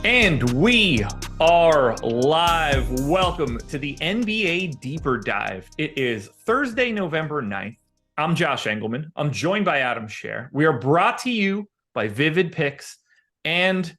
And we are live. Welcome to the NBA Deeper Dive. It is Thursday, November 9th. I'm Josh Engleman. I'm joined by Adam Scherer. We are brought to you by Vivid Picks. And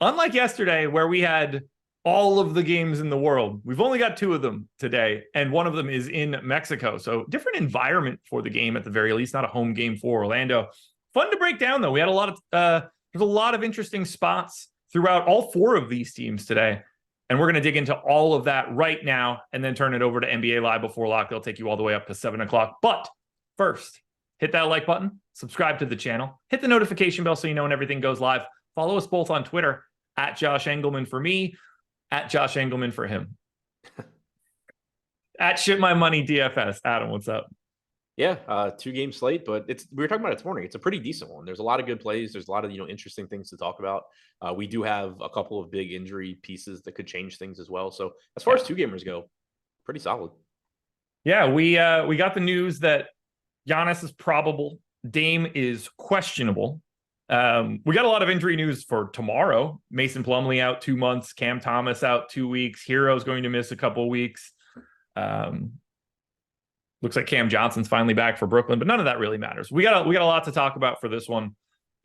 unlike yesterday, where we had all of the games in the world, we've only got two of them today. And one of them is in Mexico. So different environment for the game at the very least, not a home game for Orlando. Fun to break down, though. We had there's a lot of interesting spots throughout all four of these teams today. And we're going to dig into all of that right now and then turn it over to NBA Live before lock. They'll take you all the way up to 7 o'clock. But first, hit that like button, subscribe to the channel, hit the notification bell so you know when everything goes live. Follow us both on Twitter, at Josh Engleman for me, at Josh Engleman for him. At Ship My Money DFS. Adam, what's up? Yeah, 2-game slate, but we were talking about it this morning. It's a pretty decent one. There's a lot of good plays. There's a lot of interesting things to talk about. We do have a couple of big injury pieces that could change things as well. So as far as 2-gamers go, pretty solid. Yeah, we got the news that Giannis is probable, Dame is questionable. We got a lot of injury news for tomorrow. Mason Plumlee out 2 months, Cam Thomas out 2 weeks, Hero's going to miss a couple weeks. Looks like Cam Johnson's finally back for Brooklyn, but none of that really matters. We got a lot to talk about for this one.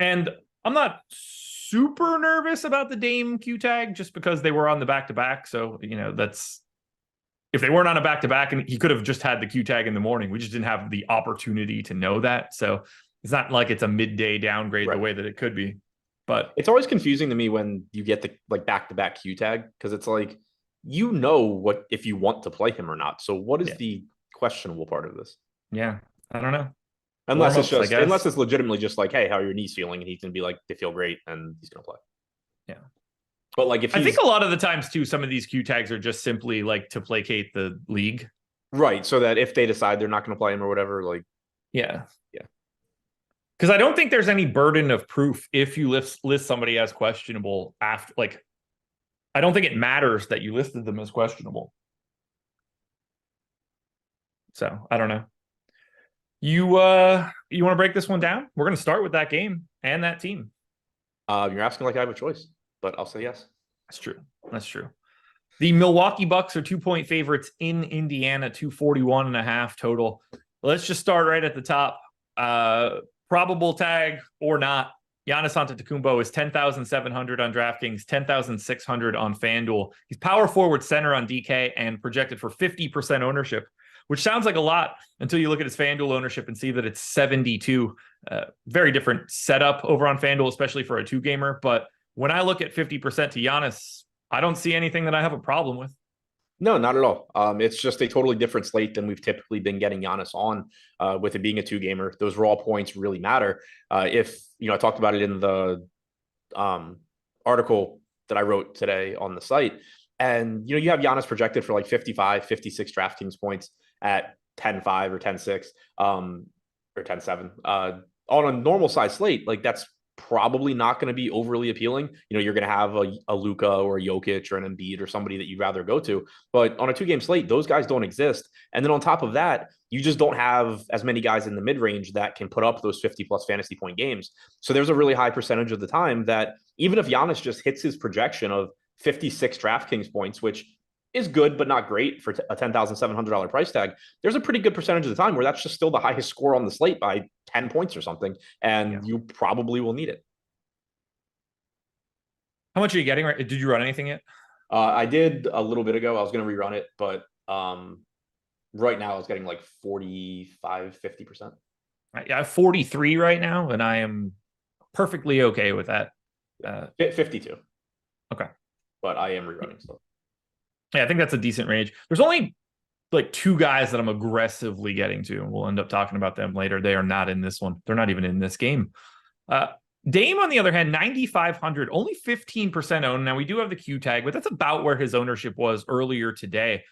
And I'm not super nervous about the Dame Q tag just because they were on the back-to-back. So, that's if they weren't on a back-to-back, and he could have just had the Q tag in the morning. We just didn't have the opportunity to know that. So it's not like it's a midday downgrade the way that it could be. But it's always confusing to me when you get the back-to-back Q tag, because it's like, what if you want to play him or not. So what is the questionable part of this? Yeah, I don't know. Unless it's legitimately just like, hey, how are your knees feeling? And he's gonna be like, they feel great, and he's gonna play. Yeah. But like, I think a lot of the times too, some of these Q tags are just simply like to placate the league. Right. So that if they decide they're not gonna play him or whatever, like Yeah. Because I don't think there's any burden of proof if you list somebody as questionable after, like, I don't think it matters that you listed them as questionable. So I don't know. You want to break this one down? We're going to start with that game and that team. You're asking like I have a choice, but I'll say yes. That's true. The Milwaukee Bucks are 2-point favorites in Indiana, 241.5 total. Let's just start right at the top. Probable tag or not, Giannis Antetokounmpo is 10,700 on DraftKings, 10,600 on FanDuel. He's power forward center on DK and projected for 50% ownership, which sounds like a lot until you look at his FanDuel ownership and see that it's 72. Very different setup over on FanDuel, especially for a 2-gamer. But when I look at 50% to Giannis, I don't see anything that I have a problem with. No, not at all. It's just a totally different slate than we've typically been getting Giannis on, with it being a 2-gamer. Those raw points really matter. I talked about it in the article that I wrote today on the site. And, you have Giannis projected for like 55, 56 DraftKings points at 10-5 or 10-6 or 10-7 on a normal size slate. Like, that's probably not going to be overly appealing. You're going to have a Luka or a Jokic or an Embiid or somebody that you'd rather go to. But on a 2-game slate, those guys don't exist. And then on top of that, you just don't have as many guys in the mid-range that can put up those 50-plus fantasy point games. So there's a really high percentage of the time that even if Giannis just hits his projection of 56 DraftKings points, which is good but not great for a $10,700 price tag, there's a pretty good percentage of the time where that's just still the highest score on the slate by 10 points or something, and you probably will need it. How much are you getting? Did you run anything yet? I did a little bit ago. I was going to rerun it, but right now I was getting like 45, 50%. I have 43 right now, and I am perfectly okay with that. 52. Okay. But I am rerunning still. Yeah, I think that's a decent range. There's only like 2 guys that I'm aggressively getting to, and we'll end up talking about them later. They are not in this one. They're not even in this game. Dame, on the other hand, 9,500, only 15% owned. Now, we do have the Q tag, but that's about where his ownership was earlier today.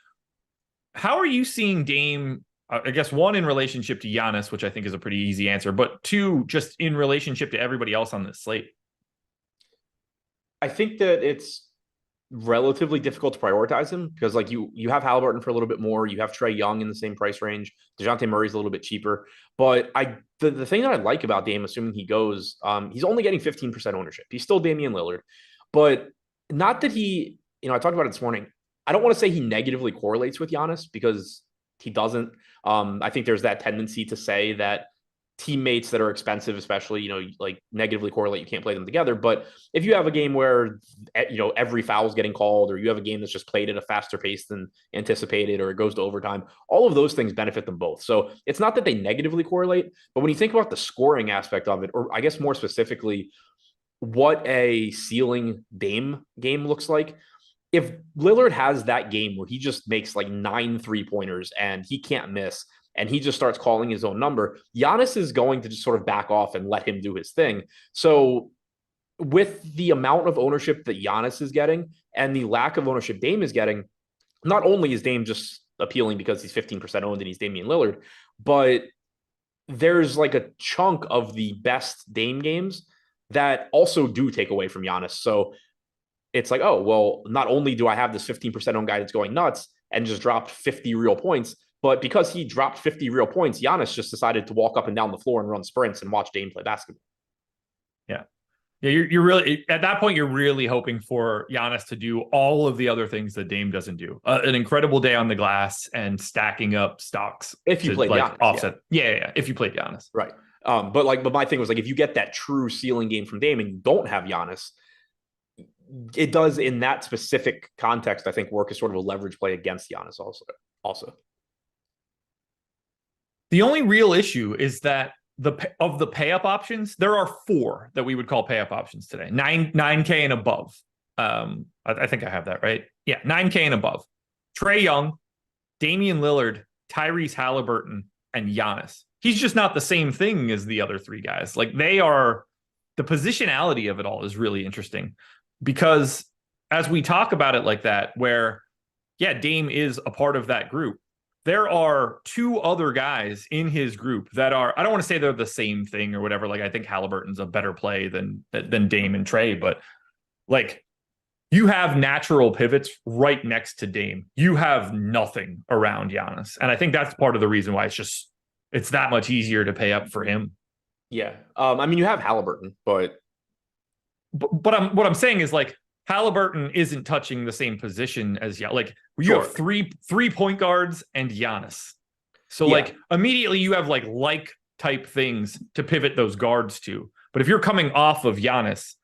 How are you seeing Dame, I guess, one, in relationship to Giannis, which I think is a pretty easy answer, but 2, just in relationship to everybody else on this slate? I think that it's relatively difficult to prioritize him because, like, you have Halliburton for a little bit more. You have Trae Young in the same price range. DeJounte Murray's a little bit cheaper. But the thing that I like about Dame, assuming he goes, he's only getting 15% ownership. He's still Damian Lillard. But not that he, I talked about it this morning. I don't want to say he negatively correlates with Giannis because he doesn't. I think there's that tendency to say that teammates that are expensive, especially, like negatively correlate. You can't play them together. But if you have a game where, every foul is getting called, or you have a game that's just played at a faster pace than anticipated, or it goes to overtime, all of those things benefit them both. So it's not that they negatively correlate, but when you think about the scoring aspect of it, or I guess more specifically, what a ceiling Dame game looks like. If Lillard has that game where he just makes like 9 3-pointers and he can't miss and he just starts calling his own number, Giannis is going to just sort of back off and let him do his thing. So with the amount of ownership that Giannis is getting and the lack of ownership Dame is getting, not only is Dame just appealing because he's 15% owned and he's Damian Lillard, but there's like a chunk of the best Dame games that also do take away from Giannis. So it's like, oh, well, not only do I have this 15% owned guy that's going nuts and just dropped 50 real points, but because he dropped 50 real points, Giannis just decided to walk up and down the floor and run sprints and watch Dame play basketball. Yeah. Yeah, you're really at that point. You're really hoping for Giannis to do all of the other things that Dame doesn't do. An incredible day on the glass and stacking up stocks if you play like Giannis, offset. Yeah. If you played Giannis, right. But my thing was like, if you get that true ceiling game from Dame and you don't have Giannis, it does in that specific context, I think, work as sort of a leverage play against Giannis also. The only real issue is that of the pay up options, there are 4 that we would call pay up options today. 9K and above. I think I have that right. Yeah, 9K and above. Trae Young, Damian Lillard, Tyrese Halliburton, and Giannis. He's just not the same thing as the other 3 guys. Like they are, the positionality of it all is really interesting because as we talk about it like that, where Dame is a part of that group, there are 2 other guys in his group that are, I don't want to say they're the same thing or whatever. Like I think Halliburton's a better play than Dame and Trae, but like you have natural pivots right next to Dame. You have nothing around Giannis. And I think that's part of the reason why it's that much easier to pay up for him. Yeah. I mean, you have Halliburton, but what I'm saying is like Halliburton isn't touching the same position as like you have three point guards and Giannis. So like immediately you have like type things to pivot those guards to. But if you're coming off of Giannis,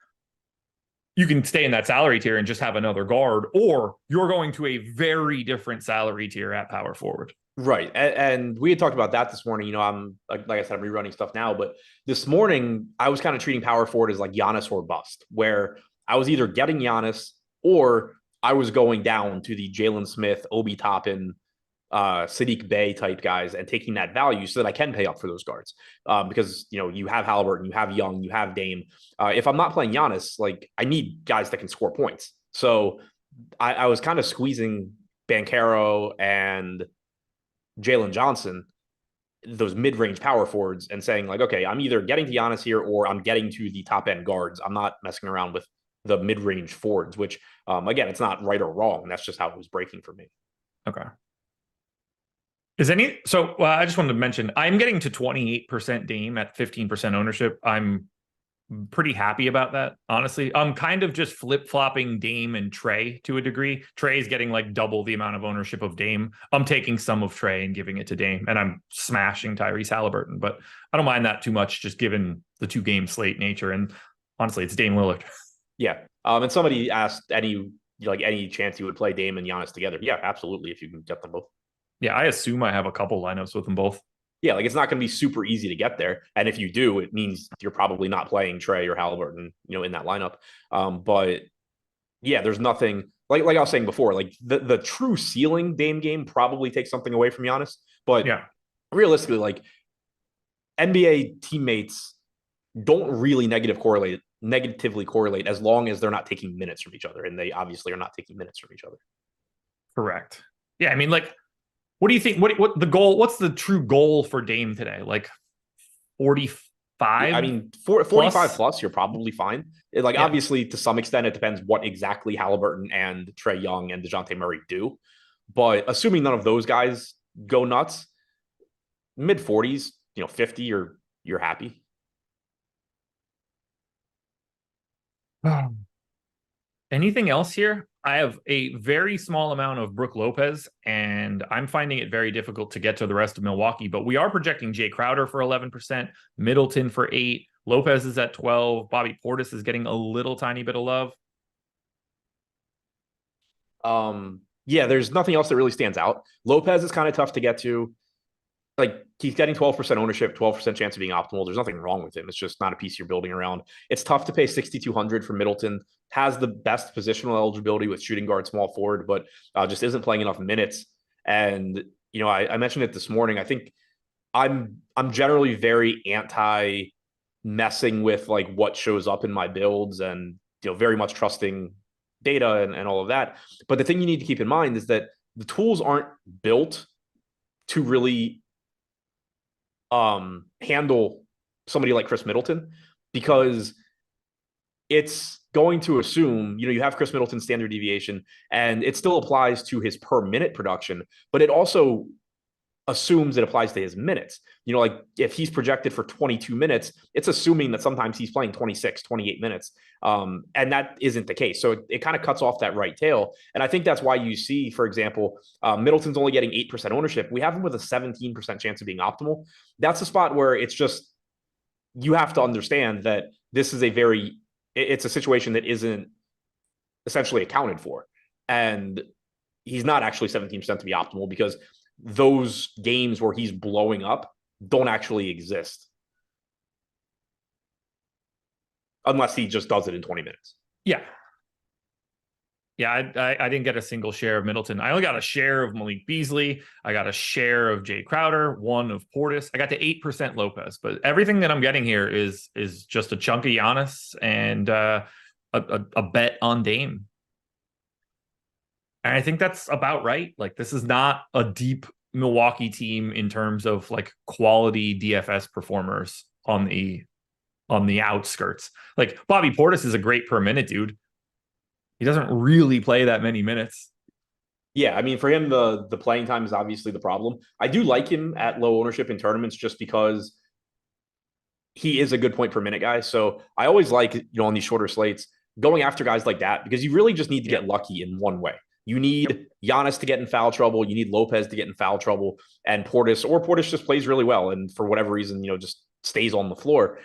you can stay in that salary tier and just have another guard, or you're going to a very different salary tier at power forward. Right. And we had talked about that this morning. I'm like I said, I'm rerunning stuff now, but this morning I was kind of treating power forward as like Giannis or bust, where I was either getting Giannis or I was going down to the Jalen Smith, Obi Toppin, Sadiq Bey type guys and taking that value so that I can pay up for those guards. Because, you have Halliburton, you have Young, you have Dame. If I'm not playing Giannis, like I need guys that can score points. So I was kind of squeezing Banchero and Jalen Johnson, those mid-range power forwards, and saying like, okay, I'm either getting to Giannis here or I'm getting to the top end guards. I'm not messing around with the mid-range forwards, which again, it's not right or wrong. That's just how it was breaking for me. Okay. So I just wanted to mention, I'm getting to 28% Dame at 15% ownership. I'm pretty happy about that, honestly. I'm kind of just flip-flopping Dame and Trae to a degree. Trae is getting like double the amount of ownership of Dame. I'm taking some of Trae and giving it to Dame, and I'm smashing Tyrese Halliburton, but I don't mind that too much just given the 2-game slate nature. And honestly, it's Dame Lillard. Yeah. And somebody asked any chance you would play Dame and Giannis together. Yeah, absolutely. If you can get them both. Yeah, I assume I have a couple lineups with them both. Yeah, like it's not going to be super easy to get there. And if you do, it means you're probably not playing Trae or Halliburton, in that lineup. But yeah, there's nothing like I was saying before, like the true ceiling Dame game probably takes something away from Giannis. But yeah, realistically, like NBA teammates don't really negatively correlate as long as they're not taking minutes from each other. And they obviously are not taking minutes from each other. Correct. Yeah, I mean, like, what do you think? What the goal? What's the true goal for Dame today? Like 45? I mean, 45 plus, you're probably fine. Obviously, to some extent, it depends what exactly Halliburton and Trae Young and DeJounte Murray do. But assuming none of those guys go nuts, mid 40s, 50, you're happy. Anything else here? I have a very small amount of Brook Lopez, and I'm finding it very difficult to get to the rest of Milwaukee. But we are projecting Jay Crowder for 11%, Middleton for 8, Lopez is at 12, Bobby Portis is getting a little tiny bit of love. Yeah, there's nothing else that really stands out. Lopez is kind of tough to get to. Like, he's getting 12% ownership, 12% chance of being optimal. There's nothing wrong with him. It's just not a piece you're building around. It's tough to pay 6,200 for Middleton. Has the best positional eligibility with shooting guard, small forward, but just isn't playing enough minutes. And I mentioned it this morning. I think I'm generally very anti messing with like what shows up in my builds, and very much trusting data and all of that. But the thing you need to keep in mind is that the tools aren't built to really handle somebody like Chris Middleton, because it's going to assume, you have Chris Middleton's standard deviation, and it still applies to his per minute production, but it also assumes it applies to his minutes. Like if he's projected for 22 minutes, it's assuming that sometimes he's playing 26, 28 minutes. And that isn't the case. So it kind of cuts off that right tail. And I think that's why you see, for example, Middleton's only getting 8% ownership. We have him with a 17% chance of being optimal. That's a spot where it's just, you have to understand that this is it's a situation that isn't essentially accounted for. And he's not actually 17% to be optimal, because those games where he's blowing up don't actually exist, unless he just does it in 20 minutes. Yeah. I didn't get a single share of Middleton. I only got a share of Malik Beasley. I got a share of Jay Crowder, one of Portis. I got to 8% Lopez, but everything that I'm getting here is just a chunk of Giannis and a bet on Dame. And I think that's about right. Like, this is not a deep Milwaukee team in terms of like quality DFS performers on the outskirts. Like, Bobby Portis is a great per minute dude. He doesn't really play that many minutes. Yeah, I mean, for him, the playing time is obviously the problem. I do like him at low ownership in tournaments just because he is a good point per minute guy. So I always like, on these shorter slates, going after guys like that, because you really just need to get lucky in one way. You need Giannis to get in foul trouble. You need Lopez to get in foul trouble, and Portis just plays really well, and for whatever reason, just stays on the floor.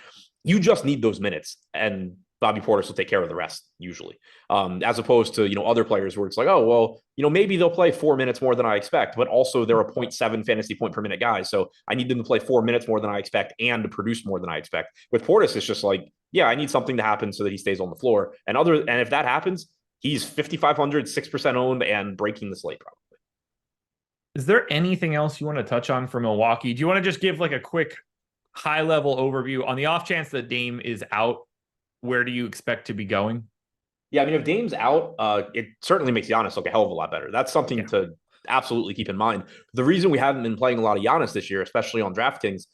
You just need those minutes, and Bobby Portis will take care of the rest usually. As opposed to, other players where it's like, oh, well, maybe they'll play 4 minutes more than I expect, but also they're a 0.7 fantasy point per minute guy. So I need them to play 4 minutes more than I expect and to produce more than I expect. With Portis, it's just like, yeah, I need something to happen so that he stays on the floor. And if that happens, he's 5,500, 6% owned and breaking the slate probably. Is there anything else you want to touch on for Milwaukee? Do you want to just give like a quick high level overview on the off chance that Dame is out? Where do you expect to be going? Yeah, I mean, if Dame's out, it certainly makes Giannis look a hell of a lot better. That's something to absolutely keep in mind. The reason we haven't been playing a lot of Giannis this year, especially on DraftKings,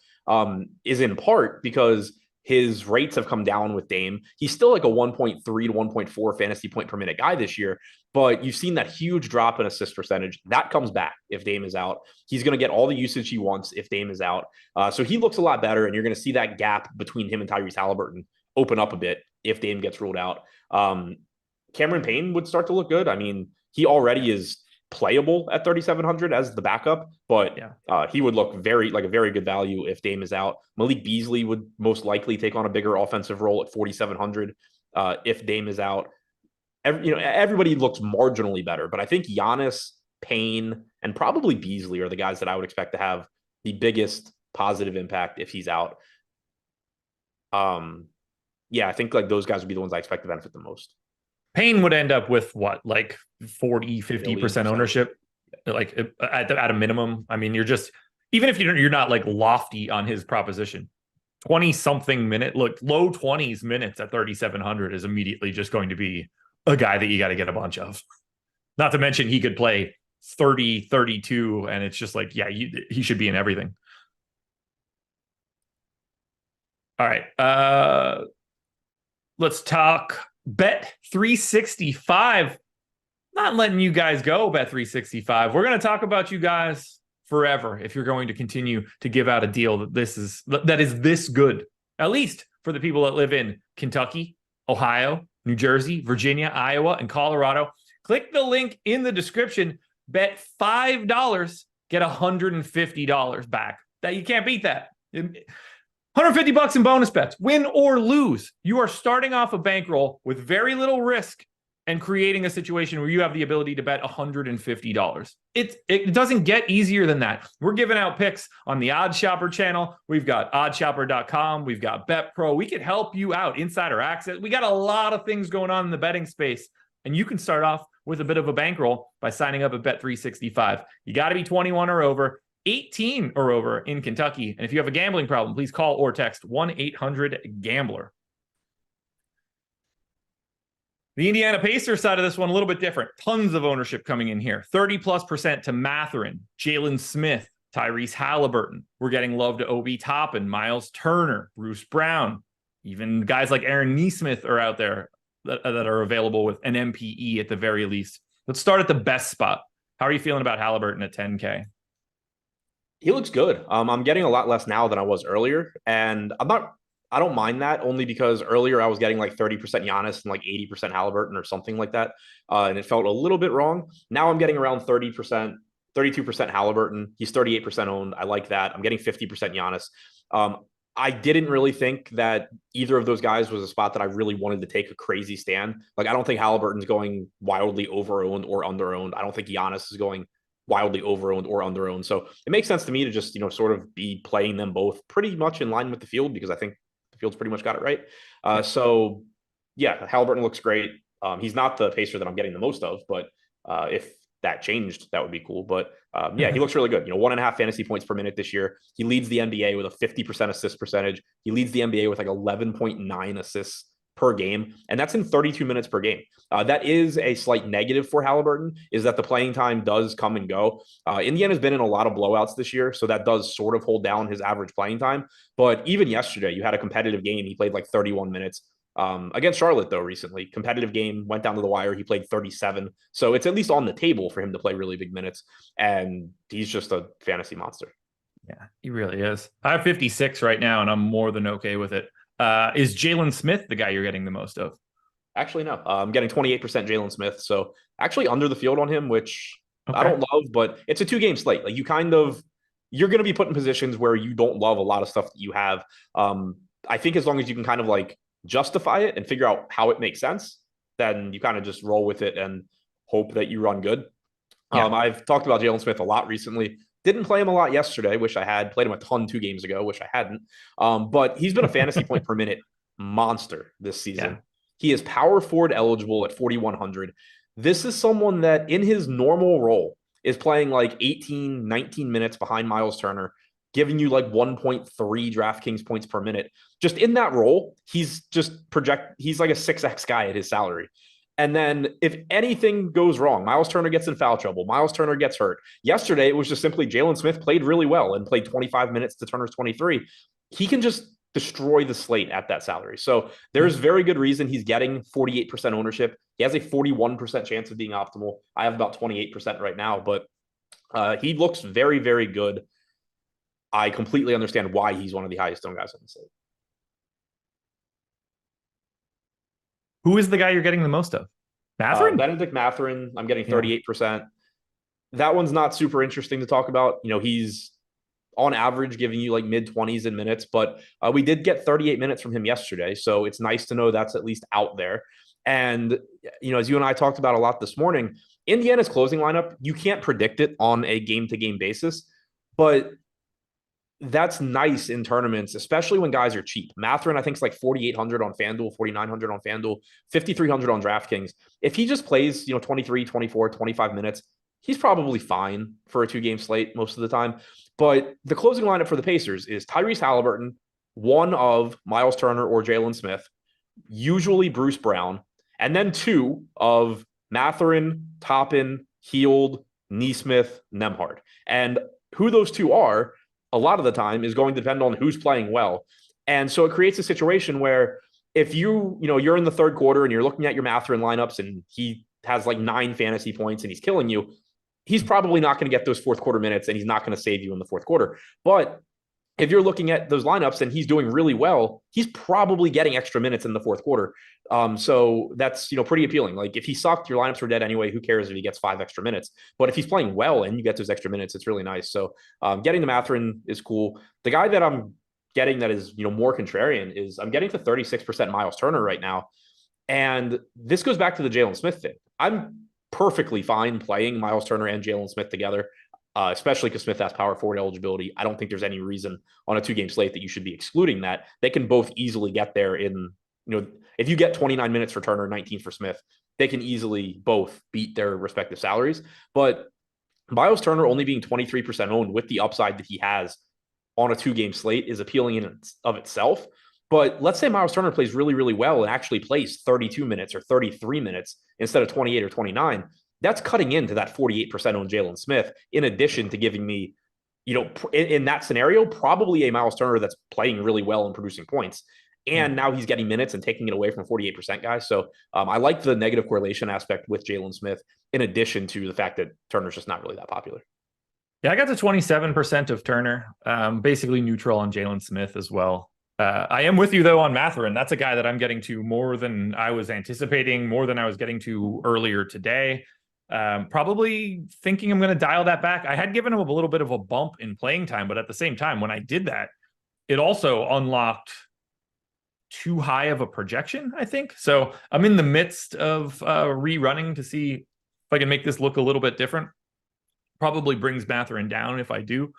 is in part because his rates have come down with Dame. He's still like a 1.3 to 1.4 fantasy point per minute guy this year, but you've seen that huge drop in assist percentage. That comes back if Dame is out. He's going to get all the usage he wants if Dame is out. So he looks a lot better, and you're going to see that gap between him and Tyrese Halliburton open up a bit if Dame gets ruled out. Cameron Payne would start to look good. I mean, he already is playable at 3,700 as the backup, but he would look like a very good value if Dame is out. Malik Beasley would most likely take on a bigger offensive role at 4,700 if Dame is out. Everybody looks marginally better, but I think Giannis, Payne, and probably Beasley are the guys that I would expect to have the biggest positive impact if he's out. I think like those guys would be the ones I expect to benefit the most. Payne would end up with what, like 40, 50% ownership, like at a minimum. I mean, even if you're not like lofty on his proposition, 20 something minute, look, low 20s minutes at 3,700 is immediately just going to be a guy that you got to get a bunch of. Not to mention he could play 30, 32, and it's just like, he should be in everything. All right. Let's talk Bet 365. Not letting you guys go, Bet 365. We're going to talk about you guys forever if you're going to continue to give out a deal that is this good, at least for the people that live in Kentucky, Ohio, New Jersey, Virginia, Iowa, and Colorado. Click the link in the description. Bet $5, get $150 back. That you can't beat that. $150 in bonus bets, win or lose. You are starting off a bankroll with very little risk and creating a situation where you have the ability to bet $150. It doesn't get easier than that. We're giving out picks on the Odd Shopper channel. We've got oddshopper.com. We've got Bet Pro. We can help you out. Insider access. We got a lot of things going on in the betting space. And you can start off with a bit of a bankroll by signing up at Bet365. You got to be 21 or over, 18 or over in Kentucky. And if you have a gambling problem, please call or text 1-800-GAMBLER. The Indiana Pacers side of this one, a little bit different. Tons of ownership coming in here. 30+% to Mathurin, Jalen Smith, Tyrese Halliburton. We're getting love to Obi Toppin, Miles Turner, Bruce Brown. Even guys like Aaron Nesmith are out there that are available with an MPE at the very least. Let's start at the best spot. How are you feeling about Halliburton at 10K? He looks good. I'm getting a lot less now than I was earlier. And I don't mind that, only because earlier I was getting like 30% Giannis and like 80% Halliburton or something like that. And it felt a little bit wrong. Now I'm getting around 30%, 32% Halliburton. He's 38% owned. I like that. I'm getting 50% Giannis. I didn't really think that either of those guys was a spot that I really wanted to take a crazy stand. Like, I don't think Halliburton's going wildly over-owned or under-owned. I don't think Giannis is going wildly over-owned or under-owned. So it makes sense to me to just, sort of be playing them both pretty much in line with the field, because I think the field's pretty much got it right. So yeah, Halliburton looks great. He's not the pacer that I'm getting the most of, but if that changed, that would be cool. But yeah, he looks really good. 1.5 fantasy points per minute this year. He leads the NBA with a 50% assist percentage. He leads the NBA with like 11.9 assists per game, and that's in 32 minutes per game. That is a slight negative for Halliburton, is that the playing time does come and go. Indiana's been in a lot of blowouts this year, so that does sort of hold down his average playing time. But even yesterday, you had a competitive game. He played like 31 minutes. Against Charlotte, though, recently, competitive game, went down to the wire. He played 37. So it's at least on the table for him to play really big minutes. And he's just a fantasy monster. Yeah, he really is. I have 56 right now, and I'm more than okay with it. Is Jalen Smith the guy you're getting the most of? Actually, no. I'm getting 28% Jalen Smith. So actually under the field on him, which I don't love, but it's a 2-game slate. Like, you're going to be put in positions where you don't love a lot of stuff that you have. I think as long as you can kind of like justify it and figure out how it makes sense, then you kind of just roll with it and hope that you run good. Yeah. I've talked about Jalen Smith a lot recently. Didn't play him a lot yesterday, wish I had. Played him a ton 2 games ago, wish I hadn't. But he's been a fantasy point per minute monster this season. Yeah. He is power forward eligible at 4,100. This is someone that in his normal role is playing like 18, 19 minutes behind Miles Turner, giving you like 1.3 DraftKings points per minute. Just in that role, he's like a 6X guy at his salary. And then if anything goes wrong, Miles Turner gets in foul trouble, Miles Turner gets hurt. Yesterday, it was just simply Jalen Smith played really well and played 25 minutes to Turner's 23. He can just destroy the slate at that salary. So there's very good reason he's getting 48% ownership. He has a 41% chance of being optimal. I have about 28% right now, but he looks very, very good. I completely understand why he's one of the highest owned guys on the slate. Who is the guy you're getting the most of? Mathurin? Benedict Mathurin. I'm getting 38%. That one's not super interesting to talk about. He's on average giving you like mid-20s in minutes, but we did get 38 minutes from him yesterday. So it's nice to know that's at least out there. And, as you and I talked about a lot this morning, Indiana's closing lineup, you can't predict it on a game-to-game basis, but that's nice in tournaments, especially when guys are cheap. Mathurin, I think, is like 4,800 on FanDuel, 4,900 on FanDuel, 5,300 on DraftKings. If he just plays, 23, 24, 25 minutes, he's probably fine for a 2-game slate most of the time. But the closing lineup for the Pacers is Tyrese Halliburton, one of Miles Turner or Jalen Smith, usually Bruce Brown, and then 2 of Mathurin, Toppin, Hield, Nesmith, Nembhard. And who those 2 are, a lot of the time, is going to depend on who's playing well. And so it creates a situation where if you're in the third quarter and you're looking at your Mathurin lineups and he has like 9 fantasy points and he's killing you, he's probably not going to get those fourth quarter minutes and he's not going to save you in the fourth quarter. But if you're looking at those lineups and he's doing really well, he's probably getting extra minutes in the fourth quarter. So that's, pretty appealing. Like if he sucked, your lineups were dead anyway. Who cares if he gets 5 extra minutes? But if he's playing well and you get those extra minutes, it's really nice. So getting the Mathurin is cool. The guy that I'm getting that is, more contrarian is I'm getting to 36% Miles Turner right now. And this goes back to the Jalen Smith thing. I'm perfectly fine playing Miles Turner and Jalen Smith together. Especially because Smith has power forward eligibility. I don't think there's any reason on a 2-game slate that you should be excluding that. They can both easily get there in, if you get 29 minutes for Turner, 19 for Smith, they can easily both beat their respective salaries. But Miles Turner only being 23% owned with the upside that he has on a 2-game slate is appealing in of itself. But let's say Miles Turner plays really, really well and actually plays 32 minutes or 33 minutes instead of 28 or 29. That's cutting into that 48% on Jalen Smith, in addition to giving me, in that scenario, probably a Miles Turner that's playing really well and producing points. And now he's getting minutes and taking it away from 48% guys. So I like the negative correlation aspect with Jalen Smith, in addition to the fact that Turner's just not really that popular. Yeah, I got to 27% of Turner, basically neutral on Jalen Smith as well. I am with you, though, on Mathurin. That's a guy that I'm getting to more than I was anticipating, more than I was getting to earlier today. Probably thinking I'm going to dial that back. I had given him a little bit of a bump in playing time, but at the same time, when I did that, it also unlocked too high of a projection, I think. So I'm in the midst of rerunning to see if I can make this look a little bit different. Probably brings Mathurin down if I do.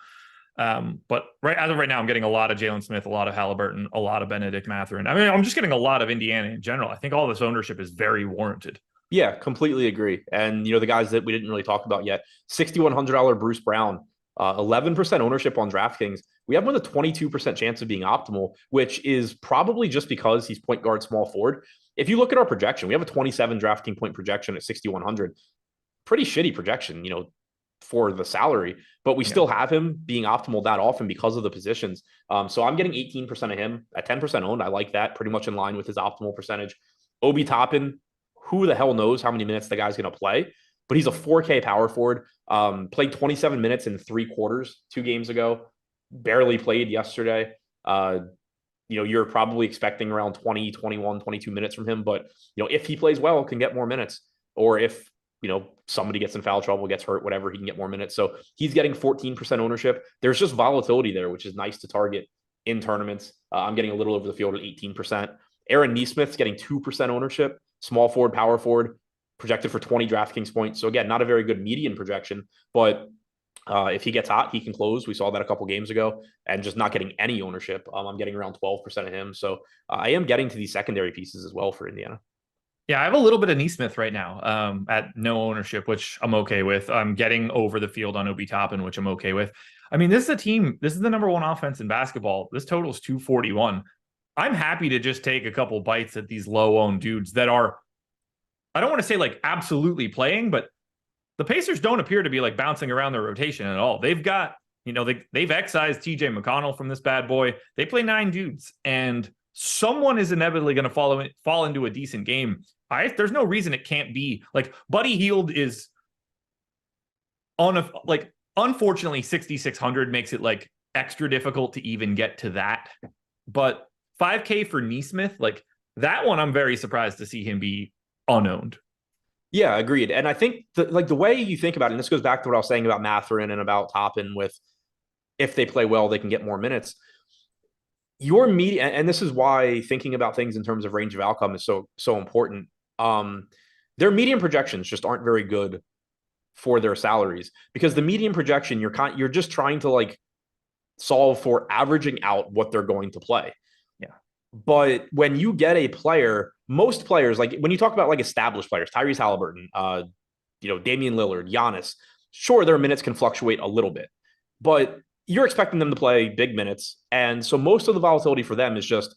But as of right now, I'm getting a lot of Jalen Smith, a lot of Halliburton, a lot of Benedict Mathurin. I mean, I'm just getting a lot of Indiana in general. I think all this ownership is very warranted. Yeah, completely agree. And, the guys that we didn't really talk about yet, $6,100 Bruce Brown, 11% ownership on DraftKings. We have him with a 22% chance of being optimal, which is probably just because he's point guard, small forward. If you look at our projection, we have a 27 DraftKings point projection at 6,100. Pretty shitty projection, for the salary, but we still have him being optimal that often because of the positions. So I'm getting 18% of him at 10% owned. I like that, pretty much in line with his optimal percentage. Obi Toppin, who the hell knows how many minutes the guy's going to play, but he's a 4K power forward. Played 27 minutes in 3 quarters 2 games ago, barely played yesterday. You're probably expecting around 20, 21, 22 minutes from him, but if he plays well, can get more minutes, or if somebody gets in foul trouble, gets hurt, whatever, he can get more minutes. So he's getting 14% ownership. There's just volatility there, which is nice to target in tournaments. I'm getting a little over the field at 18%. Aaron Nesmith's getting 2% ownership, small forward, power forward, projected for 20 DraftKings points. So again, not a very good median projection, but if he gets hot, he can close. We saw that a couple games ago, and just not getting any ownership. I'm getting around 12% of him. So I am getting to these secondary pieces as well for Indiana. Yeah, I have a little bit of Nesmith right now at no ownership, which I'm okay with. I'm getting over the field on Obi Toppin, which I'm okay with. I mean, this is a team. This is the number 1 offense in basketball. This total is 241. I'm happy to just take a couple bites at these low-owned dudes that are, I don't want to say like absolutely playing, but the Pacers don't appear to be like bouncing around their rotation at all. They've got, they've excised TJ McConnell from this bad boy. They play 9 dudes, and someone is inevitably going to fall into a decent game. There's no reason it can't be like Buddy Hield is unfortunately 6,600 makes it like extra difficult to even get to that. But 5K for Nesmith, like that one, I'm very surprised to see him be unowned. Yeah, agreed. And I think the way you think about it, and this goes back to what I was saying about Mathurin and about Toppin, with if they play well, they can get more minutes. Your media, and this is why thinking about things in terms of range of outcome is so important. Their median projections just aren't very good for their salaries, because the median projection, you're just trying to like solve for averaging out what they're going to play. Yeah. But when you get a player, most players, like when you talk about like established players, Tyrese Halliburton, Damian Lillard, Giannis, sure, their minutes can fluctuate a little bit, but you're expecting them to play big minutes. And so most of the volatility for them is just,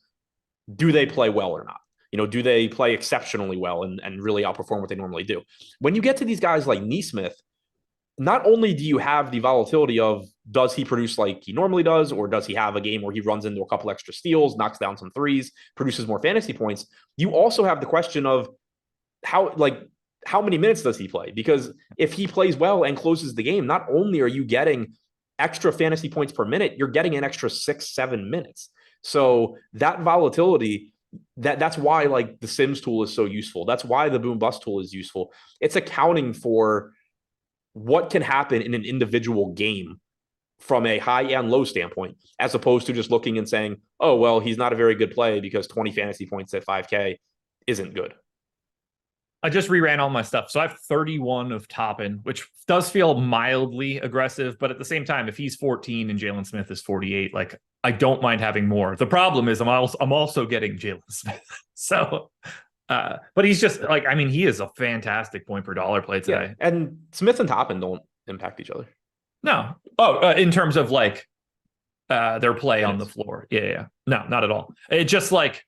do they play well or not? Do they play exceptionally well and really outperform what they normally do? When you get to these guys like Nesmith, not only do you have the volatility of, does he produce like he normally does, or does he have a game where he runs into a couple extra steals, knocks down some threes, produces more fantasy points? You also have the question of how many minutes does he play? Because if he plays well and closes the game, not only are you getting extra fantasy points per minute, you're getting an extra 6-7 minutes. So that volatility, that's why like the Sims tool is so useful. That's why the boom bust tool is useful. It's accounting for what can happen in an individual game from a high and low standpoint, as opposed to just looking and saying, oh, well, he's not a very good play because 20 fantasy points at 5K isn't good. I just reran all my stuff. So I have 31 of Toppin, which does feel mildly aggressive, but at the same time, if he's 14 and Jalen Smith is 48, like I don't mind having more. The problem is I'm also getting Jalen Smith. So, but he's just like, I mean, he is a fantastic point per dollar play today. Yeah. And Smith and Toppin don't impact each other. No. Oh, in terms of like their play on the floor. Yeah. No, not at all. It just like,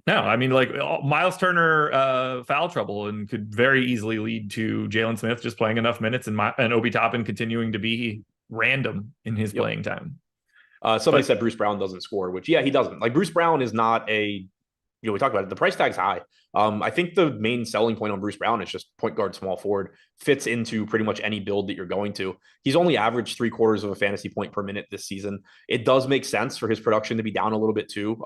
no, I mean, like Miles Turner foul trouble and could very easily lead to Jalen Smith just playing enough minutes and Obi Toppin continuing to be random in his playing time. Somebody said Bruce Brown doesn't score, which, yeah, he doesn't. Like Bruce Brown is not a, we talked about it. The price tag's high. I think the main selling point on Bruce Brown is just point guard, small forward, fits into pretty much any build that you're going to. He's only averaged 3/4 of a fantasy point per minute this season. It does make sense for his production to be down a little bit too.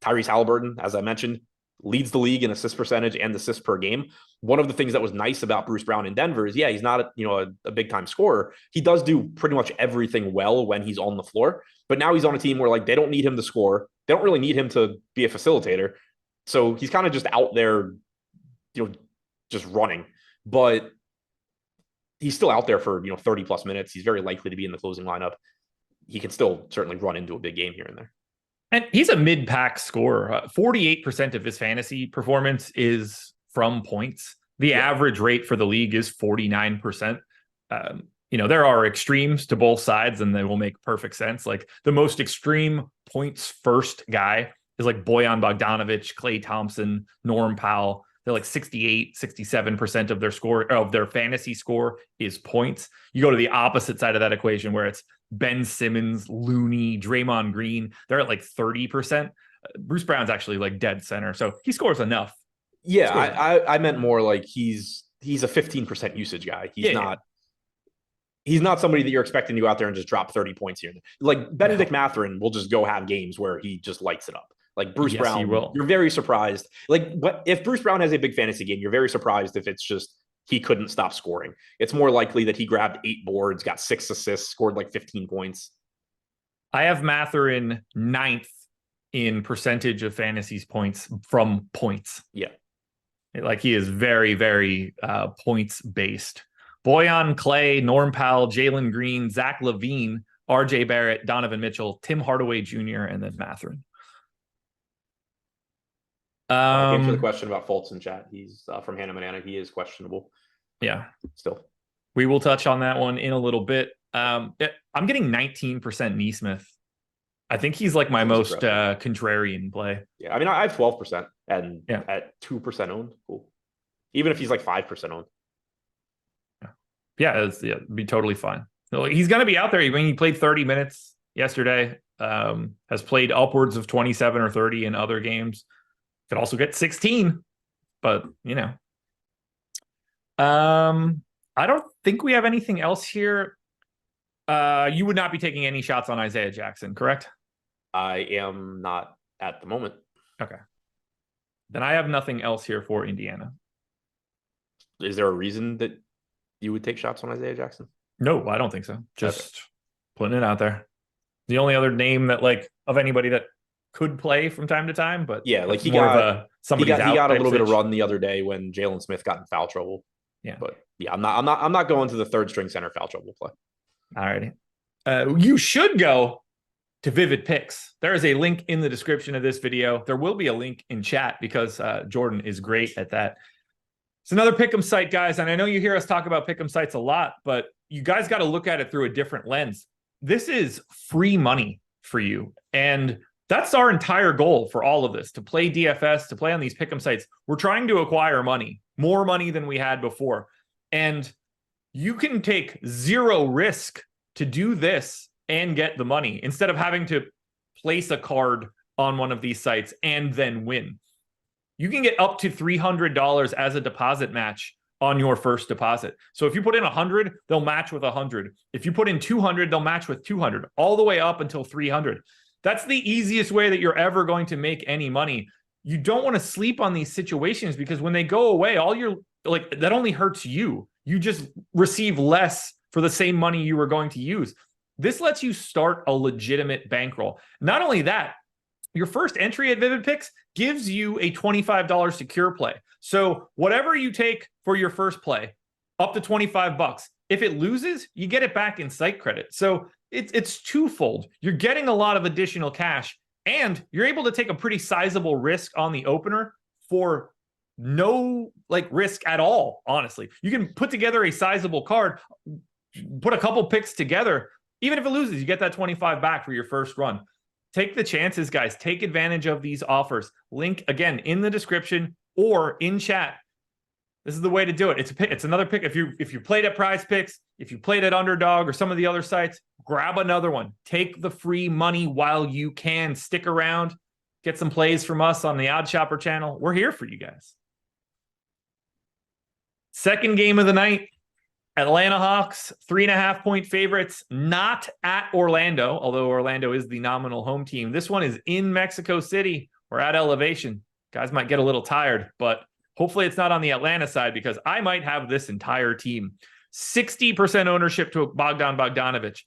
Tyrese Halliburton, as I mentioned, leads the league in assist percentage and assists per game. One of the things that was nice about Bruce Brown in Denver is, yeah, he's not a big time scorer. He does do pretty much everything well when he's on the floor. But now he's on a team where like they don't need him to score. They don't really need him to be a facilitator. So he's kind of just out there, just running, but he's still out there for, 30 plus minutes. He's very likely to be in the closing lineup. He can still certainly run into a big game here and there. And he's a mid-pack scorer. 48% of his fantasy performance is from points. The average rate for the league is 49%. There are extremes to both sides and they will make perfect sense. Like the most extreme points first guy is like Bojan Bogdanovic, Klay Thompson, Norm Powell. They're like 68, 67% of their score, of their fantasy score is points. You go to the opposite side of that equation where it's Ben Simmons, Looney, Draymond Green. They're at like 30%. Bruce Brown's actually like dead center. So he scores enough. Yeah, I meant more like he's a 15% usage guy. He's not somebody that you're expecting to go out there and just drop 30 points here. Like Benedict Mathurin will just go have games where he just lights it up. Like Bruce Brown, you're very surprised. But if Bruce Brown has a big fantasy game, you're very surprised if it's just he couldn't stop scoring. It's more likely that he grabbed 8 boards, got 6 assists, scored like 15 points. I have Mathurin 9th in percentage of fantasy points from points. Yeah. Like he is very, very points based. Bojan, Klay, Norm Powell, Jalen Green, Zach LaVine, RJ Barrett, Donovan Mitchell, Tim Hardaway Jr., and then Mathurin. Answer the question about Fultz in chat. He's from Hannah Manana. He is questionable. Yeah. Still. We will touch on that one in a little bit. I'm getting 19% Nesmith. I think he's like my most contrarian play. Yeah. I mean, I have 12% and at 2% owned. Cool. Even if he's like 5% owned. Yeah, it'd be totally fine. So he's going to be out there. I mean, he played 30 minutes yesterday, has played upwards of 27 or 30 in other games. Could also get 16, but I don't think we have anything else here. You would not be taking any shots on Isaiah Jackson, correct? I am not at the moment. Okay. Then I have nothing else here for Indiana. Is there a reason that you would take shots on Isaiah Jackson? No, I don't think so. Just putting it out there. The only other name that of anybody that could play from time to time, but yeah, like he got a little bit of run the other day when Jalen Smith got in foul trouble. Yeah, but yeah, I'm not going to the third string center foul trouble play. All righty. You should go to Vivid Picks. There is a link in the description of this video. There will be a link in chat because Jordan is great at that. It's another pick'em site, guys. And I know you hear us talk about pick'em sites a lot, but you guys got to look at it through a different lens. This is free money for you. And that's our entire goal for all of this, to play DFS, to play on these pick'em sites. We're trying to acquire money, more money than we had before. And you can take zero risk to do this and get the money instead of having to place a card on one of these sites and then win. You can get up to $300 as a deposit match on your first deposit. So if you put in 100, they'll match with 100. If you put in 200, they'll match with 200, all the way up until 300. That's the easiest way that you're ever going to make any money. You don't want to sleep on these situations, because when they go away, all you're like, that only hurts you. You just receive less for the same money you were going to use. This lets you start a legitimate bankroll. Not only that, your first entry at Vivid Picks gives you a $25 secure play. So whatever you take for your first play, up to $25, if it loses, you get it back in site credit. So it's twofold. You're getting a lot of additional cash, and you're able to take a pretty sizable risk on the opener for no risk at all. Honestly, you can put together a sizable card, put a couple picks together. Even if it loses, you get that 25 back for your first run. Take the chances, guys. Take advantage of these offers. Link again in the description or in chat. This is the way to do it. It's another pick. If you played at Prize Picks, if you played at Underdog or some of the other sites, grab another one. Take the free money while you can. Stick around. Get some plays from us on the Odd Shopper channel. We're here for you guys. Second game of the night. Atlanta Hawks, 3.5-point favorites, not at Orlando, although Orlando is the nominal home team. This one is in Mexico City. We're at elevation. Guys might get a little tired, but hopefully it's not on the Atlanta side, because I might have this entire team. 60% ownership to Bogdan Bogdanovic.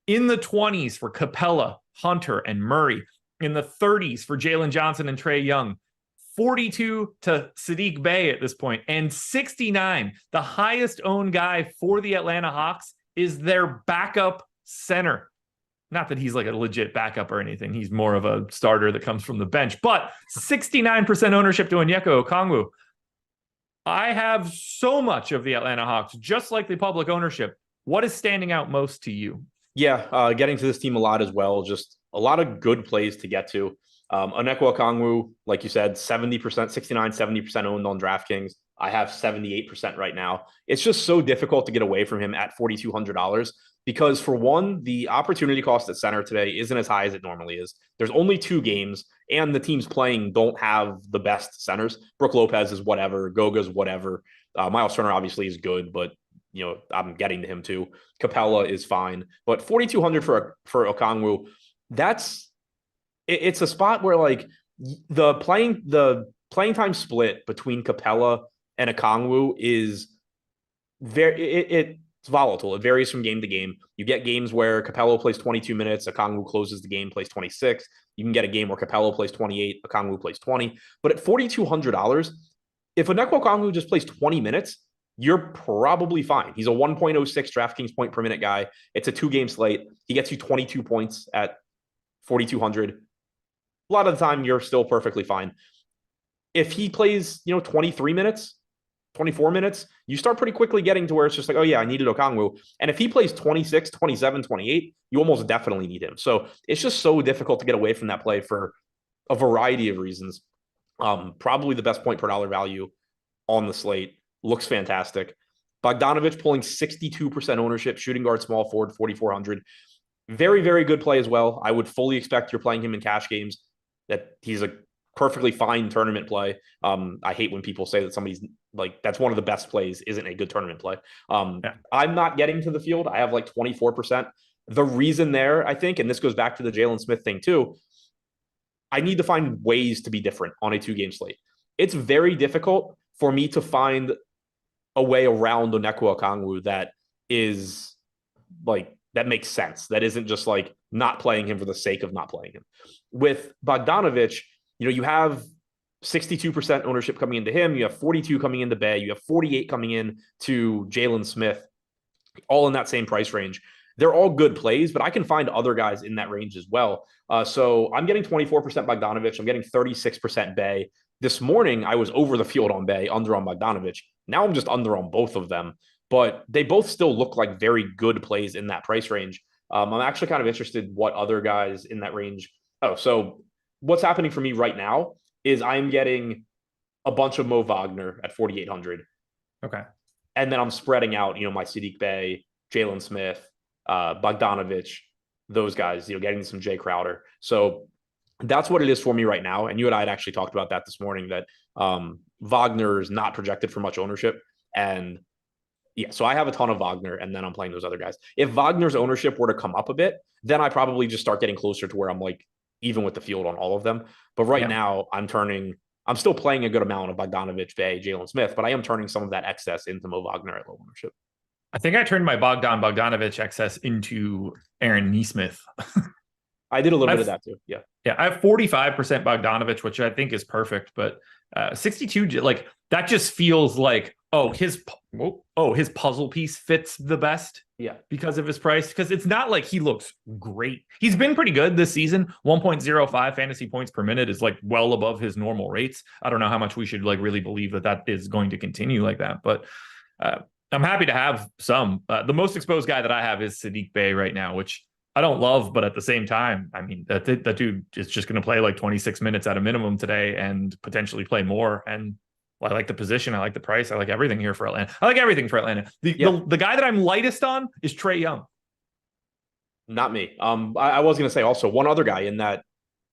In the 20s for Capella, Hunter, and Murray. In the 30s for Jalen Johnson and Trae Young. 42 to Saddiq Bey at this point, and 69. The highest owned guy for the Atlanta Hawks is their backup center. Not that he's like a legit backup or anything. He's more of a starter that comes from the bench, but 69% ownership to Onyeka Okongwu. I have so much of the Atlanta Hawks, just like the public ownership. What is standing out most to you? Yeah, getting to this team a lot as well. Just a lot of good plays to get to. Onyeka Okongwu, like you said, 70%, 69, 70% owned on DraftKings. I have 78% right now. It's just so difficult to get away from him at $4,200 because, for one, the opportunity cost at center today isn't as high as it normally is. There's only 2 games, and the teams playing don't have the best centers. Brook Lopez is whatever. Goga's whatever. Miles Turner obviously is good, but I'm getting to him too. Capella is fine, but $4,200 for Okongwu, it's a spot where the playing time split between Capella and Okongwu is it's volatile. It varies from game to game. You get games where Capella plays 22 minutes, Okongwu closes the game, plays 26. You can get a game where Capella plays 28, Okongwu plays 20. But at $4,200, if Onyeka Okongwu just plays 20 minutes, you're probably fine. He's a 1.06 DraftKings point per minute guy. It's a 2-game slate. He gets you 22 points at $4,200. A lot of the time, you're still perfectly fine. If he plays, 23 minutes, 24 minutes, you start pretty quickly getting to where it's just like, oh yeah, I needed Okongwu. And if he plays 26, 27, 28, you almost definitely need him. So it's just so difficult to get away from that play for a variety of reasons. Probably the best point per dollar value on the slate. Looks fantastic. Bogdanovic pulling 62% ownership, shooting guard, small forward, 4,400. Very, very good play as well. I would fully expect you're playing him in cash games, that he's a perfectly fine tournament play. I hate when people say that somebody's that's one of the best plays isn't a good tournament play. I'm not getting to the field. I have 24%. The reason there, I think, and this goes back to the Jalen Smith thing too, I need to find ways to be different on a 2-game slate. It's very difficult for me to find a way around Onyeka Okongwu that is that makes sense. That isn't just not playing him for the sake of not playing him. With Bogdanovic, you have 62% ownership coming into him. You have 42 coming into Bey. You have 48 coming in to Jalen Smith, all in that same price range. They're all good plays, but I can find other guys in that range as well. So I'm getting 24% Bogdanovic. I'm getting 36% Bey. This morning, I was over the field on Bey, under on Bogdanovic. Now I'm just under on both of them, but they both still look like very good plays in that price range. I'm actually kind of interested what other guys in that range. So what's happening for me right now is I'm getting a bunch of Mo Wagner at 4,800. Okay. And then I'm spreading out, my Saddiq Bey, Jalen Smith, Bogdanovic, those guys, getting some Jay Crowder. So that's what it is for me right now. And you and I had actually talked about that this morning, that Wagner is not projected for much ownership. And yeah, so I have a ton of Wagner, and then I'm playing those other guys. If Wagner's ownership were to come up a bit, then I probably just start getting closer to where I'm like even with the field on all of them. But right now, I'm still playing a good amount of Bogdanovich, Bay, Jalen Smith, but I am turning some of that excess into Mo Wagner at low ownership. I think I turned my Bogdanovich excess into Aaron Nesmith. I did a little bit of that too. Yeah. Yeah. I have 45% Bogdanovich, which I think is perfect, but 62, like that just feels like, his puzzle piece fits the best. Yeah. Because of his price. Because it's not like he looks great. He's been pretty good this season. 1.05 fantasy points per minute is like well above his normal rates. I don't know how much we should like really believe that is going to continue like that, but I'm happy to have some. The most exposed guy that I have is Saddiq Bey right now, which I don't love, but at the same time, I mean, that dude is just going to play like 26 minutes at a minimum today and potentially play more. And I like the position. I like the price. I like everything here for Atlanta. I like everything for Atlanta. The guy that I'm lightest on is Trae Young. Not me. I was going to say also one other guy in that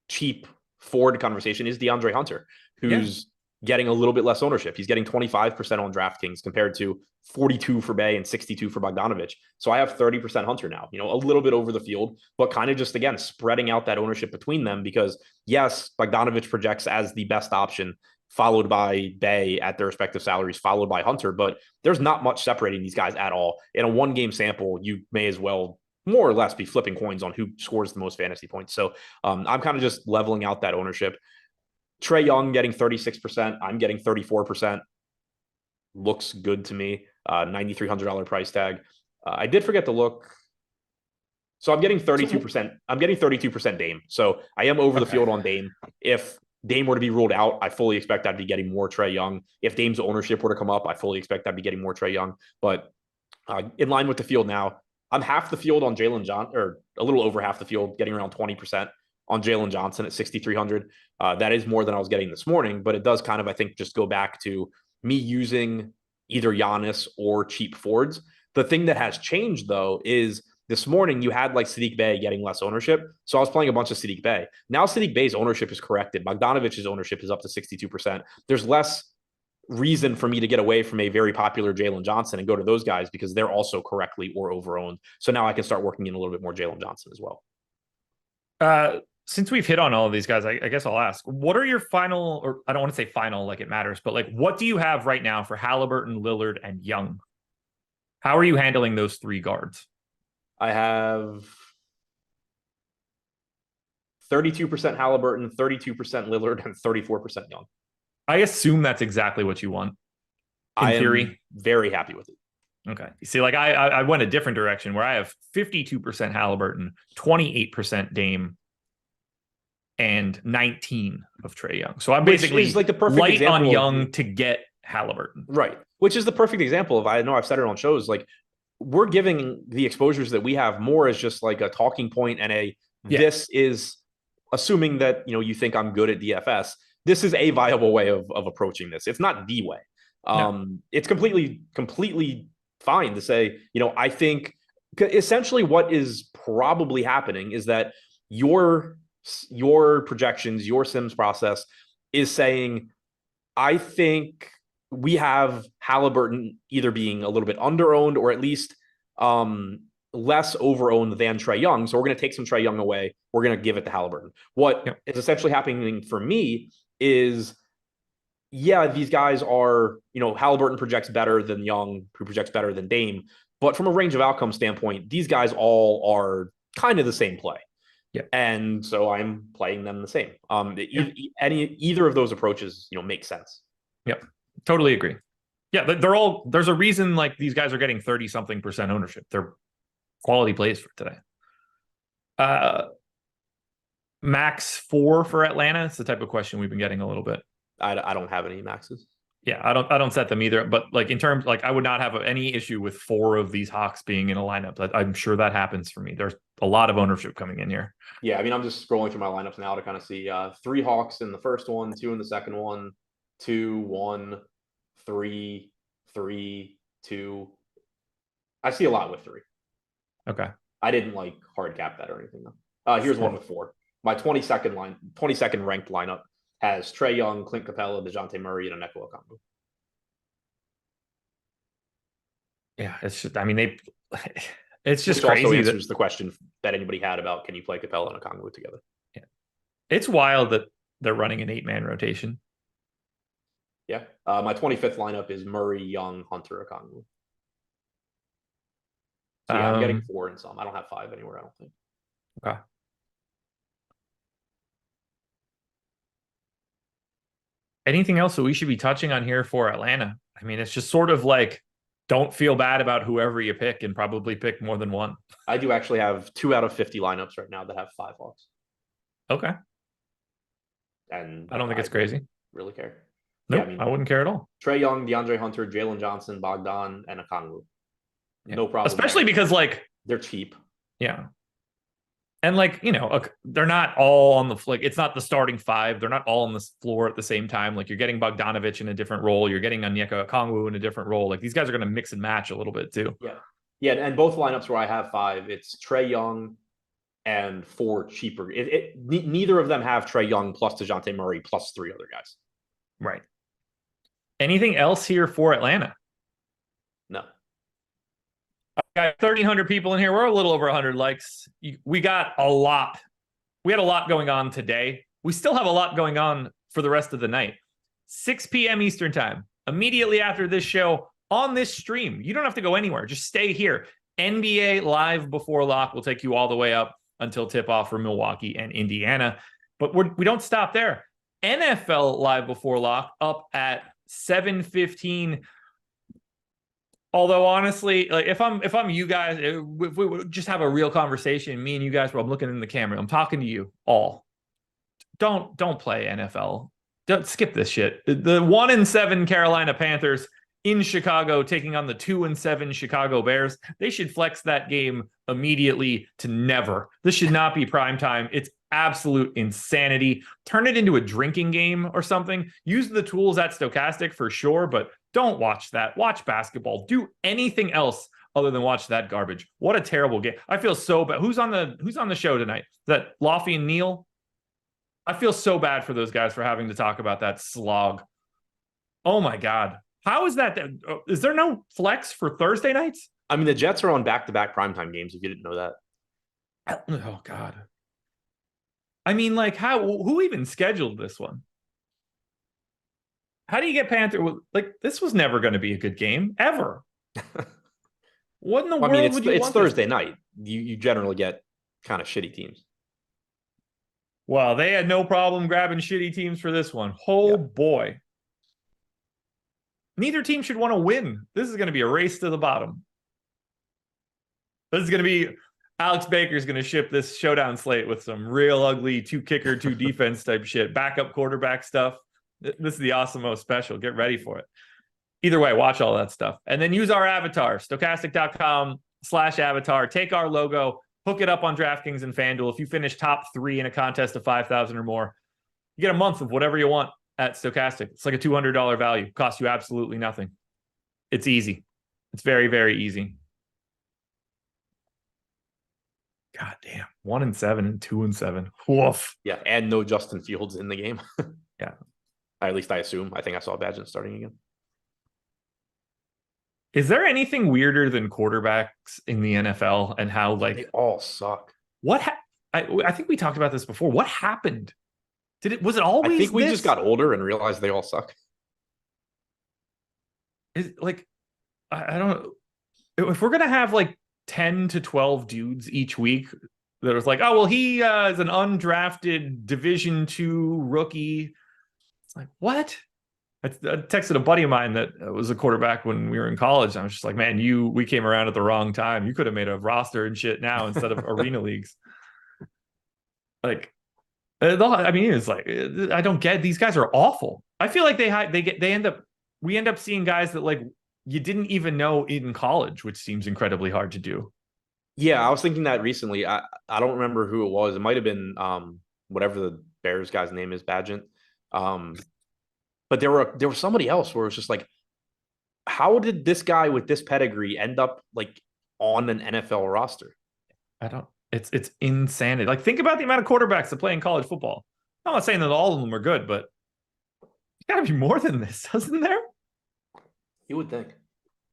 cheap Ford conversation is DeAndre Hunter, who's getting a little bit less ownership. He's getting 25% on DraftKings compared to 42 for Bay and 62 for Bogdanovich. So I have 30% Hunter now, a little bit over the field, but kind of just, again, spreading out that ownership between them because, yes, Bogdanovich projects as the best option, followed by Bay at their respective salaries, followed by Hunter, but there's not much separating these guys at all. In a one-game sample, you may as well more or less be flipping coins on who scores the most fantasy points. So I'm kind of just leveling out that ownership. Trae Young getting 36%. I'm getting 34%. Looks good to me. $9,300 price tag. I did forget to look. So I'm getting 32%. I'm getting 32% Dame. So I am over the field on Dame. If Dame were to be ruled out, I fully expect I'd be getting more Trae Young. If Dame's ownership were to come up, I fully expect I'd be getting more Trae Young. But in line with the field now, I'm half the field on Jalen Johnson, or a little over half the field, getting around 20% on Jalen Johnson at 6,300. That is more than I was getting this morning, but it does kind of, I think, just go back to me using either Giannis or cheap Fords. The thing that has changed, though, is this morning you had like Saddiq Bey getting less ownership. So I was playing a bunch of Saddiq Bey. Now Saddiq Bey's ownership is corrected. Bogdanovich's ownership is up to 62%. There's less reason for me to get away from a very popular Jalen Johnson and go to those guys because they're also correctly or overowned. So now I can start working in a little bit more Jalen Johnson as well. Since we've hit on all of these guys, I guess I'll ask, what are your final, or I don't want to say final like it matters, but like, what do you have right now for Halliburton, Lillard, and Young? How are you handling those three guards? I have 32% Halliburton, 32% Lillard, and 34% Young. I assume that's exactly what you want. In theory, am very happy with it. Okay. See, like I went a different direction where I have 52% Halliburton, 28% Dame, and 19 of Trae Young. So I'm basically like the perfect light on Young to get Halliburton. Right. Which is the perfect example of, I know I've said it on shows, like we're giving the exposures that we have more as just like a talking point and this is assuming that, you think I'm good at DFS. This is a viable way of approaching this. It's not the way. It's completely fine to say, I think essentially what is probably happening is that your projections, your Sims process is saying, I think we have Halliburton either being a little bit underowned or at least less overowned than Trae Young. So we're going to take some Trae Young away. We're going to give it to Halliburton. What is essentially happening for me is, these guys are, Halliburton projects better than Young, who projects better than Dame. But from a range of outcome standpoint, these guys all are kind of the same play. Yeah. And so I'm playing them the same. Either of those approaches, make sense. Yep. Totally agree. Yeah. There's a reason like these guys are getting 30-something% ownership. They're quality plays for today. Max 4 for Atlanta. It's the type of question we've been getting a little bit. I don't have any maxes. Yeah, I don't set them either. But like in terms, like I would not have any issue with 4 of these Hawks being in a lineup. I'm sure that happens for me. There's a lot of ownership coming in here. Yeah, I mean, I'm just scrolling through my lineups now to kind of see 3 Hawks in the first one, 2 in the second one, 2, 1, 3, 3, 2. I see a lot with 3. Okay. I didn't like hard cap that or anything though. Here's one with 4. My 22nd ranked lineup has Trae Young, Clint Capella, DeJounte Murray, and a Neko Okongwu. Yeah, it's just, I mean, it's just Which also crazy answers the question that anybody had about can you play Capella and Okongwu together? yeah, it's wild that they're running an 8-man rotation. Yeah. My 25th lineup is Murray, Young, Hunter, Okongwu. So yeah, I'm getting 4 in some. I don't have 5 anywhere, I don't think. Okay. Anything else that we should be touching on here for Atlanta? I mean, it's just sort of like, don't feel bad about whoever you pick and probably pick more than one. I do actually have 2 out of 50 lineups right now that have 5 Hawks. Okay. And I don't think it's crazy. Really care. Nope, yeah, I mean, I wouldn't care at all. Trae Young, DeAndre Hunter, Jalen Johnson, Bogdan, and Okongwu. Yeah. No problem. Especially because like they're cheap. Yeah. And like, you know, they're not all on the like it's not the starting 5. They're not all on the floor at the same time. Like you're getting Bogdanovich in a different role. You're getting Onyeka Okongwu in a different role. Like these guys are going to mix and match a little bit too. Yeah. Yeah. And both lineups where I have 5, it's Trae Young and 4 cheaper. Neither of them have Trae Young plus DeJounte Murray plus 3 other guys. Right. Anything else here for Atlanta? No. Got 1,300 people in here. We're a little over 100 likes. We got a lot. We had a lot going on today. We still have a lot going on for the rest of the night. 6 p.m. Eastern time, immediately after this show on this stream. You don't have to go anywhere. Just stay here. NBA Live Before Lock will take you all the way up until tip-off for Milwaukee and Indiana. But we don't stop there. NFL Live Before Lock up at 7:15. Although honestly, like if I'm you guys, if we would just have a real conversation, me and you guys, where I'm looking in the camera, I'm talking to you all. Don't play NFL. Don't skip this shit. The 1-7 Carolina Panthers in Chicago taking on the 2-7 Chicago Bears. They should flex that game immediately to never. This should not be prime time. It's absolute insanity. Turn it into a drinking game or something. Use the tools at Stokastic for sure, but don't watch that. Watch basketball. Do anything else other than watch that garbage. What a terrible game. I feel so bad. Who's on the show tonight? Is that Laffy and Neil? I feel so bad for those guys for having to talk about that slog. Oh my God. How is that? Is there no flex for Thursday nights? I mean, the Jets are on back-to-back primetime games, if you didn't know that. Oh God. I mean, like, who even scheduled this one? How do you get Panther? Like, this was never going to be a good game, ever. What in the world would you want? It's Thursday night. You generally get kind of shitty teams. Well, they had no problem grabbing shitty teams for this one. Oh, boy. Neither team should want to win. This is going to be a race to the bottom. This is going to be... Alex Baker's going to ship this showdown slate with some real ugly 2 kicker, 2 defense type shit. Backup quarterback stuff. This is the Awesome-O special. Get ready for it. Either way, watch all that stuff. And then use our avatar, stokastic.com/avatar. Take our logo, hook it up on DraftKings and FanDuel. If you finish top 3 in a contest of 5,000 or more, you get a month of whatever you want at Stokastic. It's like a $200 value. Costs you absolutely nothing. It's easy. It's very, very easy. God damn. 1-7 and 2-7. Woof. Yeah, and no Justin Fields in the game. Yeah. At least I assume. I think I saw Badgett starting again. Is there anything weirder than quarterbacks in the NFL and how like they all suck? I think we talked about this before. What happened? Was it always? I think we just got older and realized they all suck. Is like I don't know if we're gonna have like 10 to 12 dudes each week that was like, oh well, he is an undrafted Division II rookie. It's like, what? I texted a buddy of mine that was a quarterback when we were in college. I was just like, man, we came around at the wrong time. You could have made a roster and shit now instead of arena leagues. Like, I mean, it's like, I don't get, these guys are awful. I feel like we end up seeing guys that like you didn't even know in college, which seems incredibly hard to do. Yeah, I was thinking that recently. I don't remember who it was. It might have been whatever the Bears guy's name is, Badgett. But there was somebody else where it was just like, how did this guy with this pedigree end up like on an NFL roster? It's insanity. Like, think about the amount of quarterbacks that play in college football. I'm not saying that all of them are good, but there's got to be more than this, doesn't there? You would think.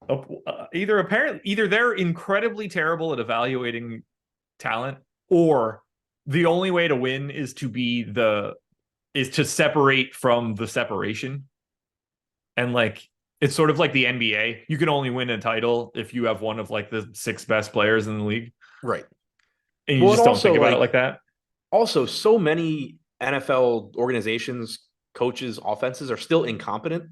Either they're incredibly terrible at evaluating talent, or the only way to win is to separate from the separation. And like it's sort of like the NBA. You can only win a title if you have one of like the six best players in the league. Right. And you just don't think about it like that. Also, so many NFL organizations, coaches, offenses are still incompetent.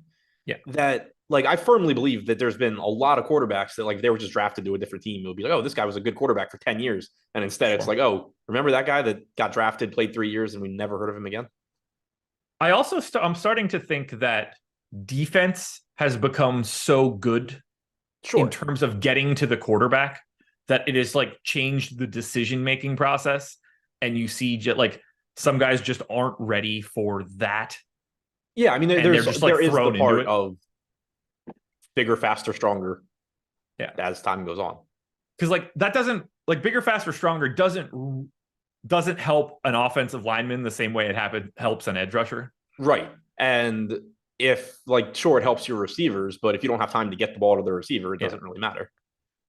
Yeah. That like I firmly believe that there's been a lot of quarterbacks that like they were just drafted to a different team. It would be like, oh, this guy was a good quarterback for 10 years. And instead it's like, oh, remember that guy that got drafted, played 3 years, and we never heard of him again? I'm starting to think that defense has become so good in terms of getting to the quarterback that it has like changed the decision-making process. And you see like some guys just aren't ready for that. Yeah, I mean, there is the part of bigger, faster, stronger. Yeah, as time goes on, because like that doesn't like bigger, faster, stronger doesn't help an offensive lineman the same way it helps an edge rusher. Right, and if like sure it helps your receivers, but if you don't have time to get the ball to the receiver, it doesn't really matter.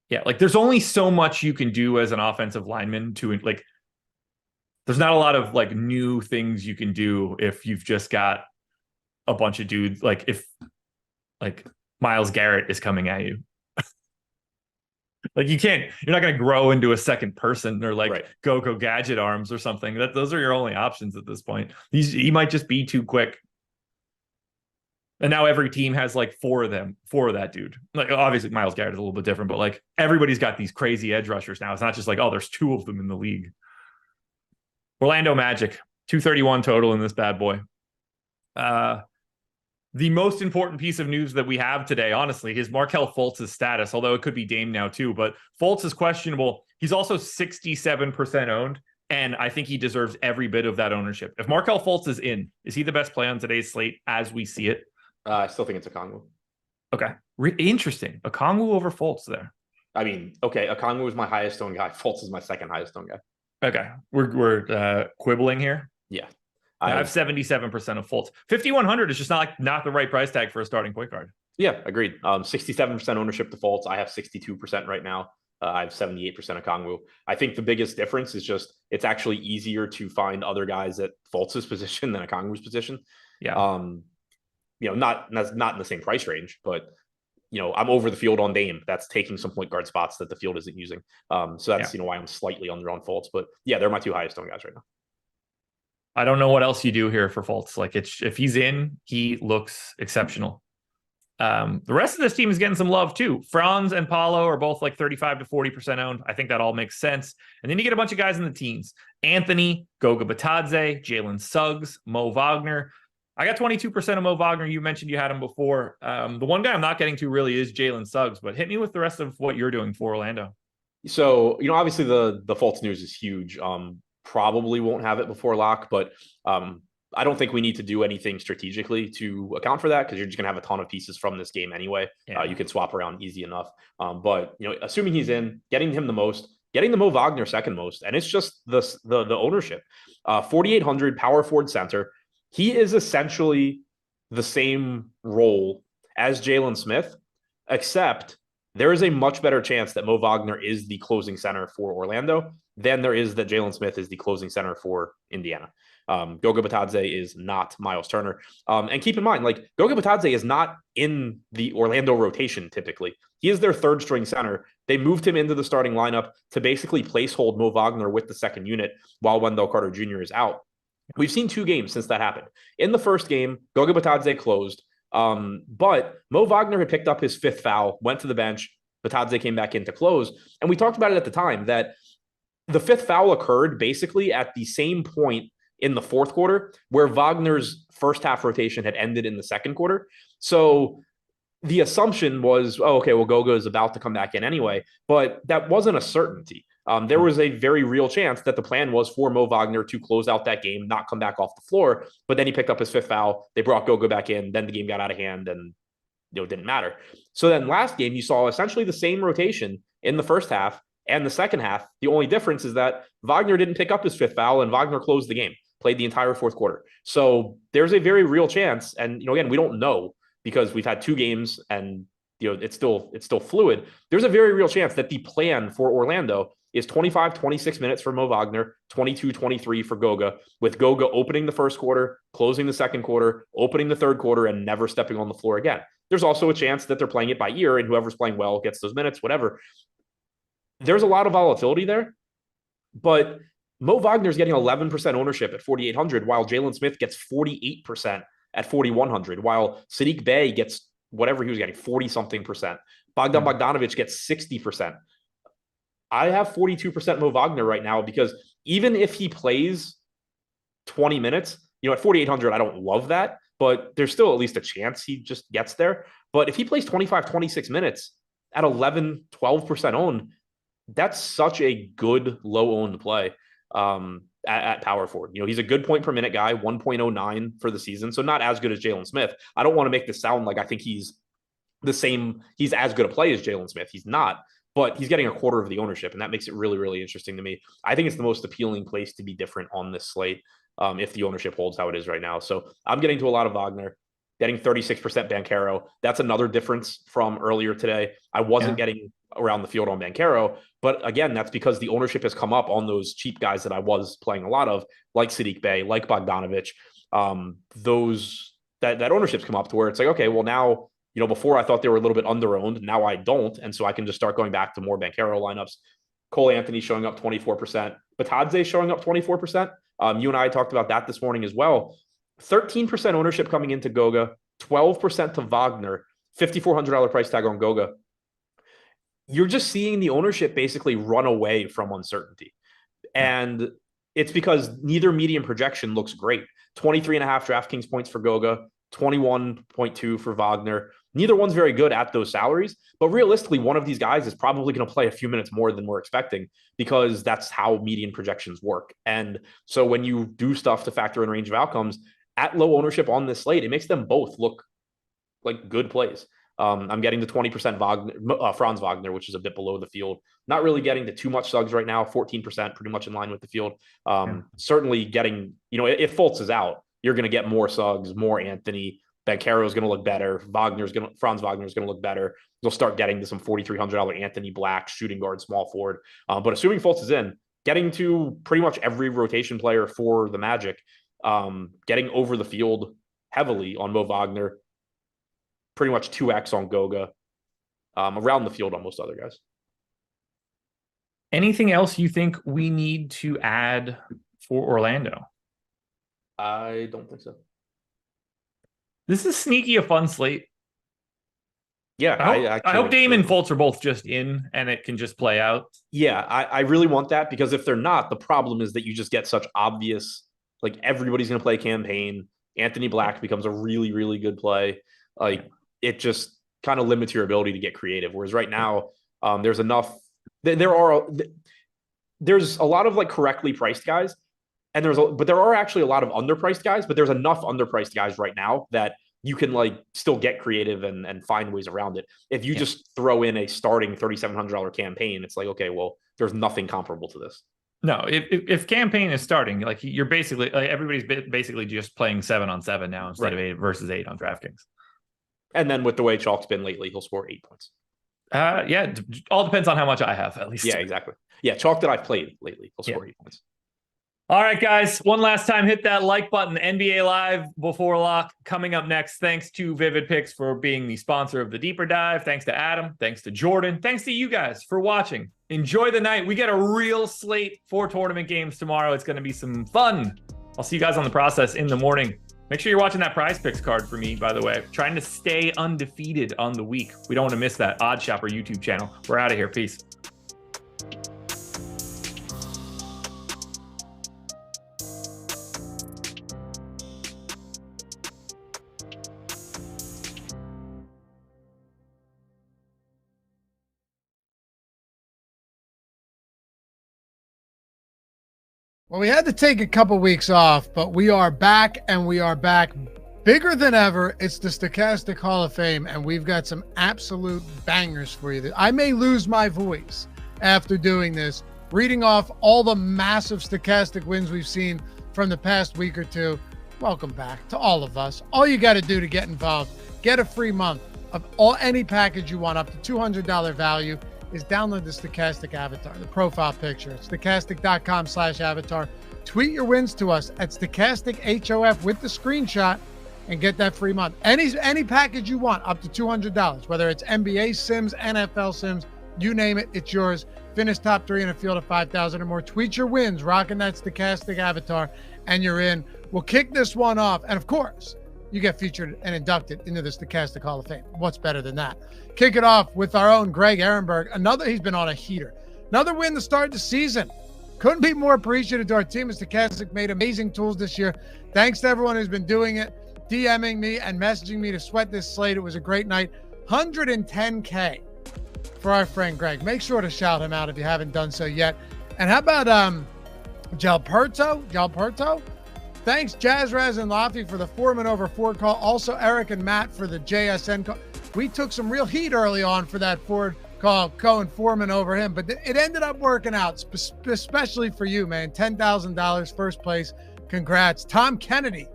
Yeah, like there's only so much you can do as an offensive lineman to like. There's not a lot of like new things you can do if you've just got a bunch of dudes. Like if like Myles Garrett is coming at you, like you're not going to grow into a second person or like go gadget arms or something. Those are your only options at this point. He might just be too quick. And now every team has like four of that dude. Like obviously Myles Garrett is a little bit different, but like everybody's got these crazy edge rushers now. It's not just like, oh, there's two of them in the league. Orlando Magic, 231 total in this bad boy. The most important piece of news that we have today, honestly, is Markelle Fultz' status, although it could be Dame now too. But Fultz is questionable. He's also 67% owned, and I think he deserves every bit of that ownership. If Markelle Fultz is in, is he the best play on today's slate as we see it? I still think it's Okongwu. Okay. Interesting. Okongwu over Fultz there. I mean, okay, Okongwu is my highest owned guy. Fultz is my second highest owned guy. Okay. We're quibbling here. Yeah. I have 77% of Fultz. 5,100 is just not the right price tag for a starting point guard. Yeah, agreed. 67% ownership to Fultz. I have 62% right now. I have 78% of Okongwu. I think the biggest difference is just it's actually easier to find other guys at Fultz's position than Okongwu's position. Yeah. Not in the same price range, but I'm over the field on Dame. That's taking some point guard spots that the field isn't using. So that's why I'm slightly under on Fultz. But yeah, they're my two highest owned guys right now. I don't know what else you do here for Fultz. Like if he's in, he looks exceptional. The rest of this team is getting some love too. Franz and Paulo are both like 35 to 40% owned. I think that all makes sense. And then you get a bunch of guys in the teens. Anthony, Goga Batadze, Jalen Suggs, Mo Wagner. I got 22% of Mo Wagner. You mentioned you had him before. The one guy I'm not getting to really is Jalen Suggs, but hit me with the rest of what you're doing for Orlando. So, obviously the Fultz news is huge. Probably won't have it before lock, but I don't think we need to do anything strategically to account for that because you're just going to have a ton of pieces from this game anyway. Yeah. You can swap around easy enough. But, assuming he's in, getting him the most, getting the Mo Wagner second most, and it's just the ownership. 4,800 power forward center. He is essentially the same role as Jalen Smith, except there is a much better chance that Mo Wagner is the closing center for Orlando than there is that Jalen Smith is the closing center for Indiana. Goga Batadze is not Miles Turner. And keep in mind, like Goga Batadze is not in the Orlando rotation typically. He is their third string center. They moved him into the starting lineup to basically placehold Mo Wagner with the second unit while Wendell Carter Jr. is out. We've seen 2 games since that happened. In the first game, Goga Batadze closed. But Mo Wagner had picked up his 5th foul, went to the bench. Batadze came back in to close. And we talked about it at the time that the 5th foul occurred basically at the same point in the 4th quarter where Wagner's first half rotation had ended in the 2nd quarter. So the assumption was, Goga is about to come back in anyway, but that wasn't a certainty. There was a very real chance that the plan was for Mo Wagner to close out that game, not come back off the floor, but then he picked up his 5th foul. They brought Goga back in. Then the game got out of hand and it didn't matter. So then last game, you saw essentially the same rotation in the first half and the second half. The only difference is that Wagner didn't pick up his 5th foul and Wagner closed the game, played the entire 4th quarter. So there's a very real chance. And, again, we don't know because we've had 2 games and it's still fluid. There's a very real chance that the plan for Orlando is 25, 26 minutes for Mo Wagner, 22, 23 for Goga, with Goga opening the first quarter, closing the second quarter, opening the third quarter, and never stepping on the floor again. There's also a chance that they're playing it by ear, and whoever's playing well gets those minutes, whatever. There's a lot of volatility there, but Mo Wagner's getting 11% ownership at 4,800, while Jalen Smith gets 48% at 4,100, while Saddiq Bey gets whatever he was getting, 40-something%. Bogdan Bogdanovic gets 60%. I have 42% Mo Wagner right now because even if he plays 20 minutes, at 4,800, I don't love that, but there's still at least a chance he just gets there. But if he plays 25, 26 minutes at 11, 12% owned, that's such a good low-owned play at power forward. He's a good point per minute guy, 1.09 for the season, so not as good as Jalen Smith. I don't want to make this sound like I think he's as good a play as Jalen Smith. He's not. But he's getting a quarter of the ownership, and that makes it really, really interesting to me. I think it's the most appealing place to be different on this slate if the ownership holds how it is right now. So I'm getting to a lot of Wagner, getting 36% Banchero. That's another difference from earlier today. I wasn't getting around the field on Banchero, but again, that's because the ownership has come up on those cheap guys that I was playing a lot of, like Saddiq Bey, like Bogdanovic. That ownership's come up to where it's like, okay, well now, before I thought they were a little bit under-owned. Now I don't. And so I can just start going back to more Banchero lineups. Cole Anthony showing up 24%. Batadze showing up 24%. You and I talked about that this morning as well. 13% ownership coming into Goga, 12% to Wagner, $5,400 price tag on Goga. You're just seeing the ownership basically run away from uncertainty. And it's because neither median projection looks great. 23.5 DraftKings points for Goga, 21.2 for Wagner. Neither one's very good at those salaries, but realistically, one of these guys is probably going to play a few minutes more than we're expecting because that's how median projections work. And so when you do stuff to factor in range of outcomes at low ownership on this slate, it makes them both look like good plays. I'm getting the 20% Franz Wagner, which is a bit below the field. Not really getting to too much Suggs right now, 14%, pretty much in line with the field. Certainly getting, if Fultz is out, you're going to get more Suggs, more Anthony. Banchero is going to look better. Franz Wagner is going to look better. You'll start getting to some $4,300 Anthony Black, shooting guard, small forward. But assuming Fultz is in, getting to pretty much every rotation player for the Magic, getting over the field heavily on Mo Wagner, pretty much 2x on Goga, around the field on most other guys. Anything else you think we need to add for Orlando? I don't think so. This is sneaky a fun slate. Yeah, I hope Dame and Fultz are both just in and it can just play out. Yeah, I really want that because if they're not, the problem is that you just get such obvious, like everybody's going to play campaign. Anthony Black becomes a really, really good play. It just kind of limits your ability to get creative. Whereas right now, there's enough. There's a lot of correctly priced guys. And but there are actually a lot of underpriced guys, but there's enough underpriced guys right now that you can still get creative and find ways around it. If you just throw in a starting $3,700 campaign, it's like, okay, well, there's nothing comparable to this. No, if campaign is starting, you're basically everybody's basically just playing 7-on-7 now instead of 8 versus 8 on DraftKings. And then with the way Chalk's been lately, he'll score 8 points. All depends on how much I have, at least. Yeah, exactly. Yeah, Chalk that I've played lately, he'll score 8 points. All right, guys, one last time, hit that like button. NBA Live before lock coming up next. Thanks to Vivid Picks for being the sponsor of the Deeper Dive. Thanks to Adam. Thanks to Jordan. Thanks to you guys for watching. Enjoy the night. We get a real slate for tournament games tomorrow. It's going to be some fun. I'll see you guys on the process in the morning. Make sure you're watching that Prize Picks card for me, by the way. Trying to stay undefeated on the week. We don't want to miss that. Odd Shopper YouTube channel. We're out of here. Peace. Well, we had to take a couple weeks off, but we are back, and we are back bigger than ever. It's the Stokastic Hall of Fame, and we've got some absolute bangers for you. I may lose my voice after doing this, reading off all the massive Stokastic wins we've seen from the past week or two. Welcome back to all of us. All you got to do to get involved, get a free month, of any package you want, up to $200 value, is download the Stokastic avatar, the profile picture. It's stokastic.com/avatar. Tweet your wins to us at StokasticHOF with the screenshot and get that free month. Any package you want, up to $200, whether it's NBA Sims, NFL Sims, you name it, it's yours. Finish top 3 in a field of 5,000 or more. Tweet your wins, rocking that Stokastic avatar, and you're in. We'll kick this one off. And of course, you get featured and inducted into the Stokastic Hall of Fame. What's better than that? Kick it off with our own Greg Ehrenberg. He's been on a heater. Another win to start the season. Couldn't be more appreciative to our team as Stokastic made amazing tools this year. Thanks to everyone who's been doing it, DMing me and messaging me to sweat this slate. It was a great night. 110K for our friend Greg. Make sure to shout him out if you haven't done so yet. And how about Gelperto? Thanks, Jazzraz and Laffy, for the Foreman over 4 call. Also, Eric and Matt for the JSN call. We took some real heat early on for that Ford call, Cohen Foreman over him, but it ended up working out, especially for you, man. $10,000 first place. Congrats. Tom Kennedy,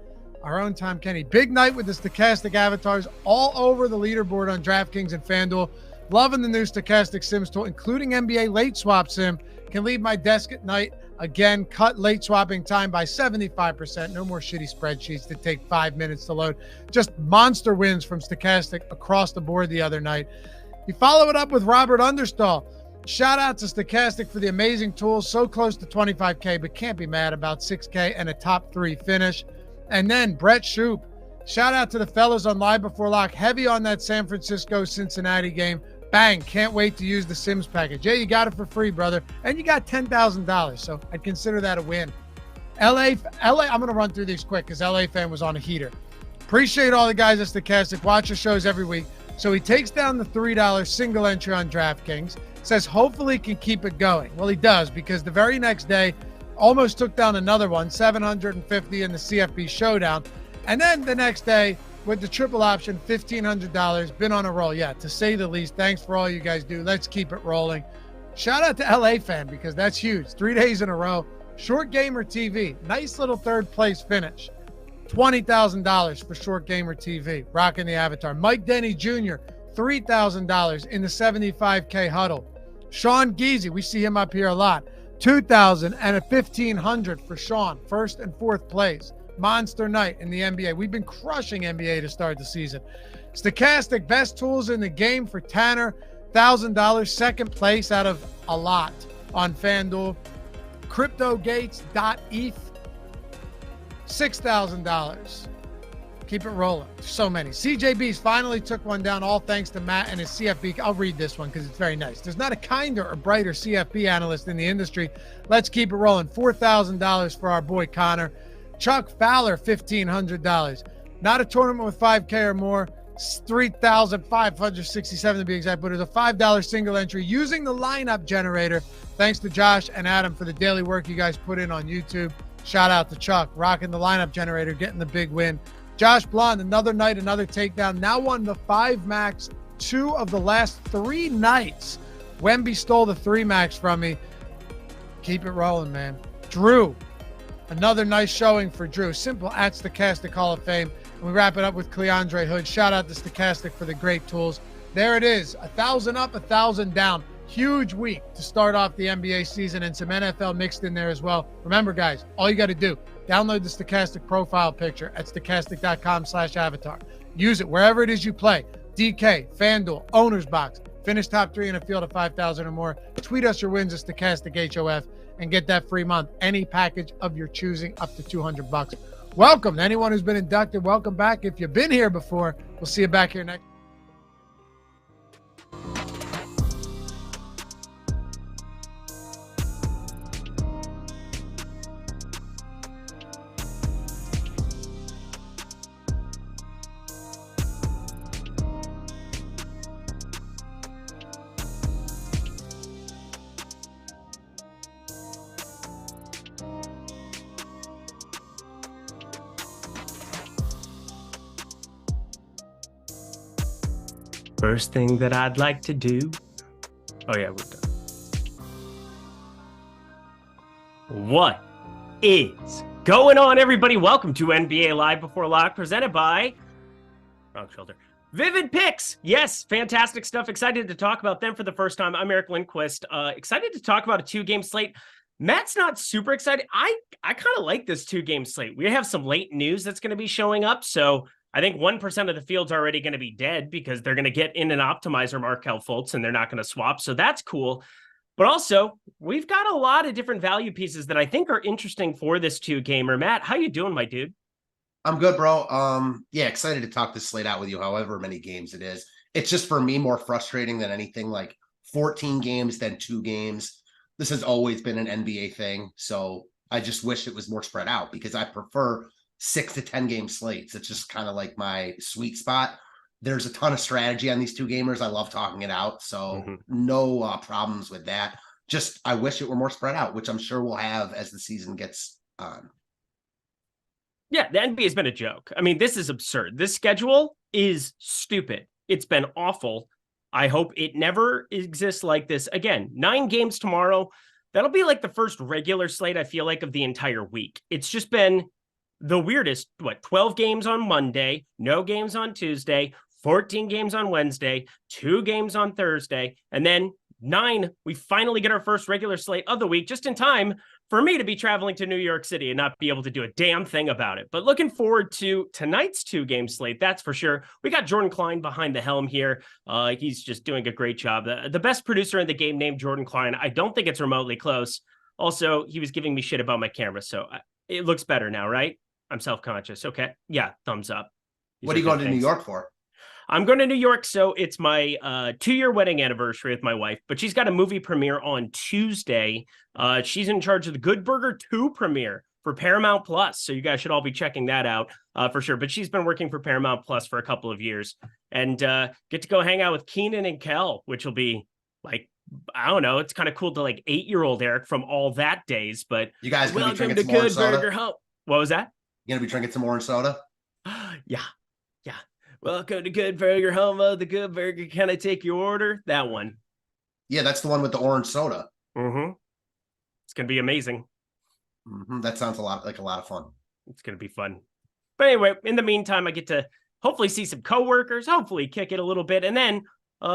our own Tom Kennedy. Big night with the Stokastic avatars all over the leaderboard on DraftKings and FanDuel. Loving the new Stokastic Sims tool, including NBA late swap sim. Can leave my desk at night. Again, cut late swapping time by 75%. No more shitty spreadsheets that take 5 minutes to load. Just monster wins from Stokastic across the board the other night. You follow it up with Robert Understall. Shout out to Stokastic for the amazing tools. So close to 25K, but can't be mad about 6K and a top 3 finish. And then Brett Shoup. Shout out to the fellas on Live Before Lock. Heavy on that San Francisco-Cincinnati game. Bang, can't wait to use the Sims package. Yeah, you got it for free, brother. And you got $10,000, so I'd consider that a win. LA, I'm going to run through these quick because LA fan was on a heater. Appreciate all the guys at Stokastic. Watch the shows every week. So he takes down the $3 single entry on DraftKings. Says hopefully can keep it going. Well, he does, because the very next day almost took down another one, 750 in the CFB Showdown. And then the next day, with the triple option, $1,500. Been on a roll, yeah, to say the least. Thanks for all you guys do. Let's keep it rolling. Shout out to LA fan, because that's huge. 3 days in a row. Short Gamer TV, nice little third place finish. $20,000 for Short Gamer TV, rocking the avatar. Mike Denny Jr., $3,000 in the 75K huddle. Sean Geezy, we see him up here a lot. $2,000 and a $1,500 for Sean, first and fourth place. Monster night in the NBA. We've been crushing NBA to start the season. Stokastic, best tools in the game for Tanner, $1,000, second place out of a lot on FanDuel. CryptoGates.eth, $6,000. Keep it rolling. So many. CJB's finally took one down, all thanks to Matt and his CFB. I'll read this one because it's very nice. There's not a kinder or brighter CFB analyst in the industry. Let's keep it rolling. $4,000 for our boy Connor. Chuck Fowler, $1,500. Not a tournament with 5K or more. 3,567 to be exact, but it's a $5 single entry using the lineup generator. Thanks to Josh and Adam for the daily work you guys put in on YouTube. Shout out to Chuck, rocking the lineup generator, getting the big win. Josh Blond, another night, another takedown. Now won the 5 max 2 of the last 3 nights. Wemby stole the 3 max from me. Keep it rolling, man. Drew, another nice showing for Drew. Simple at Stokastic Hall of Fame. And we wrap it up with Cleandre Hood. Shout out to Stokastic for the great tools. There it is. 1,000 up, 1,000 down. Huge week to start off the NBA season, and some NFL mixed in there as well. Remember, guys, all you got to do, download the Stokastic profile picture at stokastic.com/avatar. Use it wherever it is you play. DK, FanDuel, Owner's Box. Finish top 3 in a field of 5,000 or more. Tweet us your wins at Stokastic HOF and get that free month. Any package of your choosing up to $200. Welcome to anyone who's been inducted. Welcome back. If you've been here before, we'll see you back here next. First thing that I'd like to do. Oh, yeah, we're done. What is going on, everybody? Welcome to NBA Live Before Lock, presented by Wrong Shoulder. Vivid picks. Yes, fantastic stuff. Excited to talk about them for the first time. I'm Eric Lindquist. Excited to talk about a 2-game slate. Matt's not super excited. I kind of like this 2-game slate. We have some late news that's going to be showing up. So I think 1% of the field's already going to be dead because they're going to get in an optimizer Markelle Fultz and they're not going to swap. So that's cool. But also, we've got a lot of different value pieces that I think are interesting for this 2-gamer. Matt, how you doing, my dude? I'm good, bro. Yeah, excited to talk this slate out with you, however many games it is. It's just for me more frustrating than anything, like 14 games than 2 games. This has always been an NBA thing. So I just wish it was more spread out because I prefer 6 to 10 game slates. It's just kind of like my sweet spot. There's a ton of strategy on these 2 gamers. I love talking it out. So no problems with that. Just I wish it were more spread out, which I'm sure we'll have as the season gets on. Yeah, the NBA has been a joke. I mean, this is absurd. This schedule is stupid. It's been awful. I hope it never exists like this again. 9 games tomorrow. That'll be like the first regular slate, I feel like, of the entire week. It's just been the weirdest. 12 games on Monday, no games on Tuesday, 14 games on Wednesday, 2 games on Thursday, and then 9, we finally get our first regular slate of the week, just in time for me to be traveling to New York City and not be able to do a damn thing about it. But looking forward to tonight's 2-game slate, that's for sure. We got Jordan Klein behind the helm here. He's just doing a great job. The best producer in the game named Jordan Klein. I don't think it's remotely close. Also, he was giving me shit about my camera, so it looks better now, right? I'm self-conscious. Okay. Yeah, thumbs up. What are you going to New York for? I'm going to New York, so it's my 2-year wedding anniversary with my wife, but she's got a movie premiere on Tuesday. She's in charge of the Good Burger 2 premiere for Paramount Plus, so you guys should all be checking that out for sure. But she's been working for Paramount Plus for a couple of years, and get to go hang out with Keenan and Kel, which will be like, I don't know, it's kind of cool to like 8-year-old Eric from all that days. But you guys gonna be drinking some Good orange soda? Burger Home. What was that? You gonna be drinking some orange soda? Yeah. Welcome to Good Burger Home of the Good Burger. Can I take your order? That one. Yeah, that's the one with the orange soda. It's gonna be amazing. That sounds like a lot of fun. It's gonna be fun. But anyway, in the meantime, I get to hopefully see some coworkers, hopefully kick it a little bit, and then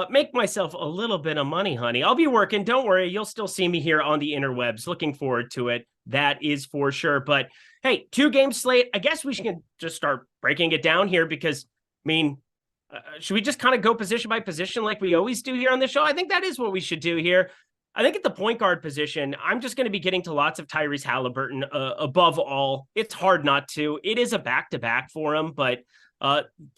make myself a little bit of money, honey. I'll be working. Don't worry. You'll still see me here on the interwebs. Looking forward to it. That is for sure. But hey, 2-game slate. I guess we should just start breaking it down here because, I mean, should we just kind of go position by position like we always do here on the show? I think that is what we should do here. I think at the point guard position, I'm just going to be getting to lots of Tyrese Halliburton above all. It's hard not to. It is a back-to-back for him, but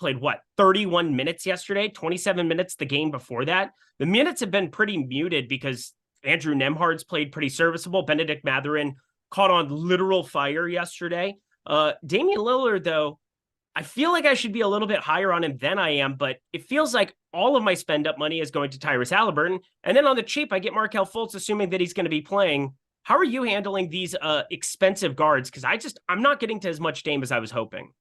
played 31 minutes yesterday, 27 minutes the game before that. The minutes have been pretty muted because Andrew Nembhard's played pretty serviceable. Benedict Mathurin caught on literal fire yesterday. Damian Lillard, though, I feel like I should be a little bit higher on him than I am, but it feels like all of my spend up money is going to Tyrese Halliburton. And then on the cheap, I get Markelle Fultz, assuming that he's going to be playing. How are you handling these expensive guards? Because I'm not getting to as much Dame as I was hoping.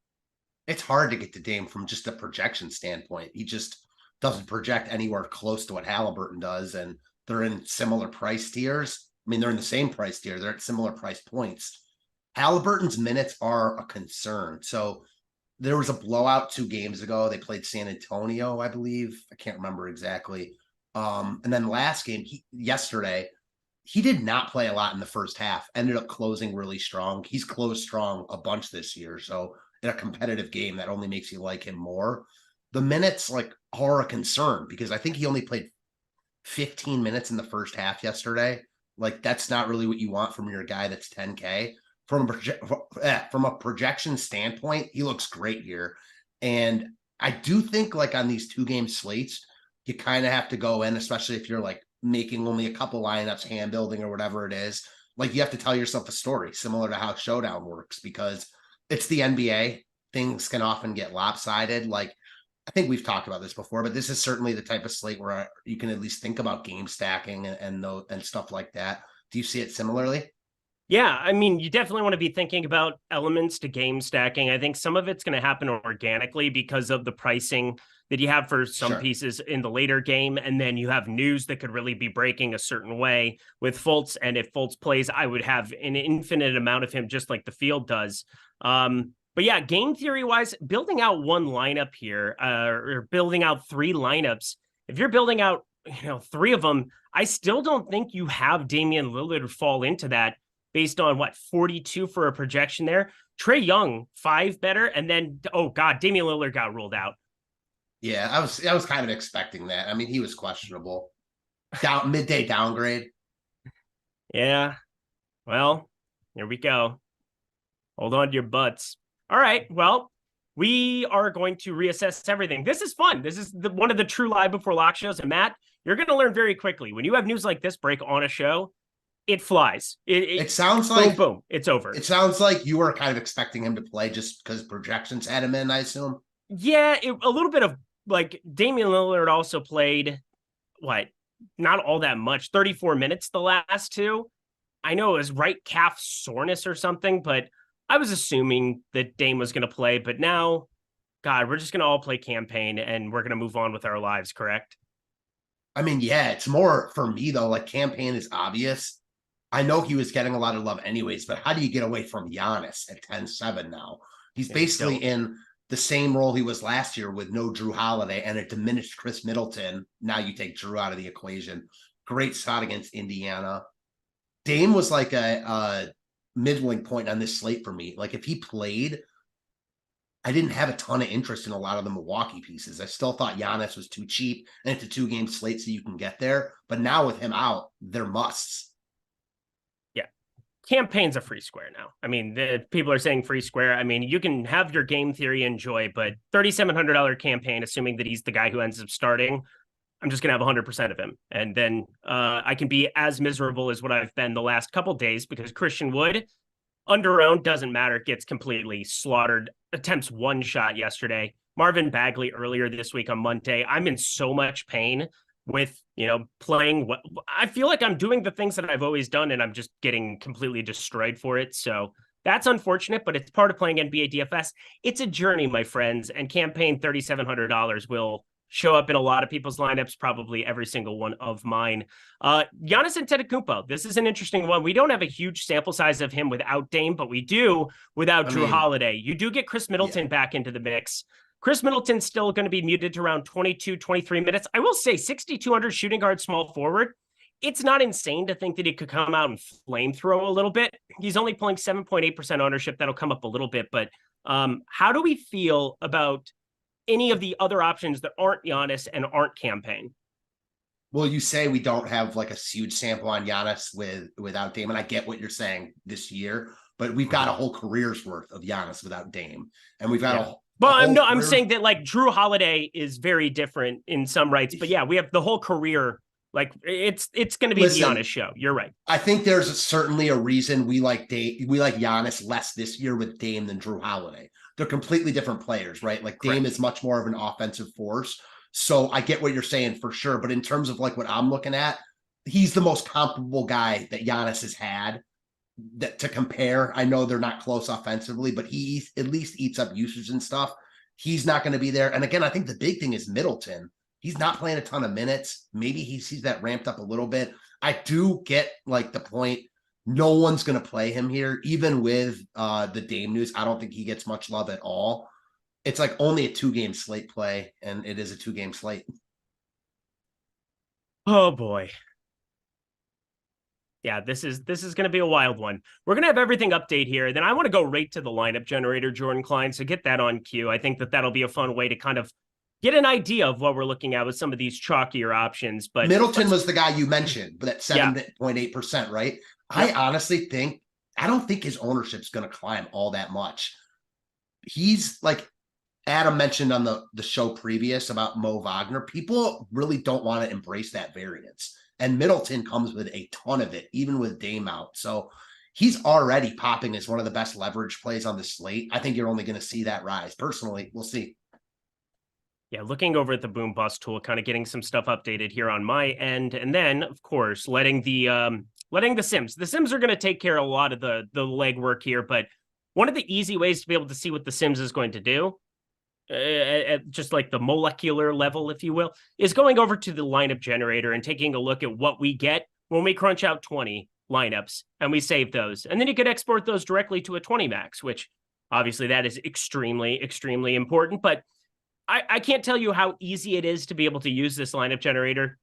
It's hard to get to Dame from just a projection standpoint. He just doesn't project anywhere close to what Halliburton does. And they're in similar price tiers. I mean, they're in the same price tier. They're at similar price points. Halliburton's minutes are a concern. So there was a blowout 2 games ago. They played San Antonio, I believe. I can't remember exactly. And then last game, yesterday, he did not play a lot in the first half. Ended up closing really strong. He's closed strong a bunch this year. So in a competitive game, that only makes you like him more. The minutes are a concern because I think he only played 15 minutes in the first half yesterday. That's not really what you want from your guy that's 10K. From a projection standpoint, he looks great here. And I do think on these 2-game slates, you kind of have to go in, especially if you're making only a couple lineups, hand building or whatever it is. You have to tell yourself a story similar to how Showdown works because it's the NBA. Things can often get lopsided. I think we've talked about this before, but this is certainly the type of slate where you can at least think about game stacking and stuff like that. Do you see it similarly? Yeah, I mean, you definitely want to be thinking about elements to game stacking. I think some of it's going to happen organically because of the pricing that you have for some pieces in the later game. And then you have news that could really be breaking a certain way with Fultz. And if Fultz plays, I would have an infinite amount of him just like the field does. But yeah, game theory wise, building out one lineup here, or building out 3 lineups. If you're building out, 3 of them, I still don't think you have Damian Lillard fall into that based on 42 for a projection there. Trae Young, 5 better. And then, oh God, Damian Lillard got ruled out. Yeah, I was kind of expecting that. I mean, he was questionable. Midday downgrade. Yeah. Well, here we go. Hold on to your butts. All right. Well, we are going to reassess everything. This is fun. This is one of the true live before lock shows. And Matt, you're going to learn very quickly. When you have news like this break on a show, it flies. It sounds boom, like boom, it's over. It sounds like you were kind of expecting him to play just because projections had him in, I assume. Yeah, a little bit of Damian Lillard also played not all that much, 34 minutes the last 2. I know it was right calf soreness or something, but I was assuming that Dame was going to play. But now, God, we're just going to all play campaign and we're going to move on with our lives, correct? I mean, yeah, it's more for me, though. Campaign is obvious. I know he was getting a lot of love anyways, but how do you get away from Giannis at 10-7 now? He's basically in the same role he was last year with no Drew Holiday and a diminished Chris Middleton. Now you take Drew out of the equation. Great shot against Indiana. Dame was like a middling point on this slate for me. If he played, I didn't have a ton of interest in a lot of the Milwaukee pieces. I still thought Giannis was too cheap, and it's a 2-game slate so you can get there. But now with him out, they're musts. Yeah. Campaign's a free square now. I mean, the people are saying free square. I mean, you can have your game theory enjoy, but $3,700 campaign, assuming that he's the guy who ends up starting, I'm just going to have 100% of him. And then I can be as miserable as what I've been the last couple days because Christian Wood, under-owned, doesn't matter, gets completely slaughtered. Attempts 1 shot yesterday. Marvin Bagley earlier this week on Monday. I'm in so much pain with, playing what I feel like I'm doing the things that I've always done, and I'm just getting completely destroyed for it. So that's unfortunate, but it's part of playing NBA DFS. It's a journey, my friends, and campaign $3,700 will show up in a lot of people's lineups, probably every single one of mine. Giannis Antetokounmpo, this is an interesting one. We don't have a huge sample size of him without Dame, but we do without Drew Holiday. You do get Chris Middleton back into the mix. Chris Middleton's still going to be muted to around 22, 23 minutes. I will say 6,200 shooting guard small forward. It's not insane to think that he could come out and flamethrow a little bit. He's only pulling 7.8% ownership. That'll come up a little bit, but how do we feel about any of the other options that aren't Giannis and aren't campaign? Well, you say we don't have a huge sample on Giannis without Dame, and I get what you're saying this year, but we've got a whole career's worth of Giannis without Dame, and we've got I'm saying that Drew Holiday is very different in some rights, but yeah, we have the whole career. It's going to be the Giannis show. You're right. I think there's certainly a reason we like Giannis less this year with Dame than Drew Holiday. They're completely different players, right? Dame is much more of an offensive force. So I get what you're saying for sure. But in terms of what I'm looking at, he's the most comparable guy that Giannis has had to compare. I know they're not close offensively, but he at least eats up usage and stuff. He's not going to be there. And again, I think the big thing is Middleton. He's not playing a ton of minutes. Maybe he sees that ramped up a little bit. I do get the point. No one's going to play him here, even with the Dame news. I don't think he gets much love at all. It's only a 2-game slate play, and it is a 2-game slate. Oh boy. Yeah, this is going to be a wild one. We're going to have everything update here. Then I want to go right to the lineup generator, Jordan Klein. So get that on cue. I think that'll be a fun way to kind of get an idea of what we're looking at with some of these chalkier options. But Middleton was the guy you mentioned, but at 7.8%, right? I honestly I don't think his ownership's going to climb all that much. He's Adam mentioned on the show previous about Mo Wagner. People really don't want to embrace that variance. And Middleton comes with a ton of it, even with Dame out. So he's already popping as one of the best leverage plays on the slate. I think you're only going to see that rise. Personally, we'll see. Yeah, looking over at the Boom Bust tool, kind of getting some stuff updated here on my end. And then, of course, letting the Sims. The Sims are going to take care of a lot of the legwork here. But one of the easy ways to be able to see what the Sims is going to do, at just the molecular level, if you will, is going over to the lineup generator and taking a look at what we get when we crunch out 20 lineups and we save those. And then you could export those directly to a 20 max, which Obviously, that is extremely, extremely important. But I can't tell you how easy it is to be able to use this lineup generator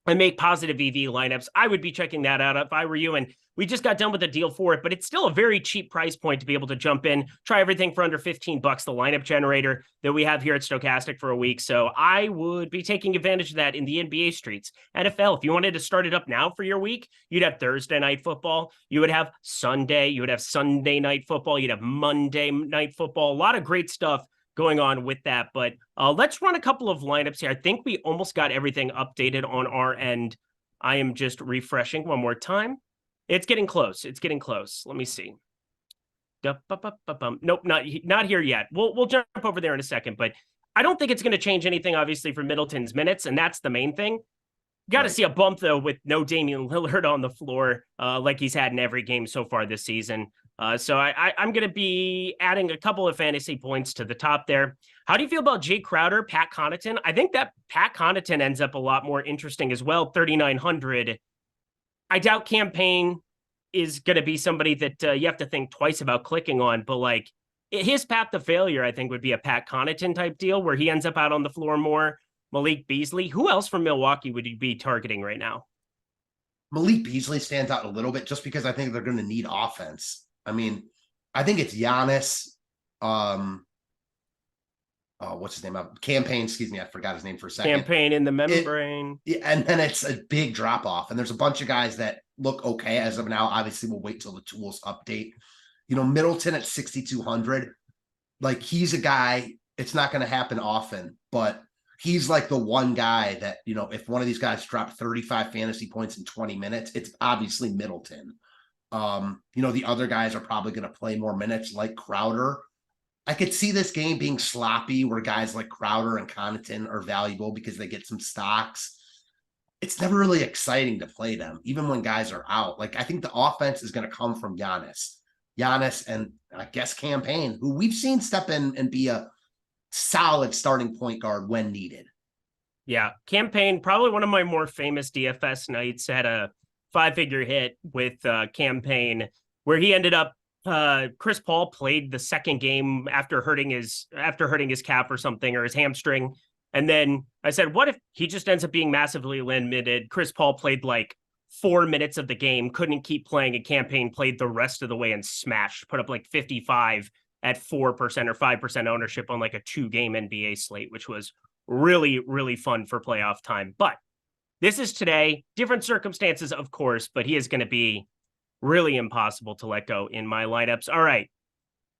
and make positive EV lineups. I would be checking that out if I were you. And we just got done with a deal for it, but it's still a very cheap price point to be able to jump in, try everything for under $15, the lineup generator that we have here at Stokastic for a week. So I would be taking advantage of that in the NBA streets. NFL, if you wanted to start it up now for your week, you'd have Thursday night football, you would have Sunday, you would have Sunday night football, you'd have Monday night football, a lot of great stuff going on with that. But let's run a couple of lineups here. I think we almost got everything updated on our end. I am just refreshing one more time. It's getting close. It's getting close. Let me see. Nope, not here yet. We'll jump over there in a second, but I don't think it's going to change anything, obviously, for Middleton's minutes, and that's the main thing. Got to see a bump, though, with no Damian Lillard on the floor like he's had in every game so far this season. So I'm going to be adding a couple of fantasy points to the top there. How do you feel about Jay Crowder, Pat Connaughton? I think that Pat Connaughton ends up a lot more interesting as well, 3,900. I doubt Campaign is going to be somebody that you have to think twice about clicking on, but like his path to failure, I think, would be a Pat Connaughton type deal where he ends up out on the floor more. Malik Beasley. Who else from Milwaukee would you be targeting right now? Malik Beasley stands out a little bit just because I think they're going to need offense. I mean, I think it's Giannis. What's his name? Campaign, excuse me. I forgot his name for a second. Campaign in the membrane. And then it's a big drop off. And there's a bunch of guys that look okay as of now. Obviously, we'll wait till the tools update. You know, Middleton at 6,200. Like, he's a guy, it's not going to happen often, but he's like the one guy that, you know, if one of these guys dropped 35 fantasy points in 20 minutes, it's obviously Middleton. You know, the other guys are probably going to play more minutes like Crowder. I could see this game being sloppy where guys like Crowder and Connaughton are valuable because they get some stocks. It's never really exciting to play them, even when guys are out. Like, I think the offense is going to come from Giannis, and I guess Campaign, who we've seen step in and be a solid starting point guard when needed. Yeah, Campaign, probably one of my more famous DFS nights, had a 5-figure hit with Campaign where he ended up Chris Paul played the second game after hurting his calf or something, or his hamstring. And then I said, what if he just ends up being massively limited? Chris Paul played like 4 minutes of the game, couldn't keep playing, and Campaign played the rest of the way and smashed, put up like 55 at 4% or 5% ownership on like a 2-game NBA slate, which was really, really fun for playoff time. But this is today, different circumstances, of course, but he is going to be really impossible to let go in my lineups. All right.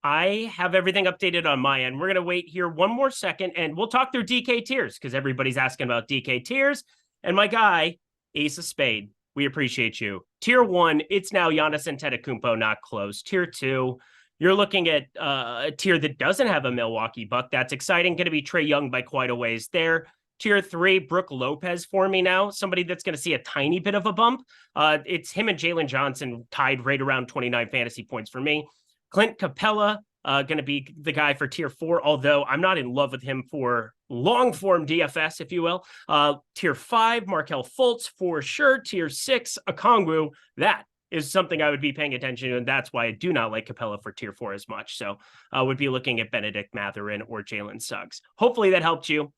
I have everything updated on my end. We're going to wait here one more second and we'll talk through DK tiers because everybody's asking about DK tiers. And my guy, Ace of Spade, we appreciate you. Tier 1, it's now Giannis Antetokounmpo, not close. Tier 2, you're looking at a tier that doesn't have a Milwaukee Buck. That's exciting. Going to be Trae Young by quite a ways there. Tier 3, Brooke Lopez for me now. Somebody that's going to see a tiny bit of a bump. It's him and Jalen Johnson tied right around 29 fantasy points for me. Clint Capella, going to be the guy for tier 4, although I'm not in love with him for long form DFS, if you will. Tier 5, Markelle Fultz for sure. Tier 6, Okongwu. That is something I would be paying attention to, and that's why I do not like Capella for tier 4 as much. So I would be looking at Benedict Mathurin or Jalen Suggs. Hopefully that helped you.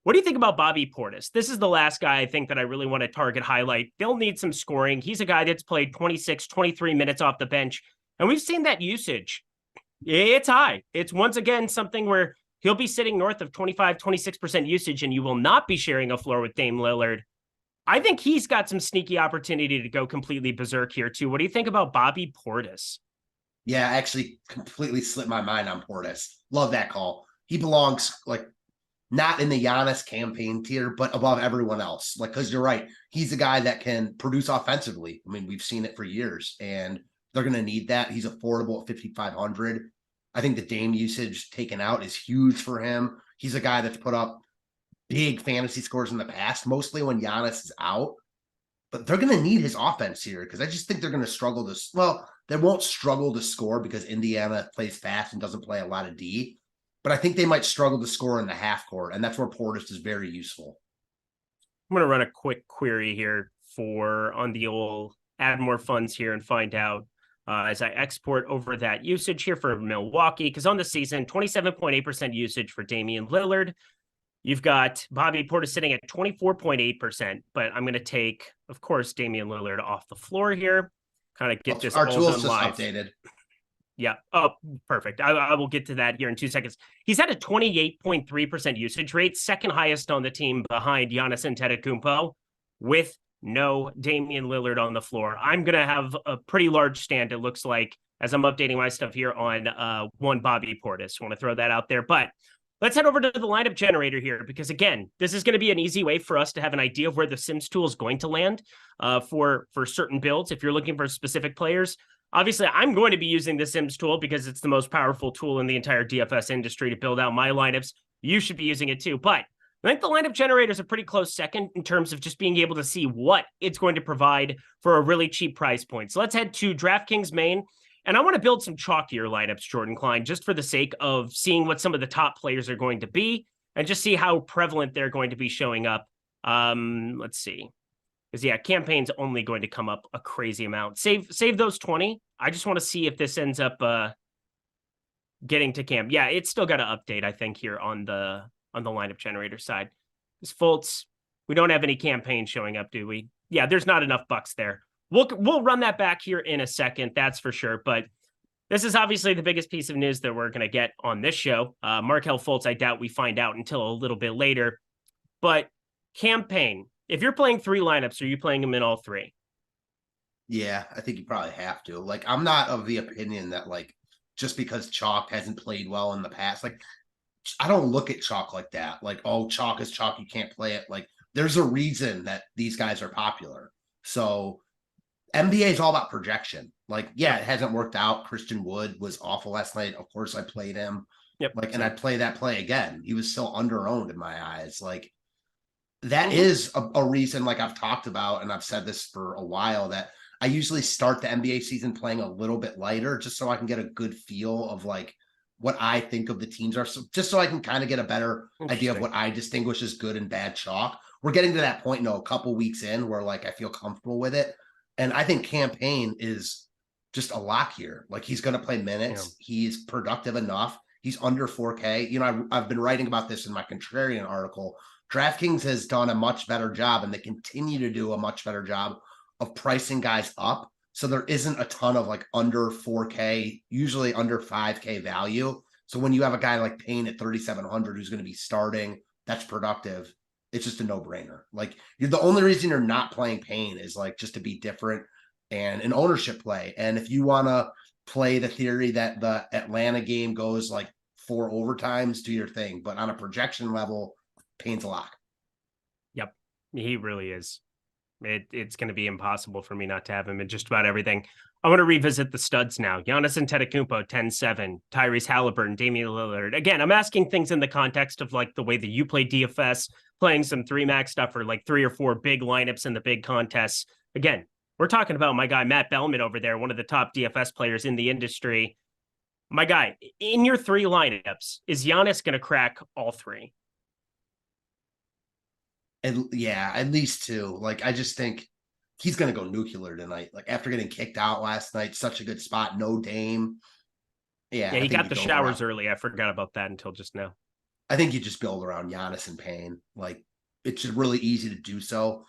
What do you think about Bobby Portis? This is the last guy I think that I really want to target highlight. They'll need some scoring. He's a guy that's played 26, 23 minutes off the bench, and we've seen that usage. It's high. It's once again something where he'll be sitting north of 25, 26% usage, and you will not be sharing a floor with Dame Lillard. I think he's got some sneaky opportunity to go completely berserk here too. What do you think about Bobby Portis? Yeah, I actually completely slipped my mind on Portis. Love that call. He belongs like not in the Giannis Campaign tier, but above everyone else. Like, because you're right. He's a guy that can produce offensively. I mean, we've seen it for years, and they're going to need that. He's affordable at 5,500. I think the Dame usage taken out is huge for him. He's a guy that's put up big fantasy scores in the past, mostly when Giannis is out. But they're going to need his offense here because I just think they're going to struggle to, well, they won't struggle to score because Indiana plays fast and doesn't play a lot of D. But I think they might struggle to score in the half court, and that's where Portis is very useful. I'm going to run a quick query here on the old add more funds here and find out as I export over that usage here for Milwaukee, because on the season, 27.8% usage for Damian Lillard. You've got Bobby Portis sitting at 24.8%, but I'm going to take, of course, Damian Lillard off the floor here. Kind of get this our all tools done just live. updated. Yeah. Oh, perfect. I will get to that here in 2 seconds. He's at a 28.3% usage rate, second highest on the team behind Giannis Antetokounmpo, with no Damian Lillard on the floor. I'm going to have a pretty large stand, it looks like, as I'm updating my stuff here on one Bobby Portis. Want to throw that out there. But let's head over to the lineup generator here, because again, this is going to be an easy way for us to have an idea of where the Sims tool is going to land for certain builds. If you're looking for specific players, obviously I'm going to be using the Sims tool because it's the most powerful tool in the entire DFS industry to build out my lineups. You should be using it too. But I think the lineup generator is a pretty close second in terms of just being able to see what it's going to provide for a really cheap price point. So let's head to DraftKings main. And I want to build some chalkier lineups, Jordan Klein, just for the sake of seeing what some of the top players are going to be and just see how prevalent they're going to be showing up. Let's see. Because, yeah, campaign's only going to come up a crazy amount. Save those 20. I just want to see if this ends up getting to camp. Yeah, it's still got to update, I think, here on the lineup generator side. This Fultz, we don't have any campaign showing up, do we? Yeah, there's not enough bucks there. We'll run that back here in a second, that's for sure. But this is obviously the biggest piece of news that we're going to get on this show. Markelle Fultz, I doubt we find out until a little bit later. But campaign, if you're playing 3 lineups, are you playing them in all 3? Yeah, I think you probably have to. Like, I'm not of the opinion that, like, just because Chalk hasn't played well in the past, like, I don't look at Chalk like that. Like, oh, Chalk is Chalk, you can't play it. Like, there's a reason that these guys are popular. So NBA is all about projection. Like, yeah, it hasn't worked out. Christian Wood was awful last night. Of course, I played him. Yep. Like, and I'd play that play again. He was still under-owned in my eyes. Like, that is a reason, like I've talked about, and I've said this for a while, that I usually start the NBA season playing a little bit lighter just so I can get a good feel of, like, what I think of the teams are. So just so I can kind of get a better idea of what I distinguish as good and bad chalk. We're getting to that point, a couple weeks in where, like, I feel comfortable with it. And I think campaign is just a lock here. Like, he's going to play minutes. Yeah. He's productive enough. He's under 4K. I've been writing about this in my Contrarian article. DraftKings has done a much better job, and they continue to do a much better job of pricing guys up. So there isn't a ton of, like, under 4K, usually under 5K value. So when you have a guy like Payne at 3,700 who's going to be starting, that's productive. It's just a no-brainer. Like, the only reason you're not playing Payne is, like, just to be different and an ownership play. And if you want to play the theory that the Atlanta game goes, like, 4 overtimes, do your thing. But on a projection level, Payne's a lock. Yep, he really is. It's going to be impossible for me not to have him in just about everything. I want to revisit the studs now. Giannis Antetokounmpo, 10-7. Tyrese Halliburton, Damian Lillard. Again, I'm asking things in the context of, like, the way that you play DFS, playing some 3-max stuff or, like, 3 or 4 big lineups in the big contests. Again, we're talking about my guy, Matt Belman over there, one of the top DFS players in the industry. My guy, in your 3 lineups, is Giannis going to crack all 3? And yeah, at least 2. Like, I just think he's going to go nuclear tonight. Like, after getting kicked out last night, such a good spot, no Dame. Yeah, he got the showers early. I forgot about that until just now. I think you just build around Giannis and Payne. Like, it's just really easy to do so.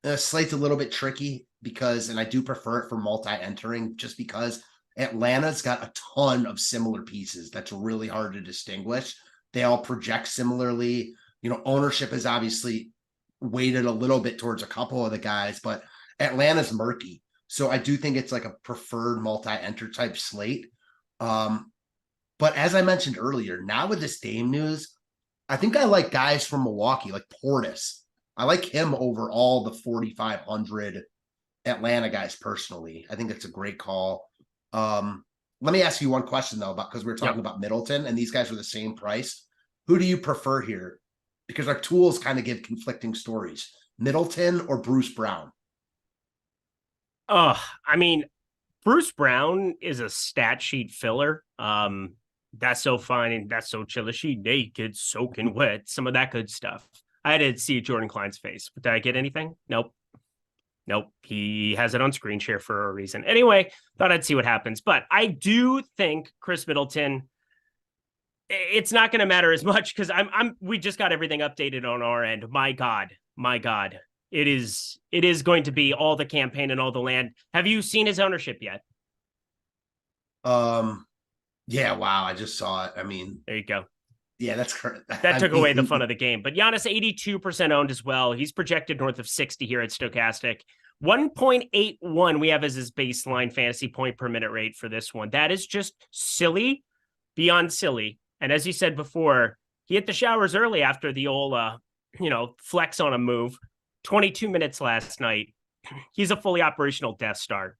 Slate's a little bit tricky because, and I do prefer it for multi-entering, just because Atlanta's got a ton of similar pieces. That's really hard to distinguish. They all project similarly. Ownership is obviously weighted a little bit towards a couple of the guys, but Atlanta's murky. So I do think it's like a preferred multi-enter type slate. But as I mentioned earlier, now with this Dame news, I think I like guys from Milwaukee, like Portis. I like him over all the 4,500 Atlanta guys personally. I think that's a great call. Let me ask you one question, though, because we were talking about Middleton, and these guys are the same price. Who do you prefer here? Because our tools kind of give conflicting stories. Middleton or Bruce Brown? I mean, Bruce Brown is a stat sheet filler. That's so fine and that's so chilly. She naked, soaking wet, some of that good stuff. I had to see Jordan Klein's face. But did I get anything? Nope. Nope, he has it on screen share for a reason. Anyway, thought I'd see what happens. But I do think Chris Middleton, it's not going to matter as much because we just got everything updated on our end. My God. It is going to be all the campaign and all the land. Have you seen his ownership yet? Yeah, wow, I just saw it. I mean, there you go. Yeah, that's correct. That took away the fun of the game. But Giannis, 82% owned as well. He's projected north of 60 here at Stokastic. 1.81 we have as his baseline fantasy point per minute rate for this one. That is just silly, beyond silly. And as you said before, he hit the showers early after the old, flex on a move. 22 minutes last night. He's a fully operational Death Star.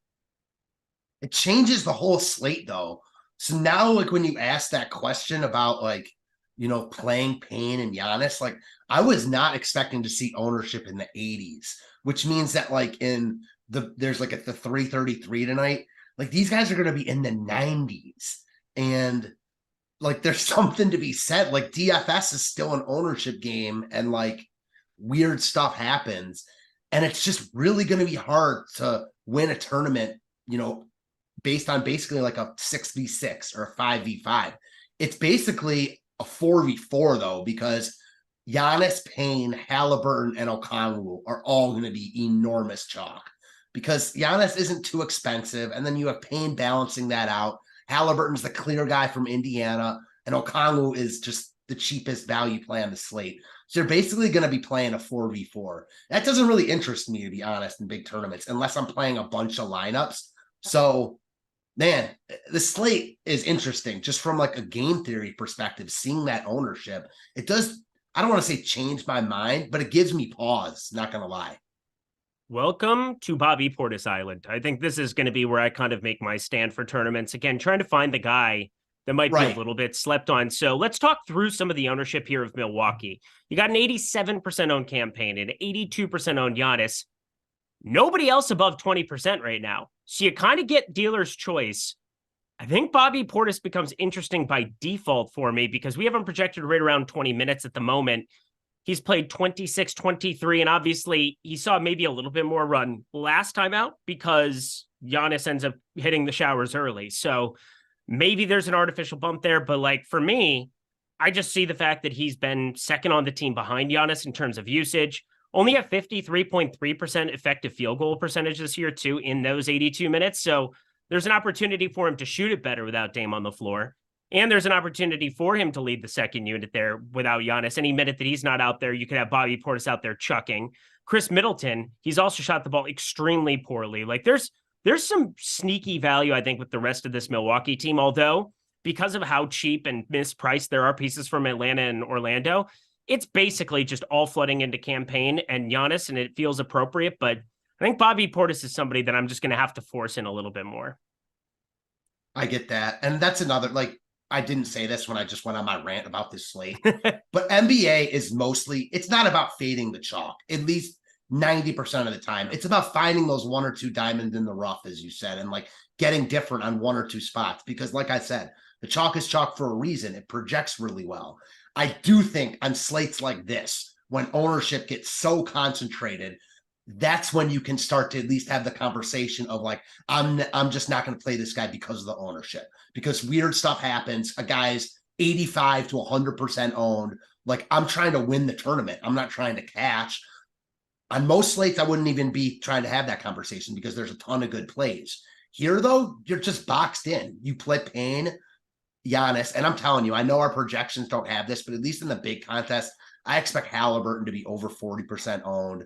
It changes the whole slate, though. So now, like, when you ask that question about, like, playing Payne and Giannis, like, I was not expecting to see ownership in the 80s, which means that, like, there's like at the 333 tonight, like, these guys are going to be in the 90s. And, like, there's something to be said. Like, DFS is still an ownership game, and, like, weird stuff happens. And it's just really going to be hard to win a tournament, based on basically like a 6v6 or a 5v5. It's basically a 4v4 though, because Giannis, Payne, Halliburton, and Okongwu are all going to be enormous chalk because Giannis isn't too expensive. And then you have Payne balancing that out. Halliburton's the clear guy from Indiana, and Okongwu is just the cheapest value play on the slate. So they're basically going to be playing a 4v4. That doesn't really interest me, to be honest, in big tournaments, unless I'm playing a bunch of lineups. So, man, the slate is interesting just from like a game theory perspective, seeing that ownership. It does, I don't want to say change my mind, but it gives me pause, not going to lie. Welcome to Bobby Portis Island. I think this is going to be where I kind of make my stand for tournaments. Again, trying to find the guy that might be a little bit slept on. So let's talk through some of the ownership here of Milwaukee. You got an 87% owned campaign and 82% owned Giannis. Nobody else above 20% right now. So you kind of get dealer's choice. I think Bobby Portis becomes interesting by default for me because we have him projected right around 20 minutes at the moment. He's played 26, 23, and obviously he saw maybe a little bit more run last time out because Giannis ends up hitting the showers early. So maybe there's an artificial bump there, but like for me, I just see the fact that he's been second on the team behind Giannis in terms of usage. Only a 53.3% effective field goal percentage this year, too, in those 82 minutes. So there's an opportunity for him to shoot it better without Dame on the floor. And there's an opportunity for him to lead the second unit there without Giannis. Any minute that he's not out there, you could have Bobby Portis out there chucking. Chris Middleton, he's also shot the ball extremely poorly. Like there's some sneaky value, I think, with the rest of this Milwaukee team. Although, because of how cheap and mispriced there are pieces from Atlanta and Orlando, it's basically just all flooding into campaign and Giannis, and it feels appropriate. But I think Bobby Portis is somebody that I'm just going to have to force in a little bit more. I get that. And that's another, like, I didn't say this when I just went on my rant about this slate, but NBA is mostly, it's not about fading the chalk, at least 90% of the time. It's about finding those one or two diamonds in the rough, as you said, and like getting different on one or two spots. Because like I said, the chalk is chalk for a reason. It projects really well. I do think on slates like this, when ownership gets so concentrated, that's when you can start to at least have the conversation of like, I'm just not going to play this guy because of the ownership, because weird stuff happens. A guy's 85 to 100% owned. Like, I'm trying to win the tournament. I'm not trying to cash. On most slates, I wouldn't even be trying to have that conversation because there's a ton of good plays. Here, though, you're just boxed in. You play Payne, Giannis, and I'm telling you, I know our projections don't have this, but at least in the big contest, I expect Halliburton to be over 40% owned.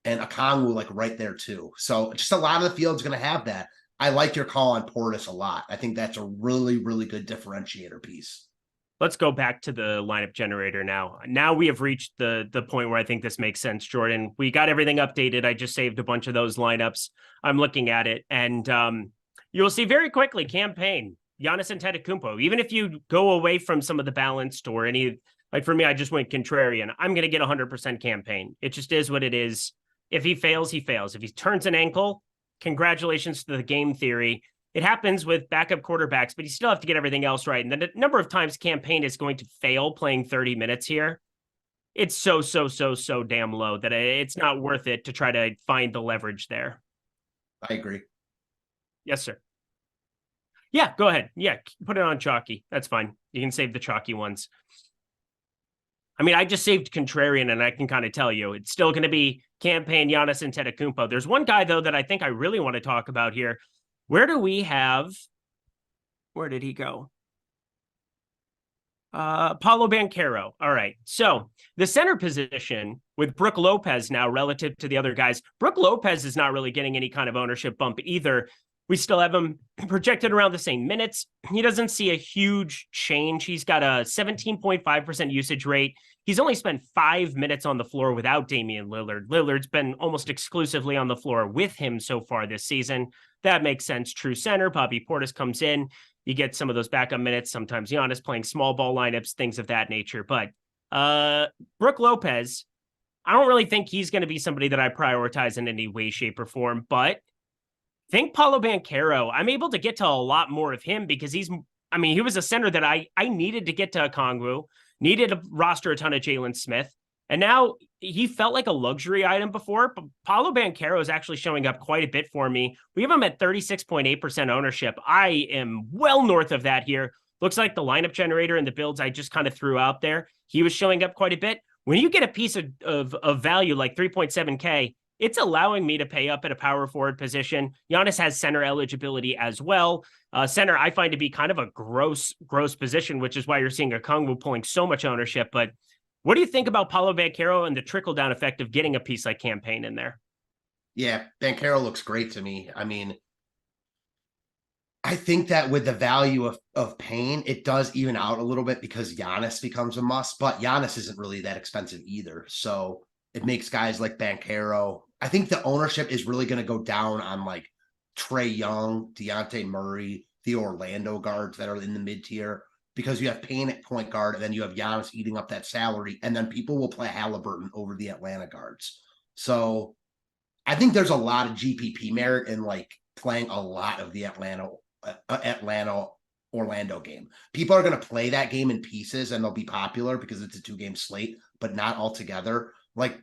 And Okongwu like right there too. So just a lot of the field's going to have that. I like your call on Portis a lot. I think that's a really, really good differentiator piece. Let's go back to the lineup generator now. Now we have reached the point where I think this makes sense, Jordan. We got everything updated. I just saved a bunch of those lineups. I'm looking at it, and you'll see very quickly campaign Giannis Antetokounmpo. Even if you go away from some of the balanced or any, like for me, I just went contrarian. I'm going to get 100% campaign. It just is what it is. If he fails, he fails. If he turns an ankle, congratulations to the game theory. It happens with backup quarterbacks, but you still have to get everything else right. And the number of times campaign is going to fail playing 30 minutes here, it's so damn low that it's not worth it to try to find the leverage there. I agree. Yes, sir. Yeah, go ahead. Yeah, put it on chalky. That's fine. You can save the chalky ones. I mean, I just saved contrarian, and I can kind of tell you it's still going to be campaign Giannis Antetokounmpo. There's one guy, though, that I think I really want to talk about here. Where did he go? Paulo Banchero. All right. So the center position with Brook Lopez now relative to the other guys, Brook Lopez is not really getting any kind of ownership bump either. We still have him projected around the same minutes. He doesn't see a huge change. He's got a 17.5% usage rate. He's only spent 5 minutes on the floor without Damian Lillard. Lillard's been almost exclusively on the floor with him so far this season. That makes sense. True center. Bobby Portis comes in. You get some of those backup minutes. Sometimes Giannis playing small ball lineups, things of that nature. But Brook Lopez, I don't really think he's going to be somebody that I prioritize in any way, shape, or form. But think Paulo Banchero. I'm able to get to a lot more of him because he was a center that I needed to get to Okongwu, needed to roster a ton of Jalen Smith. And now he felt like a luxury item before, but Paulo Banchero is actually showing up quite a bit for me. We have him at 36.8% ownership. I am well north of that here. Looks like the lineup generator and the builds I just kind of threw out there, he was showing up quite a bit. When you get a piece of value like 3.7K, it's allowing me to pay up at a power forward position. Giannis has center eligibility as well. Center, I find to be kind of a gross position, which is why you're seeing Okongwu pulling so much ownership. But what do you think about Paulo Banchero and the trickle-down effect of getting a piece like Campaign in there? Yeah, Banchero looks great to me. I mean, I think that with the value of Payne, it does even out a little bit because Giannis becomes a must, but Giannis isn't really that expensive either. So it makes guys like Banchero. I think the ownership is really going to go down on like Trae Young, Dejounte Murray, the Orlando guards that are in the mid-tier, because you have Payne at point guard and then you have Giannis eating up that salary, and then people will play Halliburton over the Atlanta guards. So I think there's a lot of GPP merit in like playing a lot of the Atlanta-Orlando game. People are going to play that game in pieces and they'll be popular because it's a 2-game slate, but not all together. Like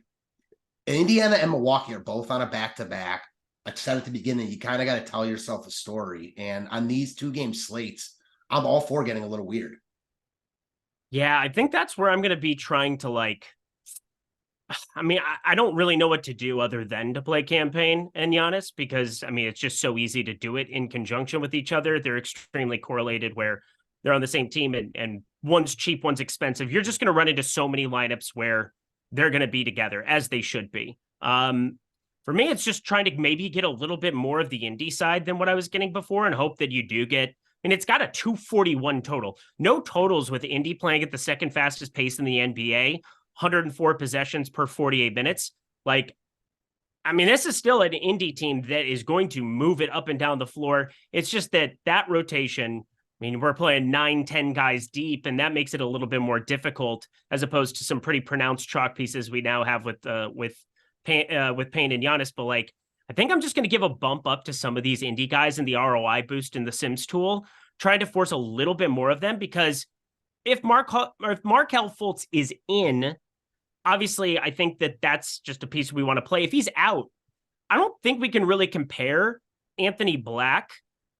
Indiana and Milwaukee are both on a back-to-back. I said at the beginning, you kind of got to tell yourself a story. And on these 2-game slates, I'm all for getting a little weird. Yeah, I think that's where I'm going to be trying to I don't really know what to do other than to play Campaign and Giannis because, it's just so easy to do it in conjunction with each other. They're extremely correlated where they're on the same team and one's cheap, one's expensive. You're just going to run into so many lineups where they're going to be together as they should be. For me, it's just trying to maybe get a little bit more of the indie side than what I was getting before and hope that you do get. It's got a 241 total. No totals with Indy playing at the second fastest pace in the NBA, 104 possessions per 48 minutes. This is still an Indy team that is going to move it up and down the floor. It's just that rotation, we're playing 9-10 guys deep, and that makes it a little bit more difficult as opposed to some pretty pronounced chalk pieces we now have with Payne and Giannis. But I think I'm just going to give a bump up to some of these indie guys in the ROI boost in the Sims tool, trying to force a little bit more of them, because if Markelle Fultz is in, obviously I think that's just a piece we want to play. If he's out, I don't think we can really compare Anthony Black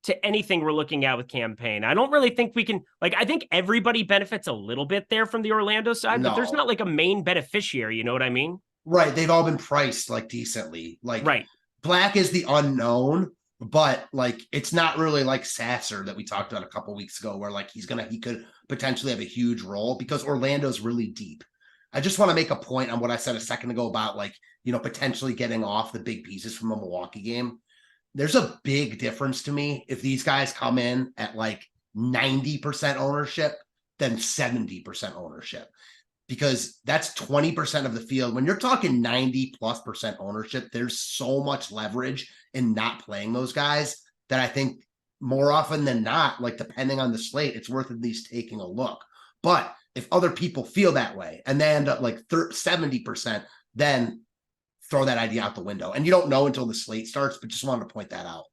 to anything we're looking at with Campaign. I don't really think we can, I think everybody benefits a little bit there from the Orlando side, but there's not a main beneficiary. You know what I mean? Right. They've all been priced decently. Right. Black is the unknown, but it's not really like Sasser that we talked about a couple weeks ago, where he could potentially have a huge role because Orlando's really deep. I just want to make a point on what I said a second ago about potentially getting off the big pieces from a Milwaukee game. There's a big difference to me if these guys come in at 90% ownership than 70% ownership, because that's 20% of the field. When you're talking 90+% ownership, there's so much leverage in not playing those guys that I think more often than not, depending on the slate, it's worth at least taking a look. But if other people feel that way and they end up 70%, then throw that idea out the window. And you don't know until the slate starts, but just wanted to point that out.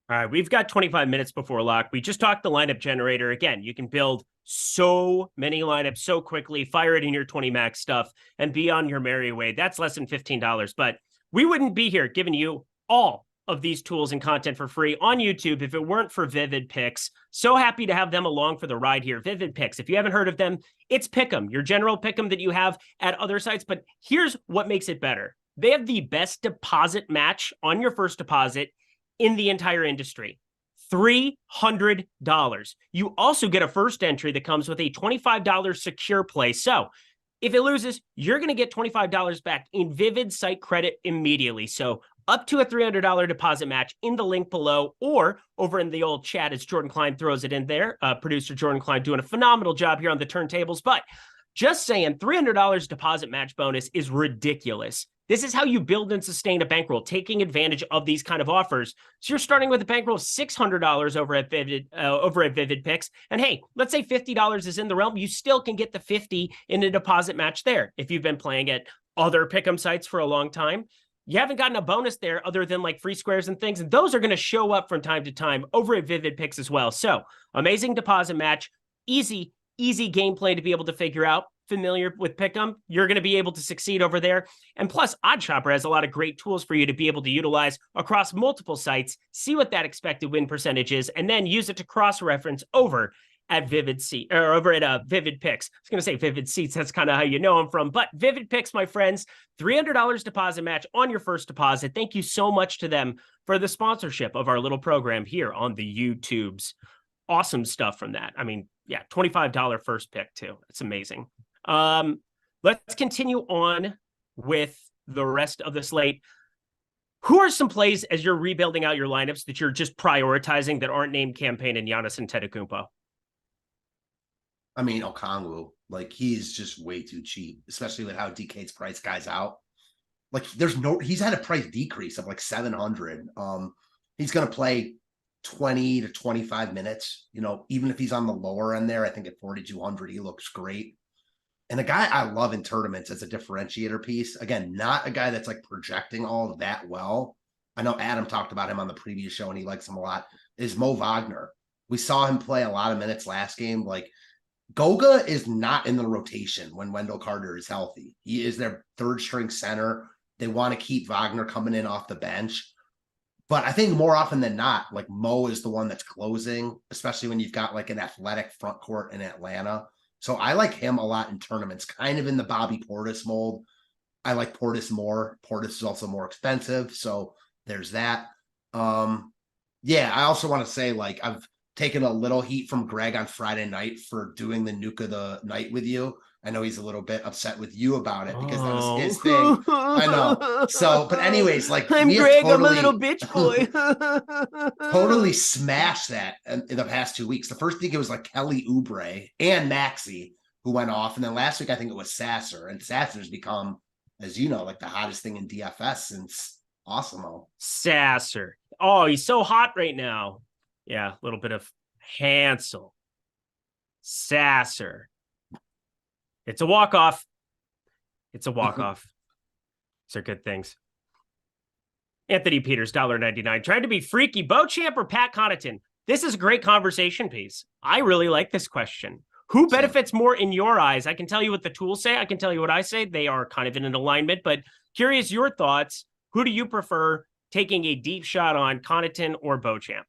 All right, we've got 25 minutes before lock. We just talked the lineup generator. Again, you can build so many lineups so quickly, fire it in your 20 max stuff, and be on your merry way. That's less than $15. But we wouldn't be here giving you all of these tools and content for free on YouTube if it weren't for Vivid Picks. So happy to have them along for the ride here. Vivid Picks, if you haven't heard of them, it's Pick'em, your general Pick'em that you have at other sites. But here's what makes it better. They have the best deposit match on your first deposit in the entire industry. $300. You also get a first entry that comes with a $25 secure play. So if it loses, you're going to get $25 back in Vivid site credit immediately. So up to a $300 deposit match in the link below, or over in the old chat as Jordan Klein throws it in there. Producer Jordan Klein doing a phenomenal job here on the turntables. But just saying, $300 deposit match bonus is ridiculous. This is how you build and sustain a bankroll, taking advantage of these kind of offers. So you're starting with a bankroll of $600 over at Vivid Picks. And hey, let's say $50 is in the realm. You still can get the $50 in a deposit match there. If you've been playing at other pick'em sites for a long time, you haven't gotten a bonus there other than like free squares and things. And those are going to show up from time to time over at Vivid Picks as well. So amazing deposit match, easy gameplay to be able to figure out. Familiar with Pick'em, you're going to be able to succeed over there. And plus, OddsShopper has a lot of great tools for you to be able to utilize across multiple sites, see what that expected win percentage is, and then use it to cross-reference over at Vivid Picks. I was going to say Vivid Seats. That's kind of how you know them from. But Vivid Picks, my friends, $300 deposit match on your first deposit. Thank you so much to them for the sponsorship of our little program here on the YouTubes. Awesome stuff from that. I mean, yeah, $25 first pick too. It's amazing. Let's continue on with the rest of the slate. Who are some plays as you're rebuilding out your lineups that you're just prioritizing that aren't named Campaign and Giannis Antetokounmpo? I mean, Okongwu, like he's just way too cheap, especially with how DK's price guys out. Like he's had a price decrease of like 700. He's going to play 20 to 25 minutes, even if he's on the lower end there. I think at 4,200, he looks great. And a guy I love in tournaments as a differentiator piece, again, not a guy that's like projecting all that well. I know Adam talked about him on the previous show and he likes him a lot, is Mo Wagner. We saw him play a lot of minutes last game. Like Goga is not in the rotation when Wendell Carter is healthy. He is their third string center. They want to keep Wagner coming in off the bench. But I think more often than not, like Mo is the one that's closing, especially when you've got like an athletic front court in Atlanta. So I like him a lot in tournaments, kind of in the Bobby Portis mold. I like Portis more. Portis is also more expensive. So there's that. Yeah, I also want to say, like, I've taken a little heat from Greg on Friday night for doing the Nuke of the Night with you. I know he's a little bit upset with you about it because that was his thing. I know. So, but anyways, like I'm Greg, I'm a little bitch boy. Totally smashed that in the past 2 weeks. The first week it was like Kelly Oubre and Maxey who went off. And then last week I think it was Sasser. And Sasser's become, as you know, like the hottest thing in DFS since Awesemo. Sasser. Oh, he's so hot right now. Yeah, a little bit of Hansel. Sasser. It's a walk-off. It's a walk-off. These are good things. Anthony Peters, $1.99. Trying to be freaky. Beauchamp or Pat Connaughton? This is a great conversation piece. I really like this question. Who benefits more in your eyes? I can tell you what the tools say. I can tell you what I say. They are kind of in an alignment, but curious your thoughts. Who do you prefer taking a deep shot on, Connaughton or Beauchamp?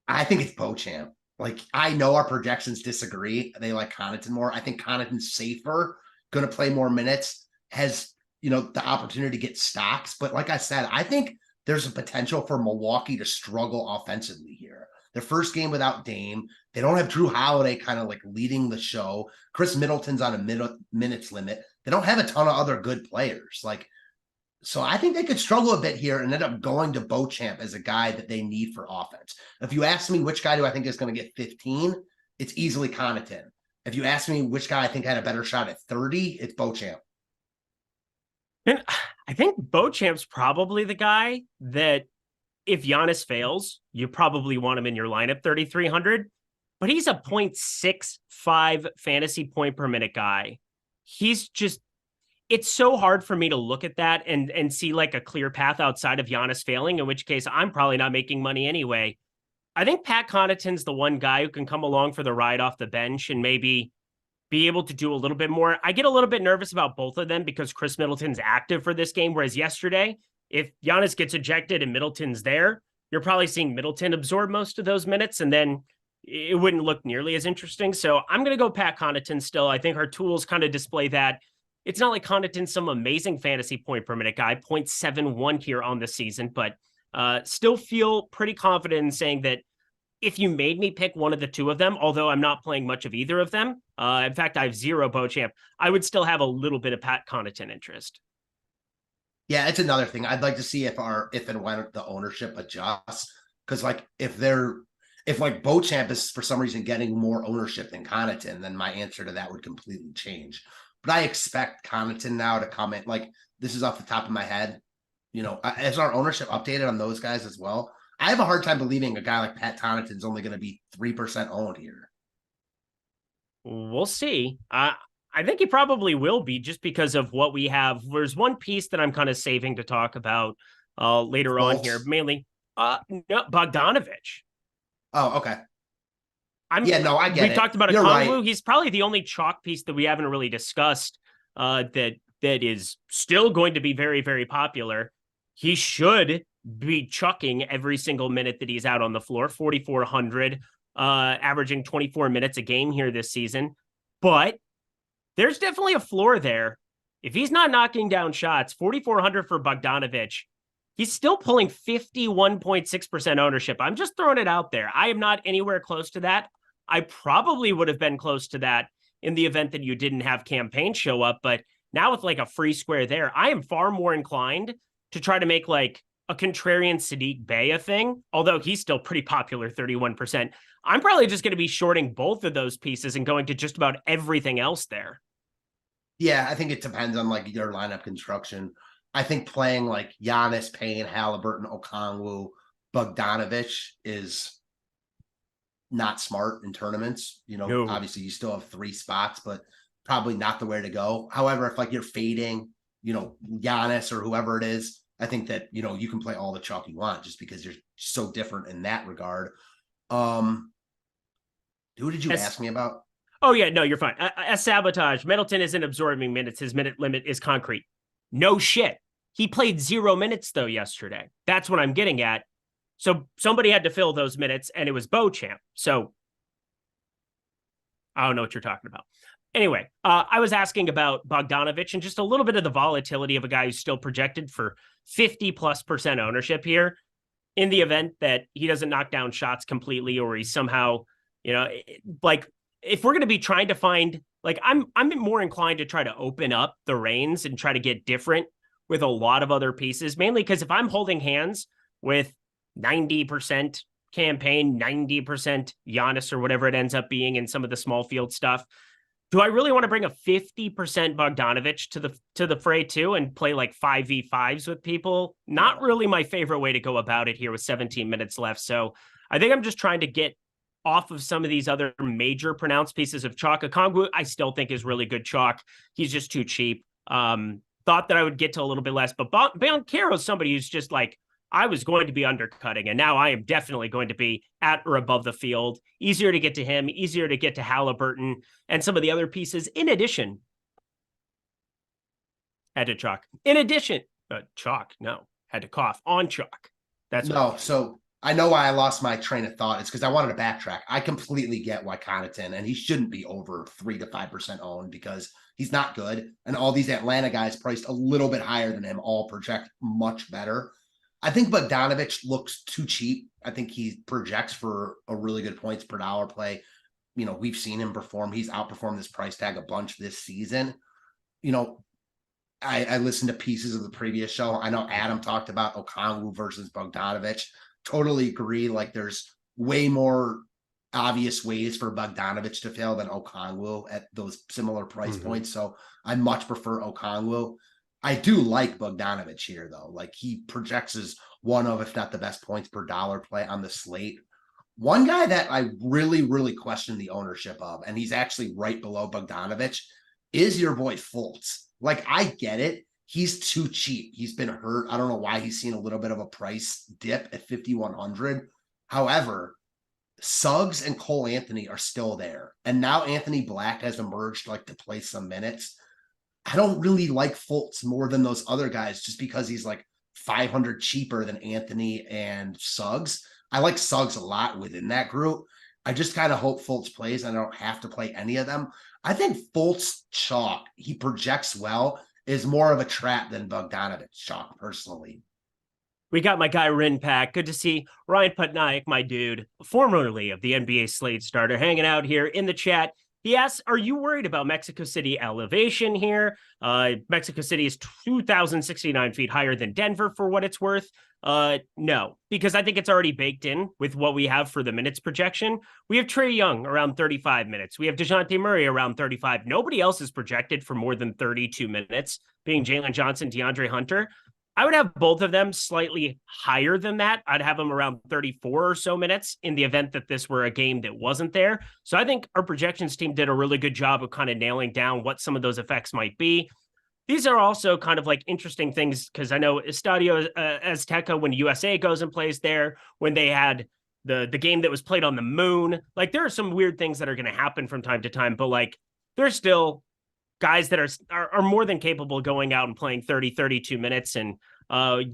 I think it's Beauchamp. Like, I know our projections disagree. They like Connaughton more. I think Connaughton's safer, going to play more minutes, has, the opportunity to get stocks. But like I said, I think there's a potential for Milwaukee to struggle offensively here. Their first game without Dame. They don't have Drew Holiday kind of like leading the show. Chris Middleton's on a minutes limit. They don't have a ton of other good players. So I think they could struggle a bit here and end up going to Beauchamp as a guy that they need for offense. If you ask me which guy do I think is going to get 15, it's easily Connaughton. If you ask me which guy I think had a better shot at 30, it's Beauchamp. And I think Beauchamp's probably the guy that if Giannis fails, you probably want him in your lineup 3,300, but he's a 0.65 fantasy point per minute guy. He's just, it's so hard for me to look at that and see like a clear path outside of Giannis failing, in which case I'm probably not making money anyway. I think Pat Connaughton's the one guy who can come along for the ride off the bench and maybe be able to do a little bit more. I get a little bit nervous about both of them because Chris Middleton's active for this game, whereas yesterday, if Giannis gets ejected and Middleton's there, you're probably seeing Middleton absorb most of those minutes, and then it wouldn't look nearly as interesting. So I'm going to go Pat Connaughton still. I think our tools kind of display that. It's not like Connaughton's some amazing fantasy point per minute guy, 0.71 here on the season, but still feel pretty confident in saying that if you made me pick one of the two of them, although I'm not playing much of either of them, in fact, I have 0 Beauchamp, I would still have a little bit of Pat Connaughton interest. Yeah, it's another thing. I'd like to see if and when the ownership adjusts. Because like if like Beauchamp is for some reason getting more ownership than Connaughton, then my answer to that would completely change. But I expect Connaughton now to come in. Like, this is off the top of my head. You know, is our ownership updated on those guys as well? I have a hard time believing a guy like Pat Connaughton is only going to be 3% owned here. We'll see. I think he probably will be just because of what we have. There's one piece that I'm kind of saving to talk about later on here, mainly Bogdanovich. Oh, okay. I get it. We talked about Okongwu. Right. He's probably the only chalk piece that we haven't really discussed that is still going to be very, very popular. He should be chucking every single minute that he's out on the floor, 4,400, averaging 24 minutes a game here this season. But there's definitely a floor there. If he's not knocking down shots, 4,400 for Bogdanovich, he's still pulling 51.6% ownership. I'm just throwing it out there. I am not anywhere close to that. I probably would have been close to that in the event that you didn't have campaign show up. But now with like a free square there, I am far more inclined to try to make like a contrarian Sadiq Bey a thing, although he's still pretty popular, 31%. I'm probably just going to be shorting both of those pieces and going to just about everything else there. Yeah, I think it depends on like your lineup construction. I think playing like Giannis, Payne, Halliburton, Okongwu, Bogdanovich is not smart in tournaments. You know, no. Obviously you still have 3 spots, but probably not the way to go. However, if like you're fading, you know, Giannis or whoever it is, I think that, you know, you can play all the chalk you want just because you're so different in that regard. Who did you ask me about? Oh, yeah, no, you're fine. As Sabotage, Middleton isn't absorbing minutes. His minute limit is concrete. No shit. He played 0 minutes, though, yesterday. That's what I'm getting at. So somebody had to fill those minutes, and it was Beauchamp. So I don't know what you're talking about. Anyway, I was asking about Bogdanovich and just a little bit of the volatility of a guy who's still projected for 50+% ownership here in the event that he doesn't knock down shots completely or he's somehow, you know, like if we're going to be trying to find, like I'm more inclined to try to open up the reins and try to get different with a lot of other pieces, mainly because if I'm holding hands with 90% campaign, 90% Giannis or whatever it ends up being in some of the small field stuff, do I really want to bring a 50% Bogdanovich to the fray too and play like 5v5s with people? Not really my favorite way to go about it here with 17 minutes left. So I think I'm just trying to get off of some of these other major pronounced pieces of chalk. Okongwu, I still think is really good chalk. He's just too cheap. Thought that I would get to a little bit less, but Banchero is somebody who's just like, I was going to be undercutting, and now I am definitely going to be at or above the field. Easier to get to him, easier to get to Halliburton, and some of the other pieces. In addition, had to chalk. In addition, chalk, no, had to cough on chalk. That's no. So I know why I lost my train of thought. It's because I wanted to backtrack. I completely get why Connaughton, and he shouldn't be over 3 to 5% owned because he's not good, and all these Atlanta guys priced a little bit higher than him all project much better. I think Bogdanovich looks too cheap. I think he projects for a really good points per dollar play. You know, we've seen him perform. He's outperformed this price tag a bunch this season. You know, I listened to pieces of the previous show. I know Adam talked about Okongwu versus Bogdanovich. Totally agree. Like there's way more obvious ways for Bogdanovich to fail than Okongwu at those similar price points. So I much prefer Okongwu. I do like Bogdanovich here, though. Like he projects as one of, if not the best points per dollar play on the slate. One guy that I really, really question the ownership of, and he's actually right below Bogdanovich, is your boy Fultz. Like I get it. He's too cheap. He's been hurt. I don't know why he's seen a little bit of a price dip at 5,100. However, Suggs and Cole Anthony are still there. And now Anthony Black has emerged like to play some minutes. I don't really like Fultz more than those other guys just because he's like 500 cheaper than Anthony and Suggs. I like Suggs a lot within that group. I just kind of hope Fultz plays and I don't have to play any of them. I think Fultz chalk, he projects well, is more of a trap than Bogdanovich chalk, personally. We got my guy Rinpack. Good to see Ryan Putnaik, my dude, formerly of the NBA Slate Starter, hanging out here in the chat. He asks, are you worried about Mexico City elevation here? Mexico City is 2,069 feet higher than Denver for what it's worth. No, because I think it's already baked in with what we have for the minutes projection. We have Trae Young around 35 minutes. We have DeJounte Murray around 35. Nobody else is projected for more than 32 minutes, being Jalen Johnson, DeAndre Hunter. I would have both of them slightly higher than that. I'd have them around 34 or so minutes in the event that this were a game that wasn't there. So I think our projections team did a really good job of kind of nailing down what some of those effects might be. These are also kind of like interesting things because I know Estadio Azteca, when USA goes and plays there, when they had the game that was played on the moon, like there are some weird things that are going to happen from time to time, but like there's still guys that are more than capable of going out and playing 30, 32 minutes. And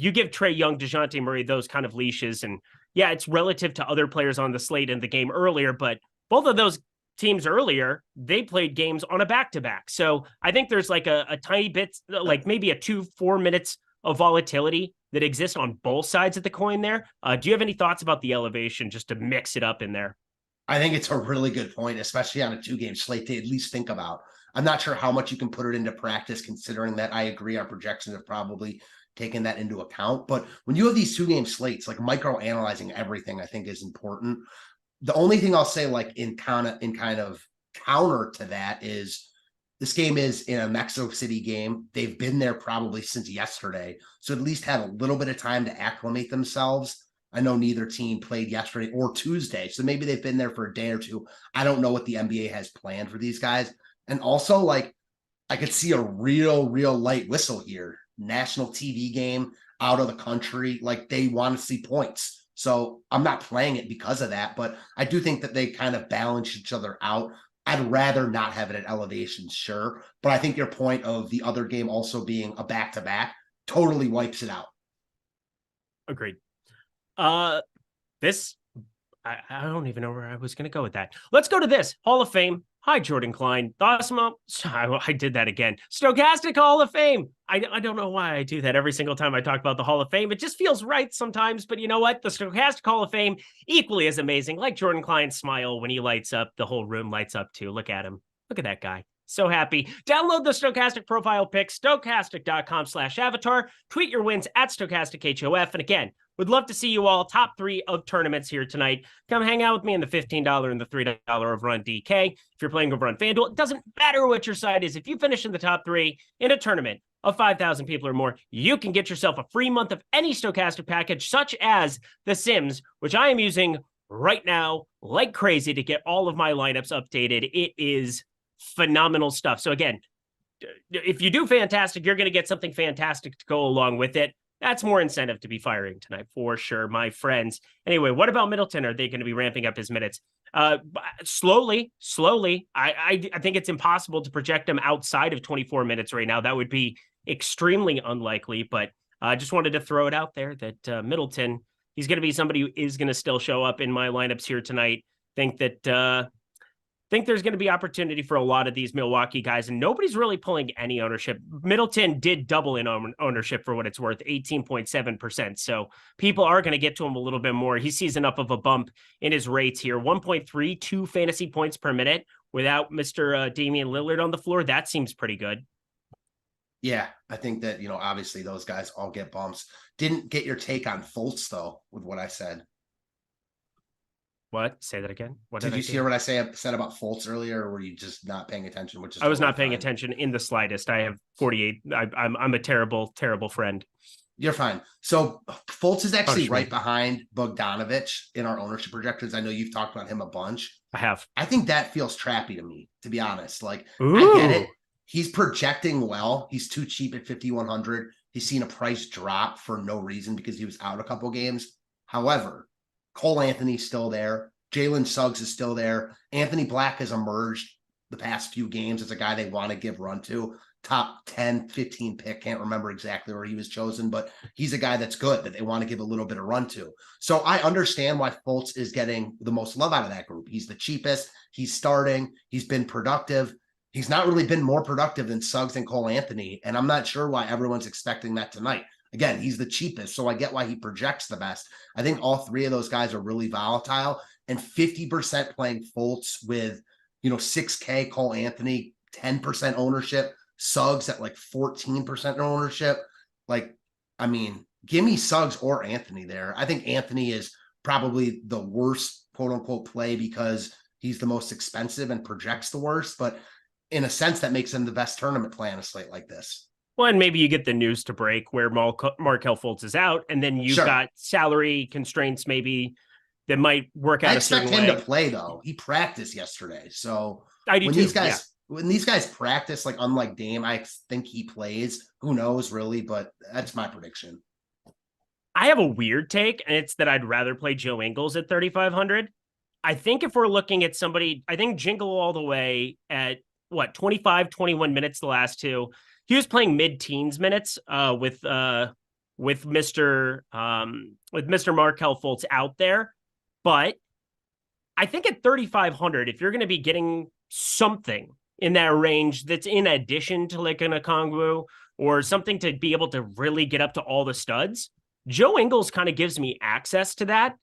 you give Trae Young, DeJounte Murray those kind of leashes. And yeah, it's relative to other players on the slate in the game earlier, but both of those teams earlier, they played games on a back-to-back. So I think there's like a tiny bit, like maybe a 2-4 minutes of volatility that exists on both sides of the coin there. Do you have any thoughts about the elevation just to mix it up in there? I think it's a really good point, especially on a 2-game slate to at least think about. I'm not sure how much you can put it into practice, considering that I agree our projections have probably taken that into account. But when you have these 2-game slates, like micro-analyzing everything, I think is important. The only thing I'll say, like in kind of counter to that, is this game is in a Mexico City game. They've been there probably since yesterday, so at least have a little bit of time to acclimate themselves. I know neither team played yesterday or Tuesday, so maybe they've been there for a day or two. I don't know what the NBA has planned for these guys. And also, like, I could see a real light whistle here. National TV game, out of the country. Like, they want to see points. So I'm not playing it because of that, but I do think that they kind of balance each other out. I'd rather not have it at elevation, sure. But I think your point of the other game also being a back-to-back totally wipes it out. Agreed. This, I don't even know where I was going to go with that. Let's go to this. Hall of Fame. Hi, Jordan Klein. I did that again. Stokastic Hall of Fame. I don't know why I do that every single time I talk about the Hall of Fame. It just feels right sometimes, but you know what? The Stokastic Hall of Fame, equally as amazing. Like Jordan Klein's smile when he lights up, the whole room lights up too. Look at him. Look at that guy. So happy. Download the Stokastic profile pic, stokastic.com/avatar. Tweet your wins at StokasticHOF. And again, would love to see you all top 3 of tournaments here tonight. Come hang out with me in the $15 and the $3 over on DK. If you're playing over on FanDuel, it doesn't matter what your side is. If you finish in the top 3 in a tournament of 5,000 people or more, you can get yourself a free month of any Stokastic package, such as The Sims, which I am using right now like crazy to get all of my lineups updated. It is phenomenal stuff. So again, if you do fantastic, you're going to get something fantastic to go along with it. That's more incentive to be firing tonight for sure, my friends. Anyway, what about Middleton? Are they going to be ramping up his minutes? Slowly. I think it's impossible to project him outside of 24 minutes right now. That would be extremely unlikely, but I just wanted to throw it out there that Middleton, he's going to be somebody who is going to still show up in my lineups here tonight. Think there's going to be opportunity for a lot of these Milwaukee guys, and nobody's really pulling any ownership. Middleton did double in ownership for what it's worth, 18.7%. So people are going to get to him a little bit more. He sees enough of a bump in his rates here. 1.32 fantasy points per minute without Mr. Damian Lillard on the floor. That seems pretty good. Yeah, I think that, obviously those guys all get bumps. Didn't get your take on Fultz, though, with what I said. What? Say that again. What did you hear what I said about Fultz earlier, or were you just not paying attention? I was not paying attention in the slightest. I have 48. I'm a terrible friend. You're fine. So Fultz is actually right behind Bogdanovich in our ownership projections. I know you've talked about him a bunch. I have. I think that feels trappy to me, to be honest. Like, ooh. I get it. He's projecting well. He's too cheap at 5,100. He's seen a price drop for no reason because he was out a couple games. However, Cole Anthony's still there. Jalen Suggs is still there. Anthony Black has emerged the past few games as a guy they want to give run to. Top 10, 15 pick. Can't remember exactly where he was chosen, but he's a guy that's good that they want to give a little bit of run to. So I understand why Fultz is getting the most love out of that group. He's the cheapest. He's starting. He's been productive. He's not really been more productive than Suggs and Cole Anthony, and I'm not sure why everyone's expecting that tonight. Again, he's the cheapest, so I get why he projects the best. I think all three of those guys are really volatile, and 50% playing Fultz with, 6K Cole Anthony, 10% ownership, Suggs at like 14% ownership. Give me Suggs or Anthony there. I think Anthony is probably the worst quote unquote play because he's the most expensive and projects the worst, but in a sense that makes him the best tournament play on a slate like this. Well, and maybe you get the news to break where Markelle Fultz is out, and then you've got salary constraints maybe that might work out. I expect him to play though. He practiced yesterday, so I do too. When these guys practice, like unlike Dame, I think he plays. Who knows, really? But that's my prediction. I have a weird take, and it's that I'd rather play Joe Ingles at 3,500. I think if we're looking at somebody, I think Jingle all the way at 25, 21 minutes the last two. He was playing mid-teens minutes with Mr. Markelle Fultz out there. But I think at 3,500, if you're going to be getting something in that range that's in addition to like an Okongwu or something to be able to really get up to all the studs, Joe Ingles kind of gives me access to that.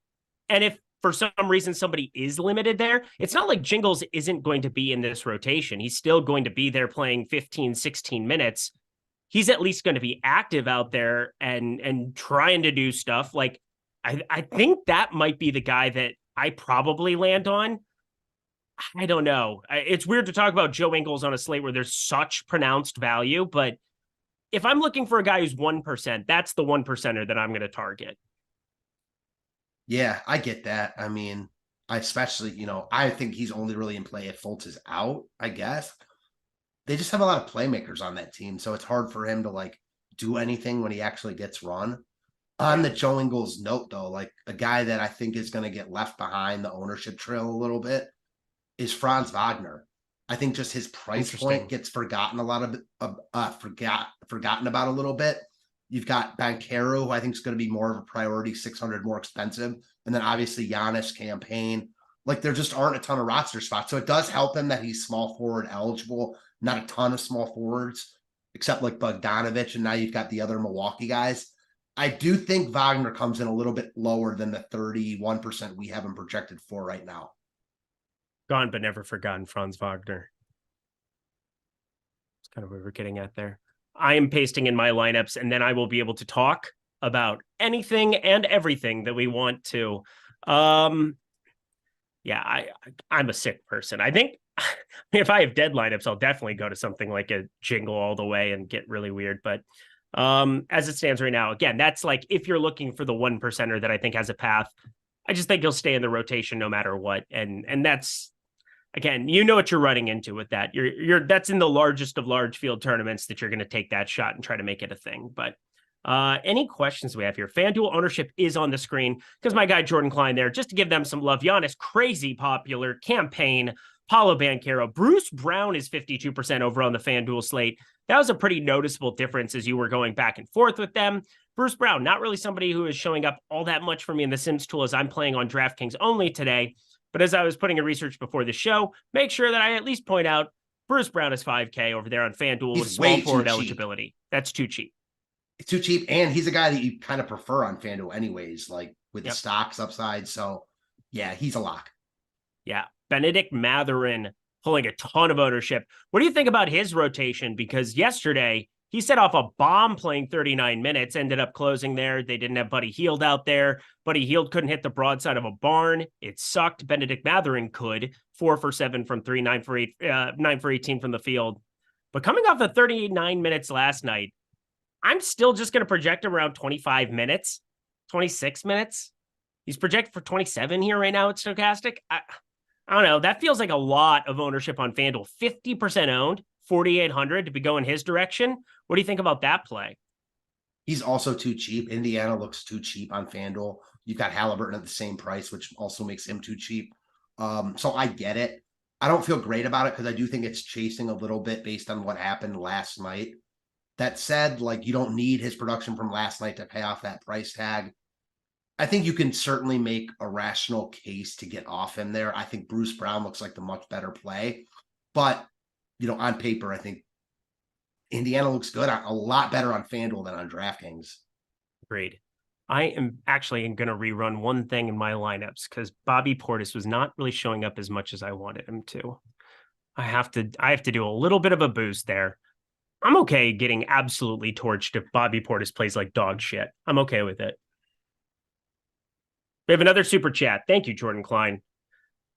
And if for some reason somebody is limited there, it's not like Jingles isn't going to be in this rotation. He's still going to be there playing 15, 16 minutes. He's at least going to be active out there and trying to do stuff. Like, I think that might be the guy that I probably land on. I don't know. It's weird to talk about Joe Ingles on a slate where there's such pronounced value, but if I'm looking for a guy who's 1%, that's the 1%er that I'm going to target. Yeah, I get that. I mean, I think he's only really in play if Fultz is out, I guess. They just have a lot of playmakers on that team, so it's hard for him to like do anything when he actually gets run. On the Joe Ingles note, though, like a guy that I think is going to get left behind the ownership trail a little bit is Franz Wagner. I think just his price point gets forgotten forgotten about a little bit. You've got Banchero, who I think is going to be more of a priority, 600 more expensive. And then obviously Giannis, Campaign. Like there just aren't a ton of roster spots. So it does help him that he's small forward eligible. Not a ton of small forwards, except like Bogdanovich. And now you've got the other Milwaukee guys. I do think Wagner comes in a little bit lower than the 31% we have him projected for right now. Gone but never forgotten, Franz Wagner. That's kind of what we're getting at there. I am pasting in my lineups, and then I will be able to talk about anything and everything that we want to. I'm a sick person. I think if I have dead lineups, I'll definitely go to something like a Jingle all the way and get really weird. But as it stands right now, again, that's like if you're looking for the 1%er that I think has a path, I just think he'll stay in the rotation no matter what. And that's, again, you know what you're running into with that. That's in the largest of large field tournaments that you're going to take that shot and try to make it a thing. But any questions we have here? FanDuel ownership is on the screen because my guy Jordan Klein there, just to give them some love. Giannis, crazy popular. Campaign, Paulo Banchero. Bruce Brown is 52% over on the FanDuel slate. That was a pretty noticeable difference as you were going back and forth with them. Bruce Brown, not really somebody who is showing up all that much for me in the Sims tool as I'm playing on DraftKings only today. But as I was putting a research before the show, make sure that I at least point out Bruce Brown is 5K over there on FanDuel with small forward eligibility. That's too cheap. It's too cheap. And he's a guy that you kind of prefer on FanDuel anyways, like with the stocks upside. So yeah, he's a lock. Yeah. Benedict Mathurin pulling a ton of ownership. What do you think about his rotation? Because yesterday he set off a bomb playing 39 minutes, ended up closing there. They didn't have Buddy Hield out there. Buddy Hield couldn't hit the broadside of a barn. It sucked. Benedict Mathurin could. 4 for 7 from 3, 9 for 8, 9 for 18 from the field. But coming off the 39 minutes last night, I'm still just going to project him around 25 minutes, 26 minutes. He's projected for 27 here right now at Stokastic. I don't know. That feels like a lot of ownership on FanDuel. 50% owned, 4,800 to be going his direction. What do you think about that play? He's also too cheap. Indiana looks too cheap on FanDuel. You've got Halliburton at the same price, which also makes him too cheap. So I get it. I don't feel great about it because I do think it's chasing a little bit based on what happened last night. That said, like, you don't need his production from last night to pay off that price tag. I think you can certainly make a rational case to get off him there. I think Bruce Brown looks like the much better play. But, on paper, I think Indiana looks good. A lot better on FanDuel than on DraftKings. Agreed. I am actually going to rerun one thing in my lineups because Bobby Portis was not really showing up as much as I wanted him to. I have to do a little bit of a boost there. I'm okay getting absolutely torched if Bobby Portis plays like dog shit. I'm okay with it. We have another super chat. Thank you, Jordan Klein.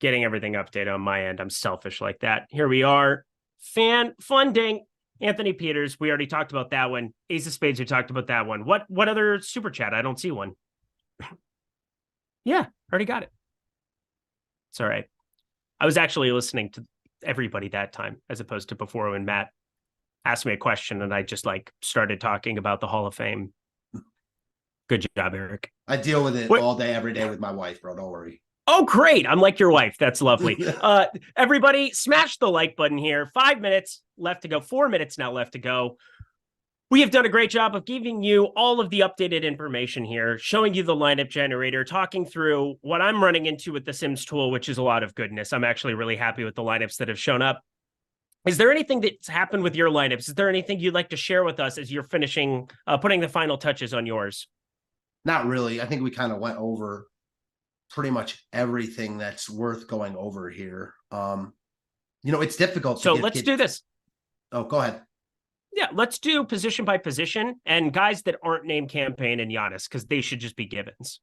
Getting everything updated on my end. I'm selfish like that. Here we are. Fan funding. Anthony Peters. We already talked about that one. Ace of Spades. We talked about that one. What other super chat? I don't see one. Yeah, already got it. It's all right. I was actually listening to everybody that time as opposed to before when Matt asked me a question and I just started talking about the Hall of Fame. Good job, Eric. I deal with it all day, every day with my wife, bro. Don't worry. Oh, great. I'm like your wife. That's lovely. Everybody smash the like button here. 5 minutes left to go. 4 minutes now left to go. We have done a great job of giving you all of the updated information here, showing you the lineup generator, talking through what I'm running into with the Sims tool, which is a lot of goodness. I'm actually really happy with the lineups that have shown up. Is there anything that's happened with your lineups? Is there anything you'd like to share with us as you're finishing, putting the final touches on yours? Not really. I think we kind of went over pretty much everything that's worth going over here. It's difficult. So let's do this. Oh, go ahead. Yeah, let's do position by position and guys that aren't named Campaign and Giannis because they should just be givens.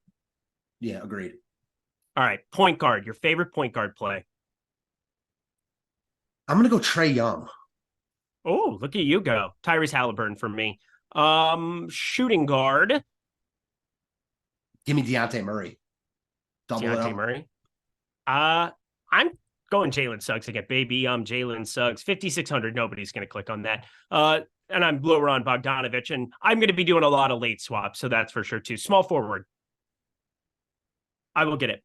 Yeah, agreed. All right, point guard, your favorite point guard play. I'm going to go Trae Young. Oh, look at you go. Tyrese Halliburton for me. Shooting guard. Give me Dejounte Murray. Dejounte Murray. I'm going Jalen Suggs again, baby. Jalen Suggs. 5,600. Nobody's going to click on that. And I'm lower on Bogdanovich, and I'm going to be doing a lot of late swaps, so that's for sure too. Small forward. I will get it.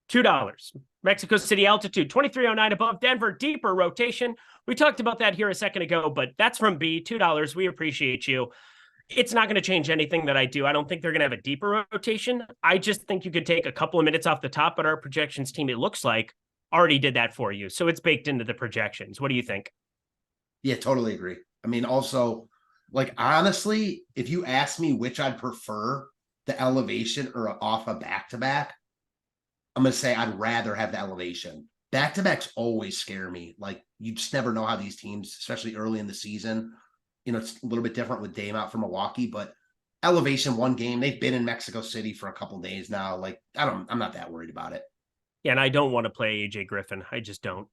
$2. Mexico City altitude, 2309 above Denver, deeper rotation. We talked about that here a second ago, but that's from B, $2. We appreciate you. It's not going to change anything that I do. I don't think they're going to have a deeper rotation. I just think you could take a couple of minutes off the top, but our projections team, it looks like, already did that for you. So it's baked into the projections. What do you think? Yeah, totally agree. I mean, also, honestly, if you ask me which I'd prefer, the elevation or off a back-to-back, I'm going to say I'd rather have the elevation. Back-to-backs always scare me. You just never know how these teams, especially early in the season, it's a little bit different with Dame out for Milwaukee, but elevation one game, they've been in Mexico City for a couple days now. I'm not that worried about it. Yeah, and I don't want to play AJ Griffin. I just don't.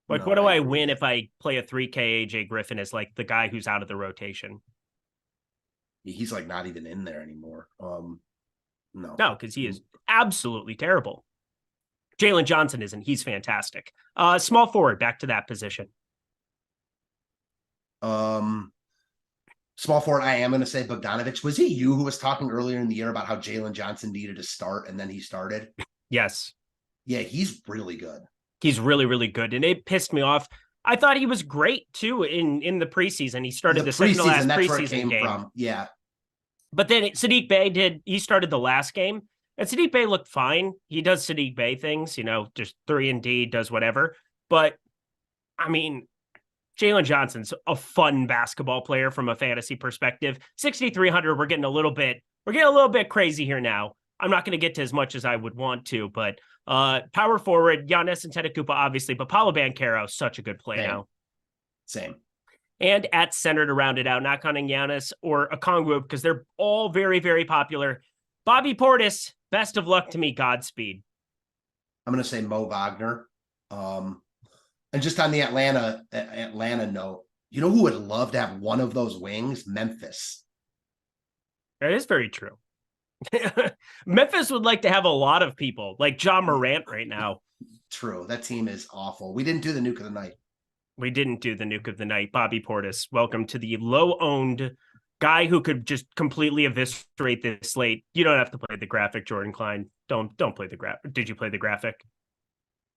What do I win if I play a 3K AJ Griffin as the guy who's out of the rotation? He's not even in there anymore. No, because he is absolutely terrible. Jalen Johnson isn't. He's fantastic. Small forward, back to that position. Small forward, I am going to say Bogdanovich. Was it you who was talking earlier in the year about how Jalen Johnson needed to start and then he started? Yes. Yeah, he's really good. He's really, really good. And it pissed me off. I thought he was great too in the preseason. He started the second to last preseason game. From. Yeah. But then Sadiq Bey he started the last game. And Sadiq Bey looked fine. He does Sadiq Bey things, just 3-and-D, does whatever. But I mean, Jalen Johnson's a fun basketball player from a fantasy perspective. 6,300, we're getting a little bit crazy here now. I'm not going to get to as much as I would want to, but power forward, Giannis Antetokounmpo, obviously, but Paolo Banchero, such a good play now. Same. And at center to round it out, not counting Giannis or Okongwu, because they're all very, very popular. Bobby Portis, best of luck to me. Godspeed. I'm going to say Mo Wagner. And just on the Atlanta note, who would love to have one of those wings? Memphis. That is very true. Memphis would like to have a lot of people, like John Morant right now. True. That team is awful. We didn't do the nuke of the night. We didn't do the nuke of the night. Bobby Portis, welcome to the low-owned guy who could just completely eviscerate this slate. You don't have to play the graphic, Jordan Klein. Don't play the graphic. Did you play the graphic?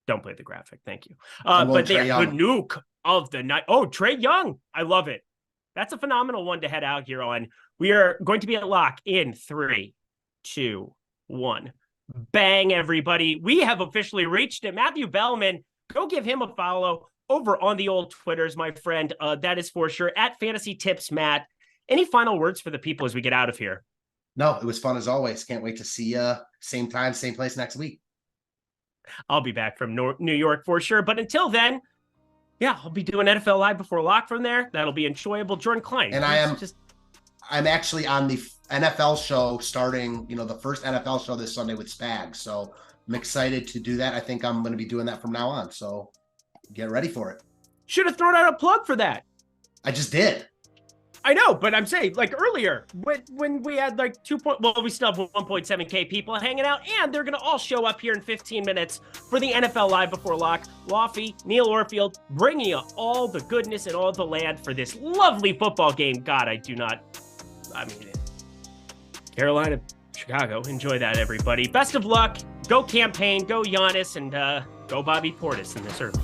Don't play the graphic. Thank you. But the nuke of the night. Oh, Trae Young. I love it. That's a phenomenal one to head out here on. We are going to be at lock in 3, 2, 1. Bang, everybody. We have officially reached it. Matthew Belman, go give him a follow over on the old Twitters, my friend. That is for sure. At Fantasy Tips Matt. Any final words for the people as we get out of here? No, it was fun as always. Can't wait to see you same time, same place next week. I'll be back from New York for sure. But until then, yeah, I'll be doing NFL Live before lock from there. That'll be enjoyable. Jordan Klein. And I'm actually on the NFL show starting, the first NFL show this Sunday with Spags. So I'm excited to do that. I think I'm going to be doing that from now on. So get ready for it. Should have thrown out a plug for that. I just did. I know, but I'm saying like earlier when we had like we still have 1.7K people hanging out, and they're going to all show up here in 15 minutes for the NFL Live before lock. Lofty, Neil Orfield, bringing you all the goodness and all the land for this lovely football game. God, Carolina, Chicago, enjoy that, everybody. Best of luck. Go campaign, go Giannis, and go Bobby Portis in this early.